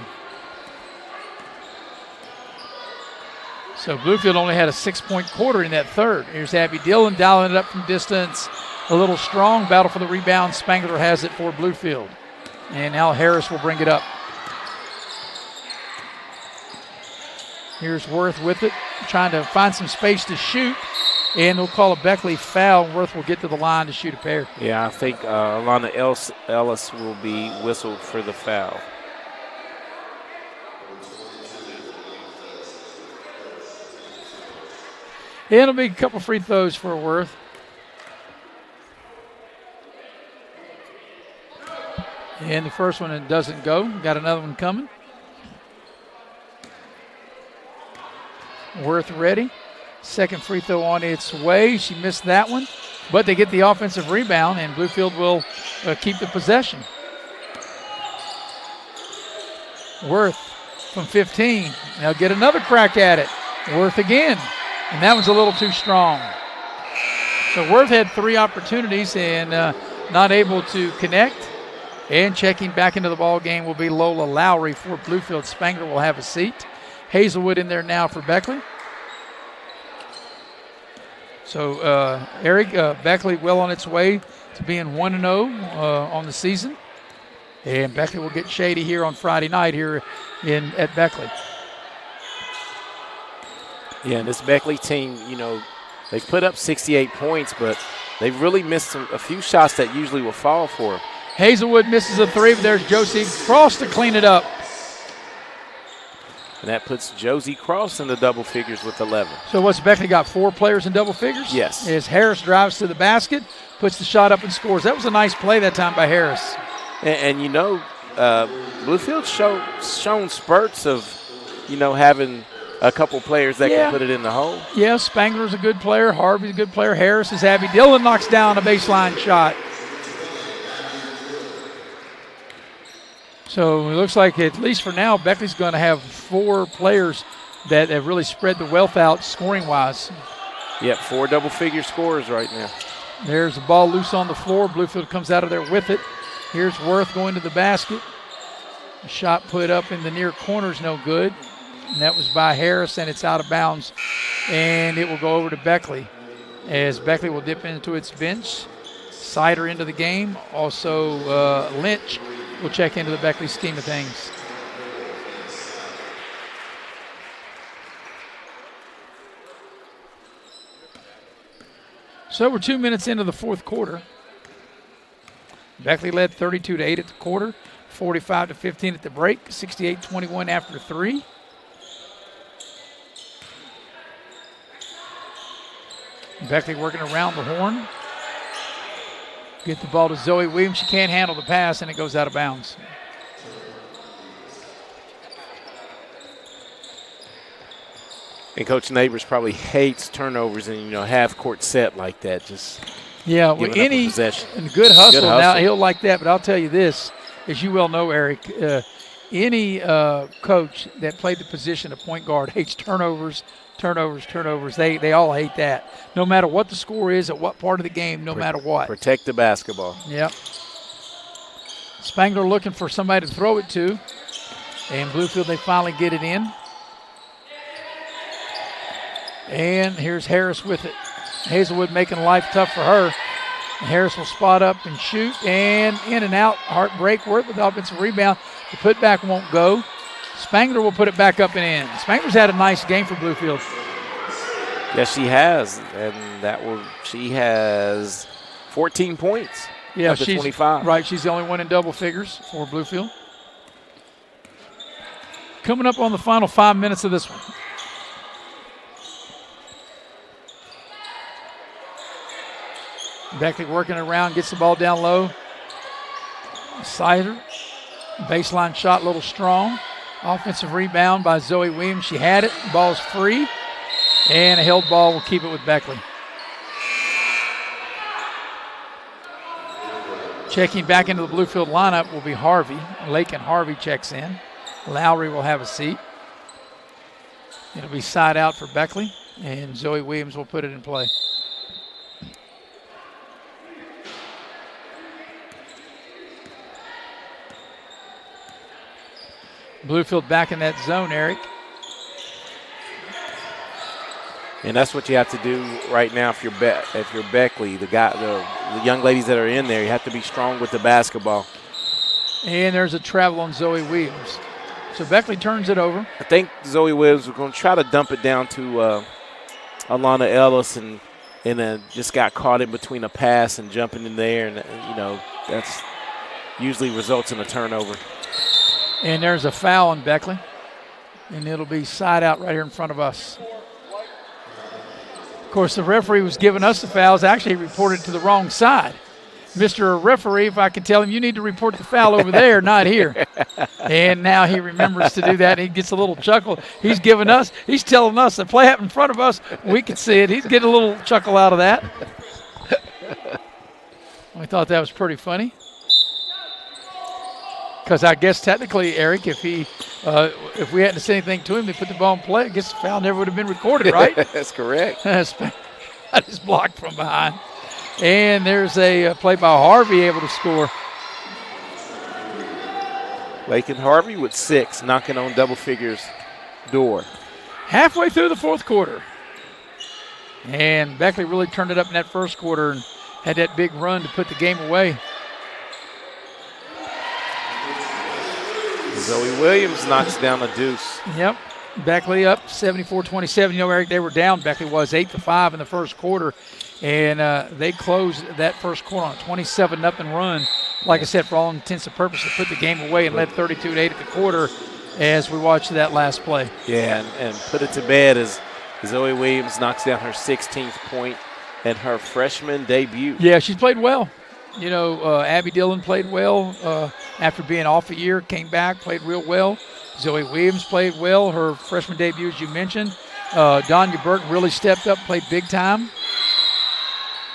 So Bluefield only had a 6-point quarter in that third. Here's Abby Dillon dialing it up from distance. a little strong. Battle for the rebound. Spangler has it for Bluefield. And now Harris will bring it up. Here's Worth with it, trying to find some space to shoot. And they'll call a Beckley foul. Worth will get to the line to shoot a pair. Yeah, I think Alana Ellis will be whistled for the foul. Yeah, it'll be a couple free throws for Worth. And the first one doesn't go. Got another one coming. Worth ready. Second free throw on its way. She missed that one. But they get the offensive rebound, and Bluefield will keep the possession. Worth from 15. They'll get another crack at it. Worth again. And that one's a little too strong. So Worth had 3 opportunities and not able to connect. And checking back into the ball game will be Lola Lowry for Bluefield. Spangler will have a seat. Hazelwood in there now for Beckley. So Eric, Beckley well on its way to being 1-0 on the season. And Beckley will get shady here on Friday night here at Beckley. Yeah, and this Beckley team, you know, they've put up 68 points, but they've really missed a few shots that usually will fall for them. Hazelwood misses a 3, but there's Josie Cross to clean it up. And that puts Josie Cross in the double figures with 11. So what's Beckley got, 4 players in double figures? Yes. As Harris drives to the basket, puts the shot up and scores. That was a nice play that time by Harris. And you know, Bluefield's shown spurts of, you know, having a couple players that can put it in the hole. Yeah, Spangler's a good player. Harvey's a good player. Harris is Abby. Dillon knocks down a baseline shot. So it looks like, at least for now, Beckley's going to have 4 players that have really spread the wealth out scoring-wise. Yep, 4 double-figure scorers right now. There's the ball loose on the floor. Bluefield comes out of there with it. Here's Worth going to the basket. A shot put up in the near corner's no good. And that was by Harris, and it's out of bounds. And it will go over to Beckley, as Beckley will dip into its bench. Sider into the game. Also Lynch will check into the Beckley scheme of things. So we're 2 minutes into the fourth quarter. Beckley led 32-8 at the quarter, 45-15 at the break, 68-21 after 3. Beckley working around the horn. Get the ball to Zoe Williams. She can't handle the pass, and it goes out of bounds. And Coach Neighbors probably hates turnovers and, you know, half-court set like that. Just yeah, well, any and good hustle. Now he'll like that, but I'll tell you this, as you well know, Eric, any coach that played the position of point guard hates turnovers. They all hate that. No matter what the score is, at what part of the game, no matter what. Protect the basketball. Yep. Spangler looking for somebody to throw it to. And Bluefield, they finally get it in. And here's Harris with it. Hazelwood making life tough for her. And Harris will spot up and shoot. And in and out. Heartbreak. Worth with the offensive rebound. The putback won't go. Spangler will put it back up and in. Spangler's had a nice game for Bluefield. Yes, she has. And she has 14 points. Yeah, she's 25. Right, she's the only one in double figures for Bluefield. Coming up on the final 5 minutes of this one. Beckley working around, gets the ball down low. Sider, baseline shot, a little strong. Offensive rebound by Zoe Williams. She had it. Ball's free. And a held ball will keep it with Beckley. Checking back into the Bluefield lineup will be Harvey. Lake and Harvey checks in. Lowry will have a seat. It'll be side out for Beckley. And Zoe Williams will put it in play. Bluefield back in that zone, Eric. And that's what you have to do right now if you're Beckley, the young ladies that are in there. You have to be strong with the basketball. And there's a travel on Zoe Williams. So Beckley turns it over. I think Zoe Williams was going to try to dump it down to Alana Ellis and just got caught in between a pass and jumping in there. And, that's usually results in a turnover. And there's a foul on Beckley. And it'll be side out right here in front of us. Of course, the referee was giving us the fouls. Actually, he reported to the wrong side. Mr. Referee, if I could tell him, you need to report the foul over there, not here. And now he remembers to do that. He gets a little chuckle. He's telling us the play happened in front of us. We can see it. He's getting a little chuckle out of that. We thought that was pretty funny. Because I guess technically, Eric, if we hadn't said anything to him, they put the ball in play, I guess the foul never would have been recorded, right? That's correct. I just blocked from behind. And there's a play by Harvey able to score. Lakin Harvey with 6, knocking on double figures door. Halfway through the fourth quarter. And Beckley really turned it up in that first quarter and had that big run to put the game away. Zoe Williams knocks down a deuce. Yep. Beckley up 74-27. Eric, they were down. Beckley was 8-5 in the first quarter. And they closed that first quarter on a 27-0 run. Like I said, for all intents and purposes, put the game away and led 32-8 at the quarter as we watched that last play. Yeah, and put it to bed as Zoe Williams knocks down her 16th point and her freshman debut. Yeah, she's played well. Abby Dillon played well after being off a year, came back, played real well. Zoe Williams played well, her freshman debut, as you mentioned. Donya Burton really stepped up, played big time.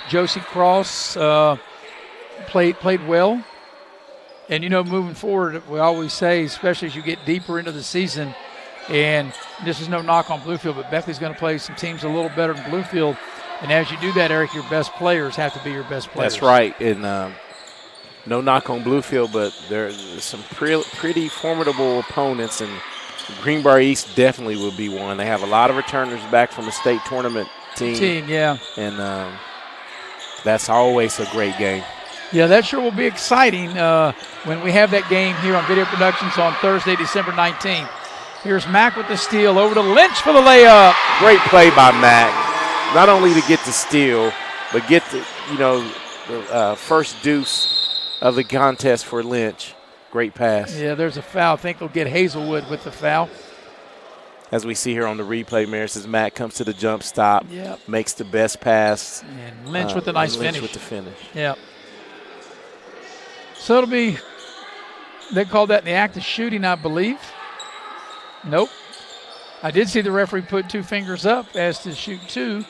Josie Cross played well. And, moving forward, we always say, especially as you get deeper into the season, and this is no knock on Bluefield, but Beckley's going to play some teams a little better than Bluefield. And as you do that, Eric, your best players have to be your best players. That's right. And no knock on Bluefield, but there's some pretty formidable opponents, and Greenbrier East definitely will be one. They have a lot of returners back from the state tournament team. Yeah. And that's always a great game. Yeah, that sure will be exciting when we have that game here on Video Productions on Thursday, December 19th. Here's Mack with the steal over to Lynch for the layup. Great play by Mack. Not only to get the steal, but get the first deuce of the contest for Lynch. Great pass. Yeah, there's a foul. I think we'll get Hazelwood with the foul. As we see here on the replay, Maris, as Matt comes to the jump stop, makes the best pass. And Lynch with the nice finish. Lynch with the finish. Yeah. So it'll be, they call that in the act of shooting, I believe. Nope. I did see the referee put 2 fingers up as to shoot 2.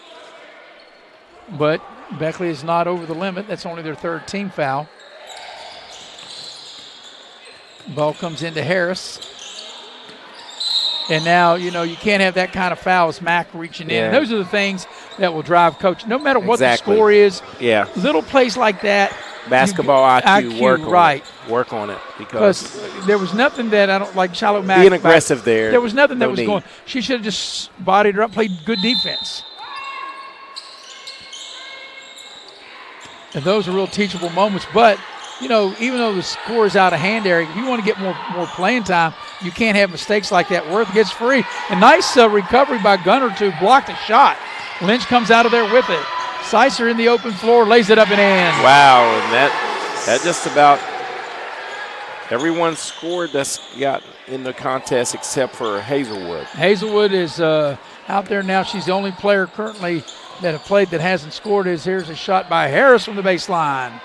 But Beckley is not over the limit. That's only their 3rd team foul. Ball comes into Harris. And now, you can't have that kind of foul as Mack reaching in. And those are the things that will drive coach. No matter what the score is, little plays like that. Basketball IQ, work on it. Because there was nothing that I don't like Shiloh Mack. Being aggressive there. There was nothing that was going. She should have just bodied her up, played good defense. And those are real teachable moments. But, even though the score is out of hand, Eric, if you want to get more playing time, you can't have mistakes like that. Worth gets free. A nice recovery by Gunner to block the shot. Lynch comes out of there with it. Sicer in the open floor, lays it up and in. Wow, and that just about everyone scored that's got in the contest except for Hazelwood. Hazelwood is out there now. She's the only player currently that have played that hasn't scored. Here's a shot by Harris from the baseline.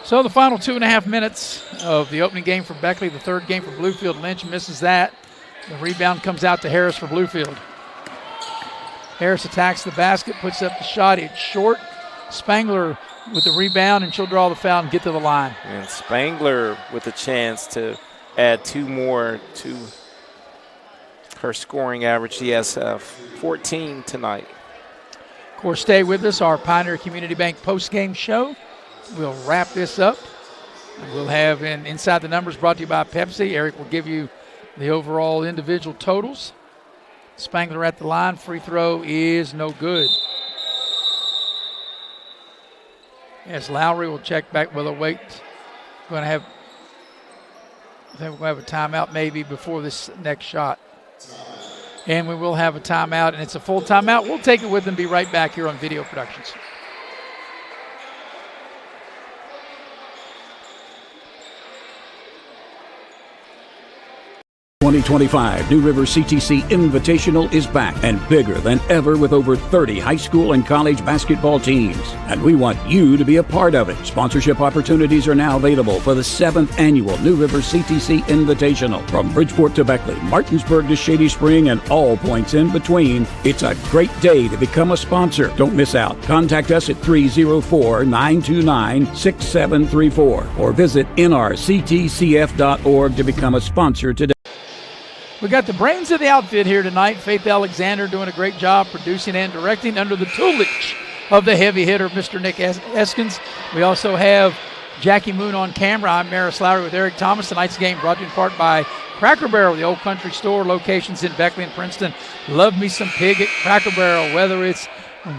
So the final 2.5 minutes of the opening game for Beckley, the 3rd game for Bluefield. Lynch misses that. The rebound comes out to Harris for Bluefield. Harris attacks the basket, puts up the shot. It's short. Spangler with the rebound, and she'll draw the foul and get to the line. And Spangler with a chance to add 2 more to her scoring average. She has 14 tonight. Of course, stay with us. Our Pioneer Community Bank post-game show. We'll wrap this up. We'll have Inside the Numbers brought to you by Pepsi. Eric will give you the overall individual totals. Spangler at the line. Free throw is no good. Yes, Lowry will check back. Will wait. I think we're going to have a timeout maybe before this next shot. And we will have a timeout, and it's a full timeout. We'll take it with and be right back here on Video Productions. 2025 New River CTC Invitational is back and bigger than ever with over 30 high school and college basketball teams. And we want you to be a part of it. Sponsorship opportunities are now available for the 7th annual New River CTC Invitational. From Bridgeport to Beckley, Martinsburg to Shady Spring, and all points in between, it's a great day to become a sponsor. Don't miss out. Contact us at 304-929-6734 or visit nrctcf.org to become a sponsor today. We got the brains of the outfit here tonight. Faith Alexander doing a great job producing and directing under the tutelage of the heavy hitter, Mr. Nick Eskins. We also have Jackie Moon on camera. I'm Maris Lowry with Eric Thomas. Tonight's game brought to you in part by Cracker Barrel, the Old Country Store, locations in Beckley and Princeton. Love me some pig at Cracker Barrel, whether it's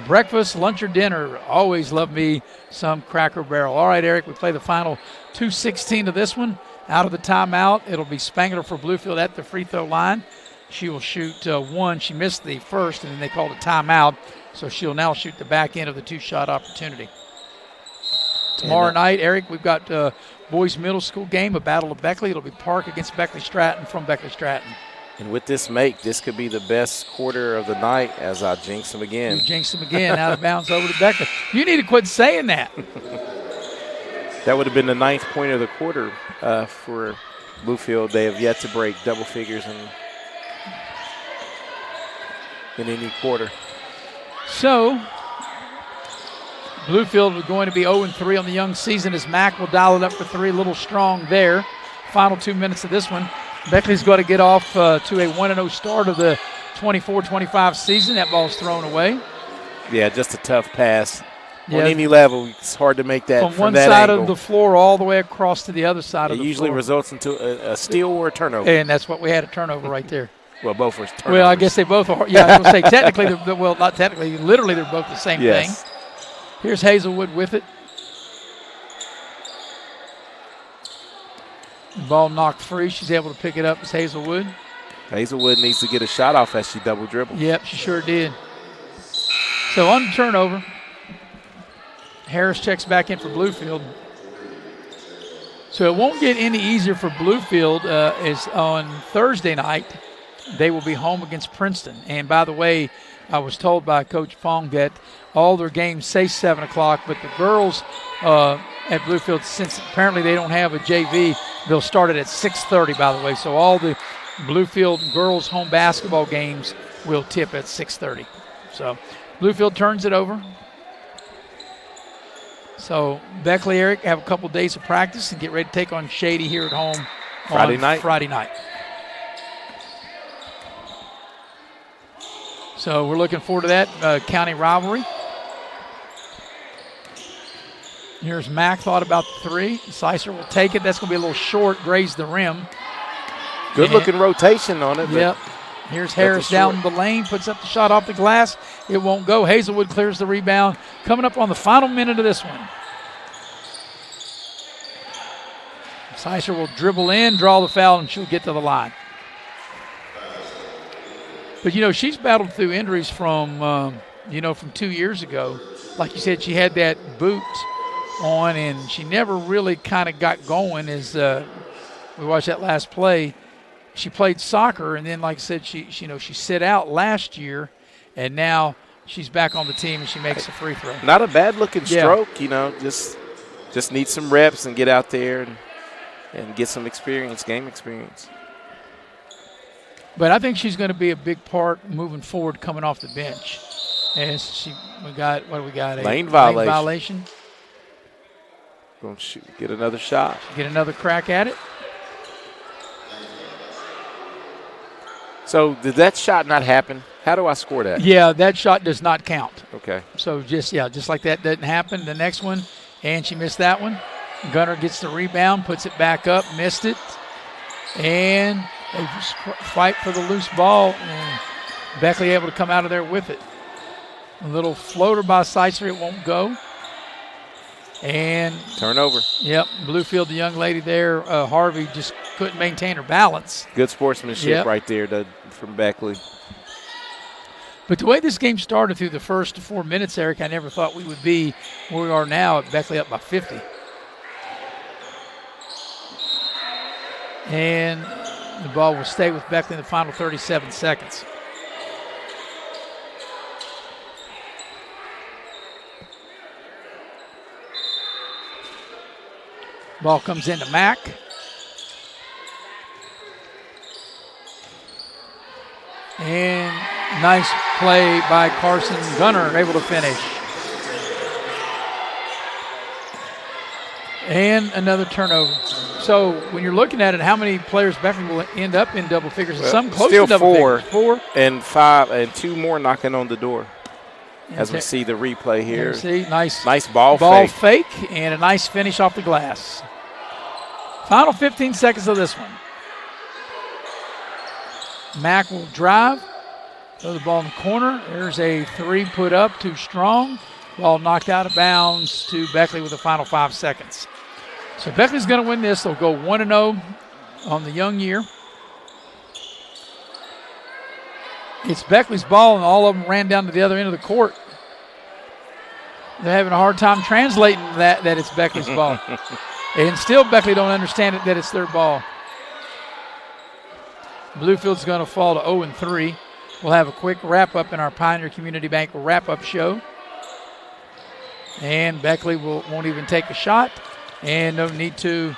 breakfast, lunch, or dinner. Always love me some Cracker Barrel. All right, Eric, we play the final 2:16 of this one. Out of the timeout, it'll be Spangler for Bluefield at the free throw line. She will shoot one. She missed the first, and then they called a timeout, so she'll now shoot the back end of the two-shot opportunity. Tomorrow night, Eric, we've got boys middle school game, a battle of Beckley. It'll be Park against Beckley Stratton from Beckley Stratton. And with this make, this could be the best quarter of the night as I jinx them again. You jinx them again, out of bounds over to Beckley. You need to quit saying that. That would have been the 9th point of the quarter for Bluefield. They have yet to break double figures in any quarter. So, Bluefield is going to be 0-3 on the young season as Mack will dial it up for three. A little strong there. Final 2 minutes of this one. Beckley's got to get off to a 1-0 start of the 24-25 season. That ball's thrown away. Yeah, just a tough pass. Yeah. On any level, it's hard to make that from one that side angle. of the floor all the way across to the other side of the floor. It usually results into a steal or a turnover. And that's what we had, a turnover right there. Well, both were turnovers. Well, I guess they both are. Yeah, I was going to say technically, well, not technically, literally they're both the same thing. Here's Hazelwood with it. The ball knocked free. She's able to pick it up as Hazelwood. Hazelwood needs to get a shot off as she double dribbled. Yep, she sure did. So on the turnover, Harris checks back in for Bluefield. So it won't get any easier for Bluefield as on Thursday night. They will be home against Princeton. And by the way, I was told by Coach Fong that all their games say 7 o'clock, but the girls at Bluefield, since apparently they don't have a JV, they'll start it at 6:30, by the way. So all the Bluefield girls home basketball games will tip at 6:30. So Bluefield turns it over. So Beckley, Eric, have a couple days of practice and get ready to take on Shady here at home Friday night. So we're looking forward to that county rivalry. Here's Mack, thought about the three. Sicer will take it. That's going to be a little short, graze the rim. Good-looking rotation on it. Yep. Here's Harris down the lane, puts up the shot off the glass. It won't go. Hazelwood clears the rebound. Coming up on the final minute of this one. Sicer will dribble in, draw the foul, and she'll get to the line. But, she's battled through injuries from 2 years ago. Like you said, she had that boot on, and she never really kind of got going as we watched that last play. She played soccer, and then, like I said, she sit out last year, and now she's back on the team, and she makes a free throw. Not a bad-looking stroke, just need some reps and get out there and get some experience, game experience. But I think she's going to be a big part moving forward coming off the bench. And we got? A lane violation. Violation. Going to get another shot. Get another crack at it. So did that shot not happen? How do I score that? Yeah, that shot does not count. Okay. So just like that doesn't happen. The next one, and she missed that one. Gunner gets the rebound, puts it back up, missed it. And They just fight for the loose ball, and Beckley able to come out of there with it. A little floater by Seitzer, it won't go. And turnover. Yep, Bluefield, the young lady there, Harvey, just couldn't maintain her balance. Good sportsmanship right there from Beckley. But the way this game started through the first 4 minutes, Eric, I never thought we would be where we are now at Beckley up by 50. And the ball will stay with Beckley in the final 37 seconds. Ball comes into Mack. And nice play by Carson Gunner, able to finish. And another turnover. So when you're looking at it, how many players Beckley will end up in double figures? Well, some close still to double four, figures. 4 and 5 and 2 more knocking on the door. As we see the replay here. See, nice ball fake and a nice finish off the glass. Final 15 seconds of this one. Mack will drive, throw the ball in the corner. There's a 3 put up, too strong. Ball knocked out of bounds to Beckley with the final 5 seconds. So Beckley's going to win this. They'll go 1-0 on the young year. It's Beckley's ball, and all of them ran down to the other end of the court. They're having a hard time translating that it's Beckley's ball. And still Beckley don't understand it that it's their ball. Bluefield's going to fall to 0-3. We'll have a quick wrap-up in our Pioneer Community Bank wrap-up show. And Beckley won't even take a shot. And no need to,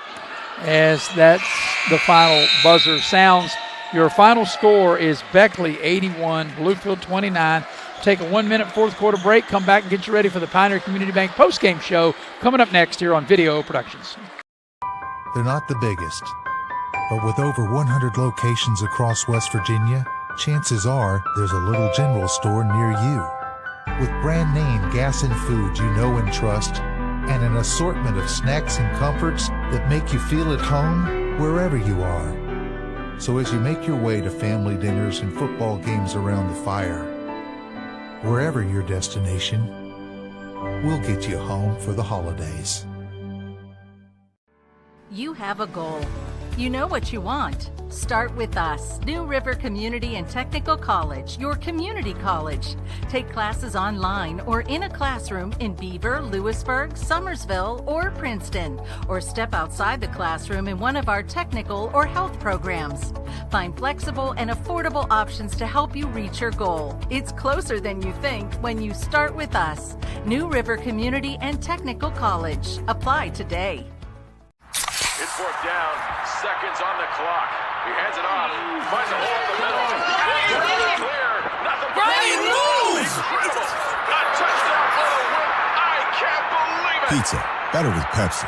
as that's the final buzzer sounds. Your final score is Beckley 81, Bluefield 29. Take a 1-minute fourth quarter break. Come back and get you ready for the Pioneer Community Bank postgame show coming up next here on Video Productions. They're not the biggest, but with over 100 locations across West Virginia, chances are there's a little general store near you. With brand name gas and food you know and trust, and an assortment of snacks and comforts that make you feel at home wherever you are. So as you make your way to family dinners and football games around the fire, wherever your destination, we'll get you home for the holidays. You have a goal. You know what you want. Start with us, New River Community and Technical College, your community college. Take classes online or in a classroom in Beaver, Lewisburg, Summersville, or Princeton, or step outside the classroom in one of our technical or health programs. Find flexible and affordable options to help you reach your goal. It's closer than you think when you start with us, New River Community and Technical College. Apply today. It's fourth down, seconds on the clock. He hands it off, finds a hole in the middle. Clear, nothing but incredible. A touchdown for the win. I can't believe it. Pizza, better with Pepsi.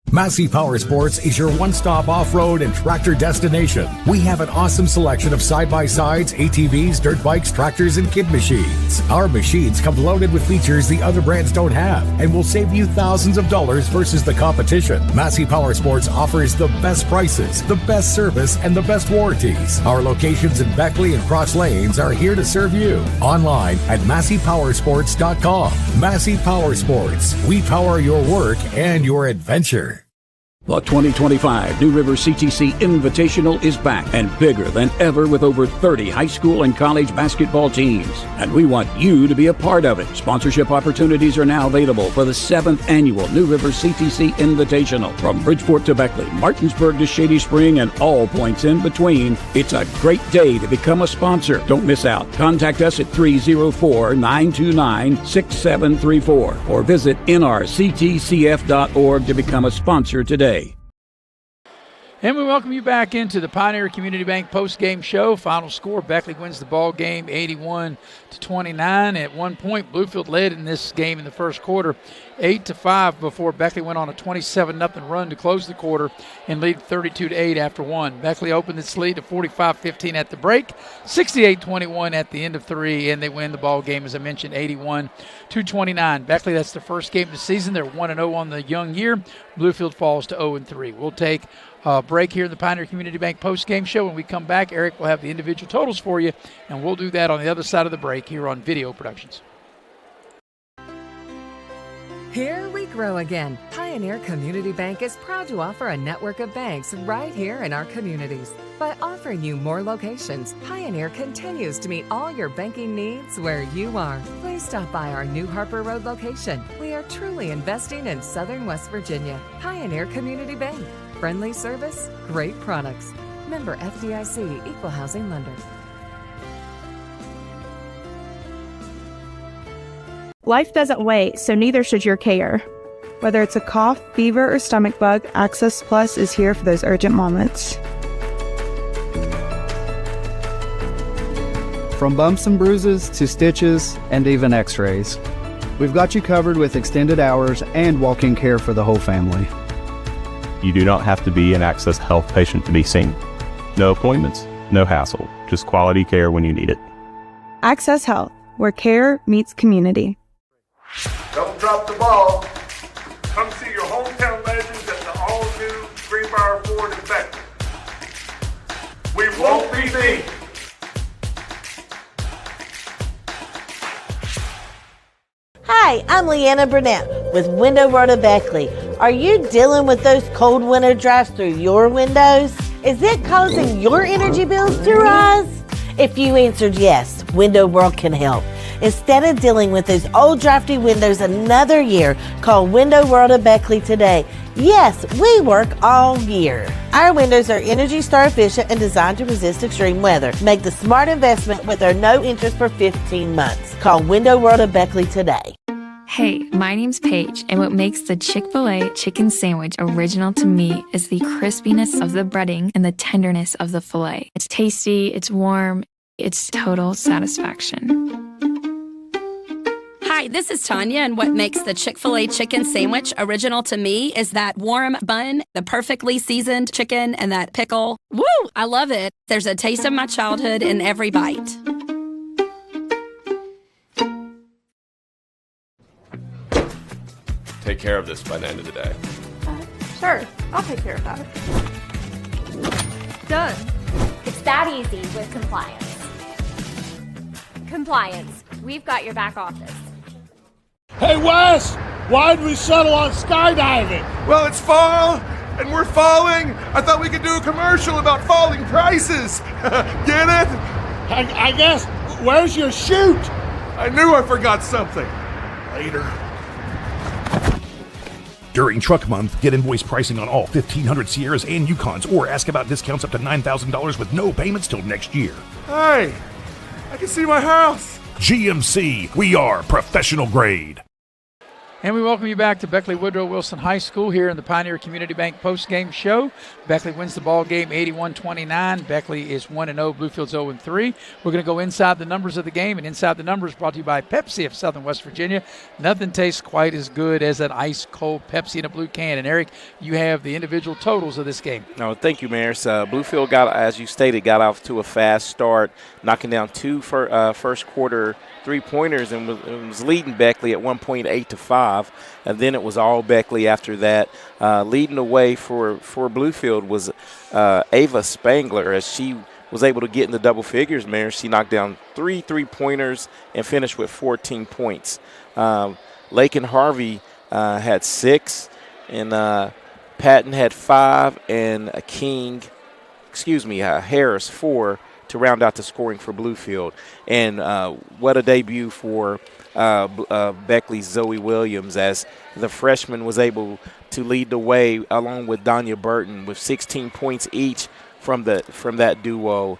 Massey Power Sports is your one-stop off-road and tractor destination. We have an awesome selection of side-by-sides, ATVs, dirt bikes, tractors, and kid machines. Our machines come loaded with features the other brands don't have and will save you thousands of dollars versus the competition. Massey Power Sports offers the best prices, the best service, and the best warranties. Our locations in Beckley and Cross Lanes are here to serve you. Online at MasseyPowersports.com. Massey Power Sports. We power your work and your adventure. The 2025 New River CTC Invitational is back and bigger than ever with over 30 high school and college basketball teams. And we want you to be a part of it. Sponsorship opportunities are now available for the 7th annual New River CTC Invitational. From Bridgeport to Beckley, Martinsburg to Shady Spring, and all points in between, it's a great day to become a sponsor. Don't miss out. Contact us at 304-929-6734 or visit nrctcf.org to become a sponsor today. And we welcome you back into the Pioneer Community Bank post-game show. Final score, Beckley wins the ball game 81-29. At one point, Bluefield led in this game in the first quarter 8-5 before Beckley went on a 27-0 run to close the quarter and lead 32-8 after one. Beckley opened its lead to 45-15 at the break, 68-21 at the end of three, and they win the ball game, as I mentioned, 81-29. Beckley, that's the first game of the season. They're 1-0 on the young year. Bluefield falls to 0-3. We'll take break here in the Pioneer Community Bank post-game show. When we come back, Eric will have the individual totals for you, and we'll do that on the other side of the break here on Video Productions. Here we grow again. Pioneer Community Bank is proud to offer a network of banks right here in our communities. By offering you more locations, Pioneer continues to meet all your banking needs where you are. Please stop by our New Harper Road location. We are truly investing in Southern West Virginia. Pioneer Community Bank. Friendly service, great products. Member FDIC, Equal Housing Lender. Life doesn't wait, so neither should your care. Whether it's a cough, fever, or stomach bug, Access Plus is here for those urgent moments. From bumps and bruises to stitches and even x-rays, we've got you covered with extended hours and walk-in care for the whole family. You do not have to be an Access Health patient to be seen. No appointments, no hassle, just quality care when you need it. Access Health, where care meets community. Don't drop the ball. Come see your hometown legends at the all-new Greenbrier Ford in Beckley. We won't be beat. Hi, I'm Leanna Burnett with Window World of Beckley. Are you dealing with those cold winter drafts through your windows? Is it causing your energy bills to rise? If you answered yes, Window World can help. Instead of dealing with those old drafty windows another year, call Window World of Beckley today. Yes, we work all year. Our windows are Energy Star efficient and designed to resist extreme weather. Make the smart investment with our no interest for 15 months. Call Window World of Beckley today. Hey, my name's Paige, and what makes the Chick-fil-A chicken sandwich original to me is the crispiness of the breading and the tenderness of the filet. It's tasty, it's warm, it's total satisfaction. Hi, this is Tanya, and what makes the Chick-fil-A chicken sandwich original to me is that warm bun, the perfectly seasoned chicken, and that pickle. Woo! I love it. There's a taste of my childhood in every bite. Take care of this by the end of the day. Sure, I'll take care of that. Done. It's that easy with compliance. Compliance. We've got your back office. Hey, Wes! Why'd we settle on skydiving? Well, it's fall, and we're falling. I thought we could do a commercial about falling prices. Get it? I guess. Where's your chute? I knew I forgot something. Later. During Truck Month, get invoice pricing on all 1,500 Sierras and Yukons, or ask about discounts up to $9,000 with no payments till next year. Hey, I can see my house. GMC, we are professional grade. And we welcome you back to Beckley Woodrow Wilson High School here in the Pioneer Community Bank post-game show. Beckley wins the ball game 81-29. Beckley is 1-0. Bluefield's 0-3. We're going to go inside the numbers of the game, and inside the numbers brought to you by Pepsi of Southern West Virginia. Nothing tastes quite as good as an ice-cold Pepsi in a blue can. And, Eric, you have the individual totals of this game. No, thank you, Maris. Bluefield got, as you stated, got off to a fast start, knocking down two first quarter three-pointers and was leading Beckley at 8-5, and then it was all Beckley after that. Leading the way for Bluefield was Ava Spangler, as she was able to get in the double figures, Mayor. She knocked down 3 3-pointers and finished with 14 points. Lakin Harvey had 6, and Patton had 5, and Harris 4, to round out the scoring for Bluefield. And what a debut for Beckley's Zoe Williams, as the freshman was able to lead the way along with Danya Burton with 16 points each from that duo.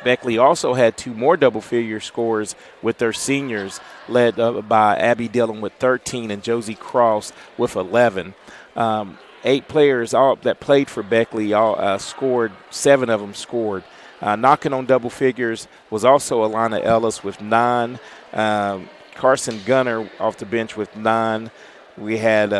Beckley also had 2 more double-figure scores with their seniors, led by Abby Dillon with 13 and Josie Cross with 11. 8 players that played for Beckley scored. 7 of them scored. Knocking on double figures was also Alana Ellis with 9. Carson Gunner off the bench with 9. We had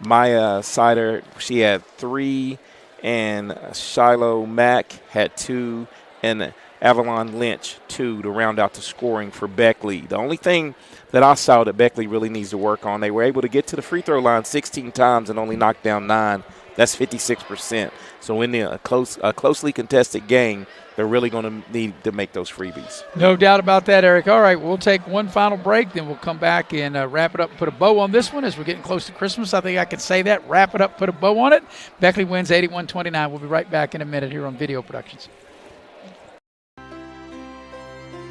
Maya Sider, she had 3. And Shiloh Mack had 2. And Avalon Lynch 2 to round out the scoring for Beckley. The only thing that I saw that Beckley really needs to work on, they were able to get to the free throw line 16 times and only knock down 9 That's 56%. So in a closely contested game, they're really going to need to make those freebies. No doubt about that, Eric. All right, we'll take one final break, then we'll come back and wrap it up and put a bow on this one as we're getting close to Christmas. I think I can say that. Wrap it up, put a bow on it. Beckley wins 81-29. We'll be right back in a minute here on Video Productions.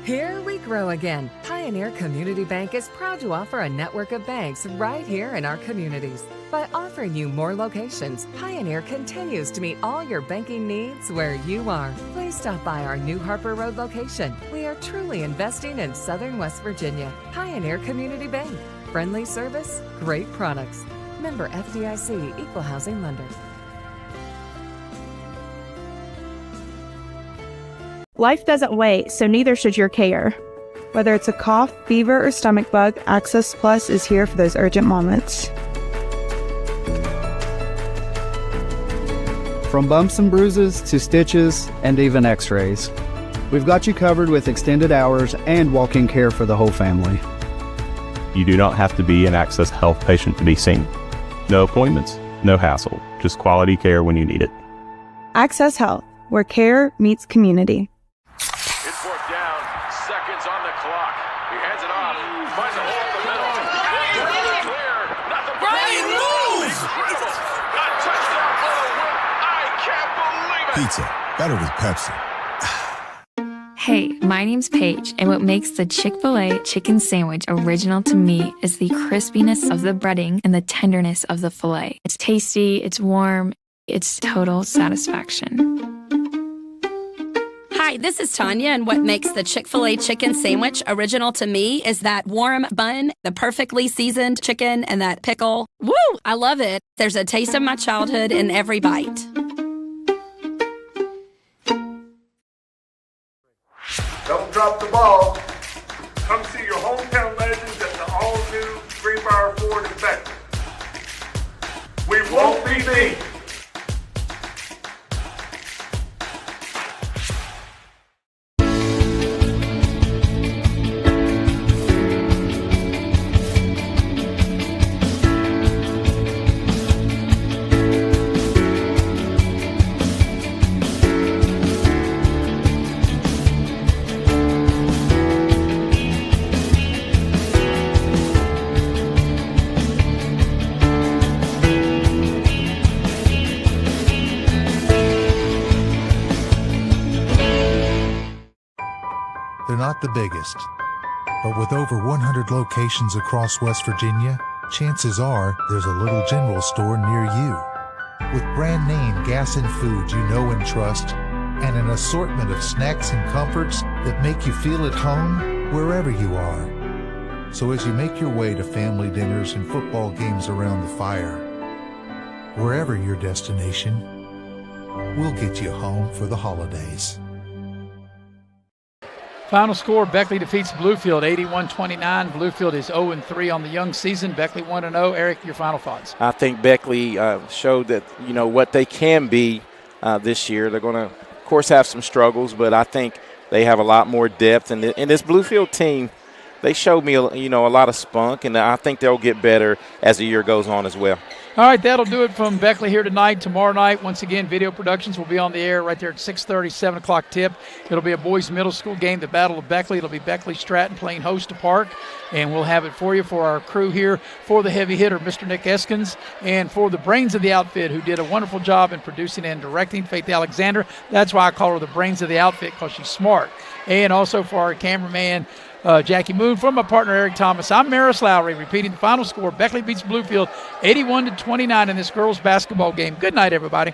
Here we grow again. Pioneer Community Bank is proud to offer a network of banks right here in our communities. By offering you more locations, Pioneer continues to meet all your banking needs where you are. Please stop by our New Harper Road location. We are truly investing in Southern West Virginia. Pioneer Community Bank. Friendly service, great products. Member FDIC, Equal Housing Lender. Life doesn't wait, so neither should your care. Whether it's a cough, fever, or stomach bug, Access Plus is here for those urgent moments. From bumps and bruises to stitches and even x-rays, we've got you covered with extended hours and walk-in care for the whole family. You do not have to be an Access Health patient to be seen. No appointments, no hassle, just quality care when you need it. Access Health, where care meets community. Seconds on the clock. He hands it off. Finds a hole in the middle. Clear. Nothing. Brian moves. A touchdown for the win. I can't believe it. Pizza. Better with Pepsi. Hey, my name's Paige, and what makes the Chick-fil-A chicken sandwich original to me is the crispiness of the breading and the tenderness of the filet. It's tasty, it's warm, it's total satisfaction. Hi, this is Tanya, and what makes the Chick-fil-A chicken sandwich original to me is that warm bun, the perfectly seasoned chicken, and that pickle. Woo! I love it. There's a taste of my childhood in every bite. Don't drop the ball. Come see your hometown legends at the all-new Greenbrier Ford in Beckley. We won't be beat. They're not the biggest, but with over 100 locations across West Virginia, chances are there's a little general store near you. With brand name gas and food you know and trust, and an assortment of snacks and comforts that make you feel at home wherever you are. So as you make your way to family dinners and football games around the fire, wherever your destination, we'll get you home for the holidays. Final score, Beckley defeats Bluefield 81-29. Bluefield is 0-3 on the young season. Beckley 1-0. Eric, your final thoughts? I think Beckley showed that, what they can be this year. They're going to, of course, have some struggles, but I think they have a lot more depth. And this Bluefield team, they showed me, a lot of spunk, and I think they'll get better as the year goes on as well. All right, that'll do it from Beckley here tonight. Tomorrow night, once again, Video Productions will be on the air right there at 6:30, 7 o'clock tip. It'll be a boys middle school game, the Battle of Beckley. It'll be Beckley Stratton playing host to Park, and we'll have it for you for our crew here, for the heavy hitter, Mr. Nick Eskins, and for the brains of the outfit, who did a wonderful job in producing and directing, Faith Alexander. That's why I call her the brains of the outfit, because she's smart. And also for our cameraman, Jackie Moon. From my partner, Eric Thomas, I'm Maris Lowry, repeating the final score. Beckley beats Bluefield 81-29 in this girls basketball game. Good night, everybody.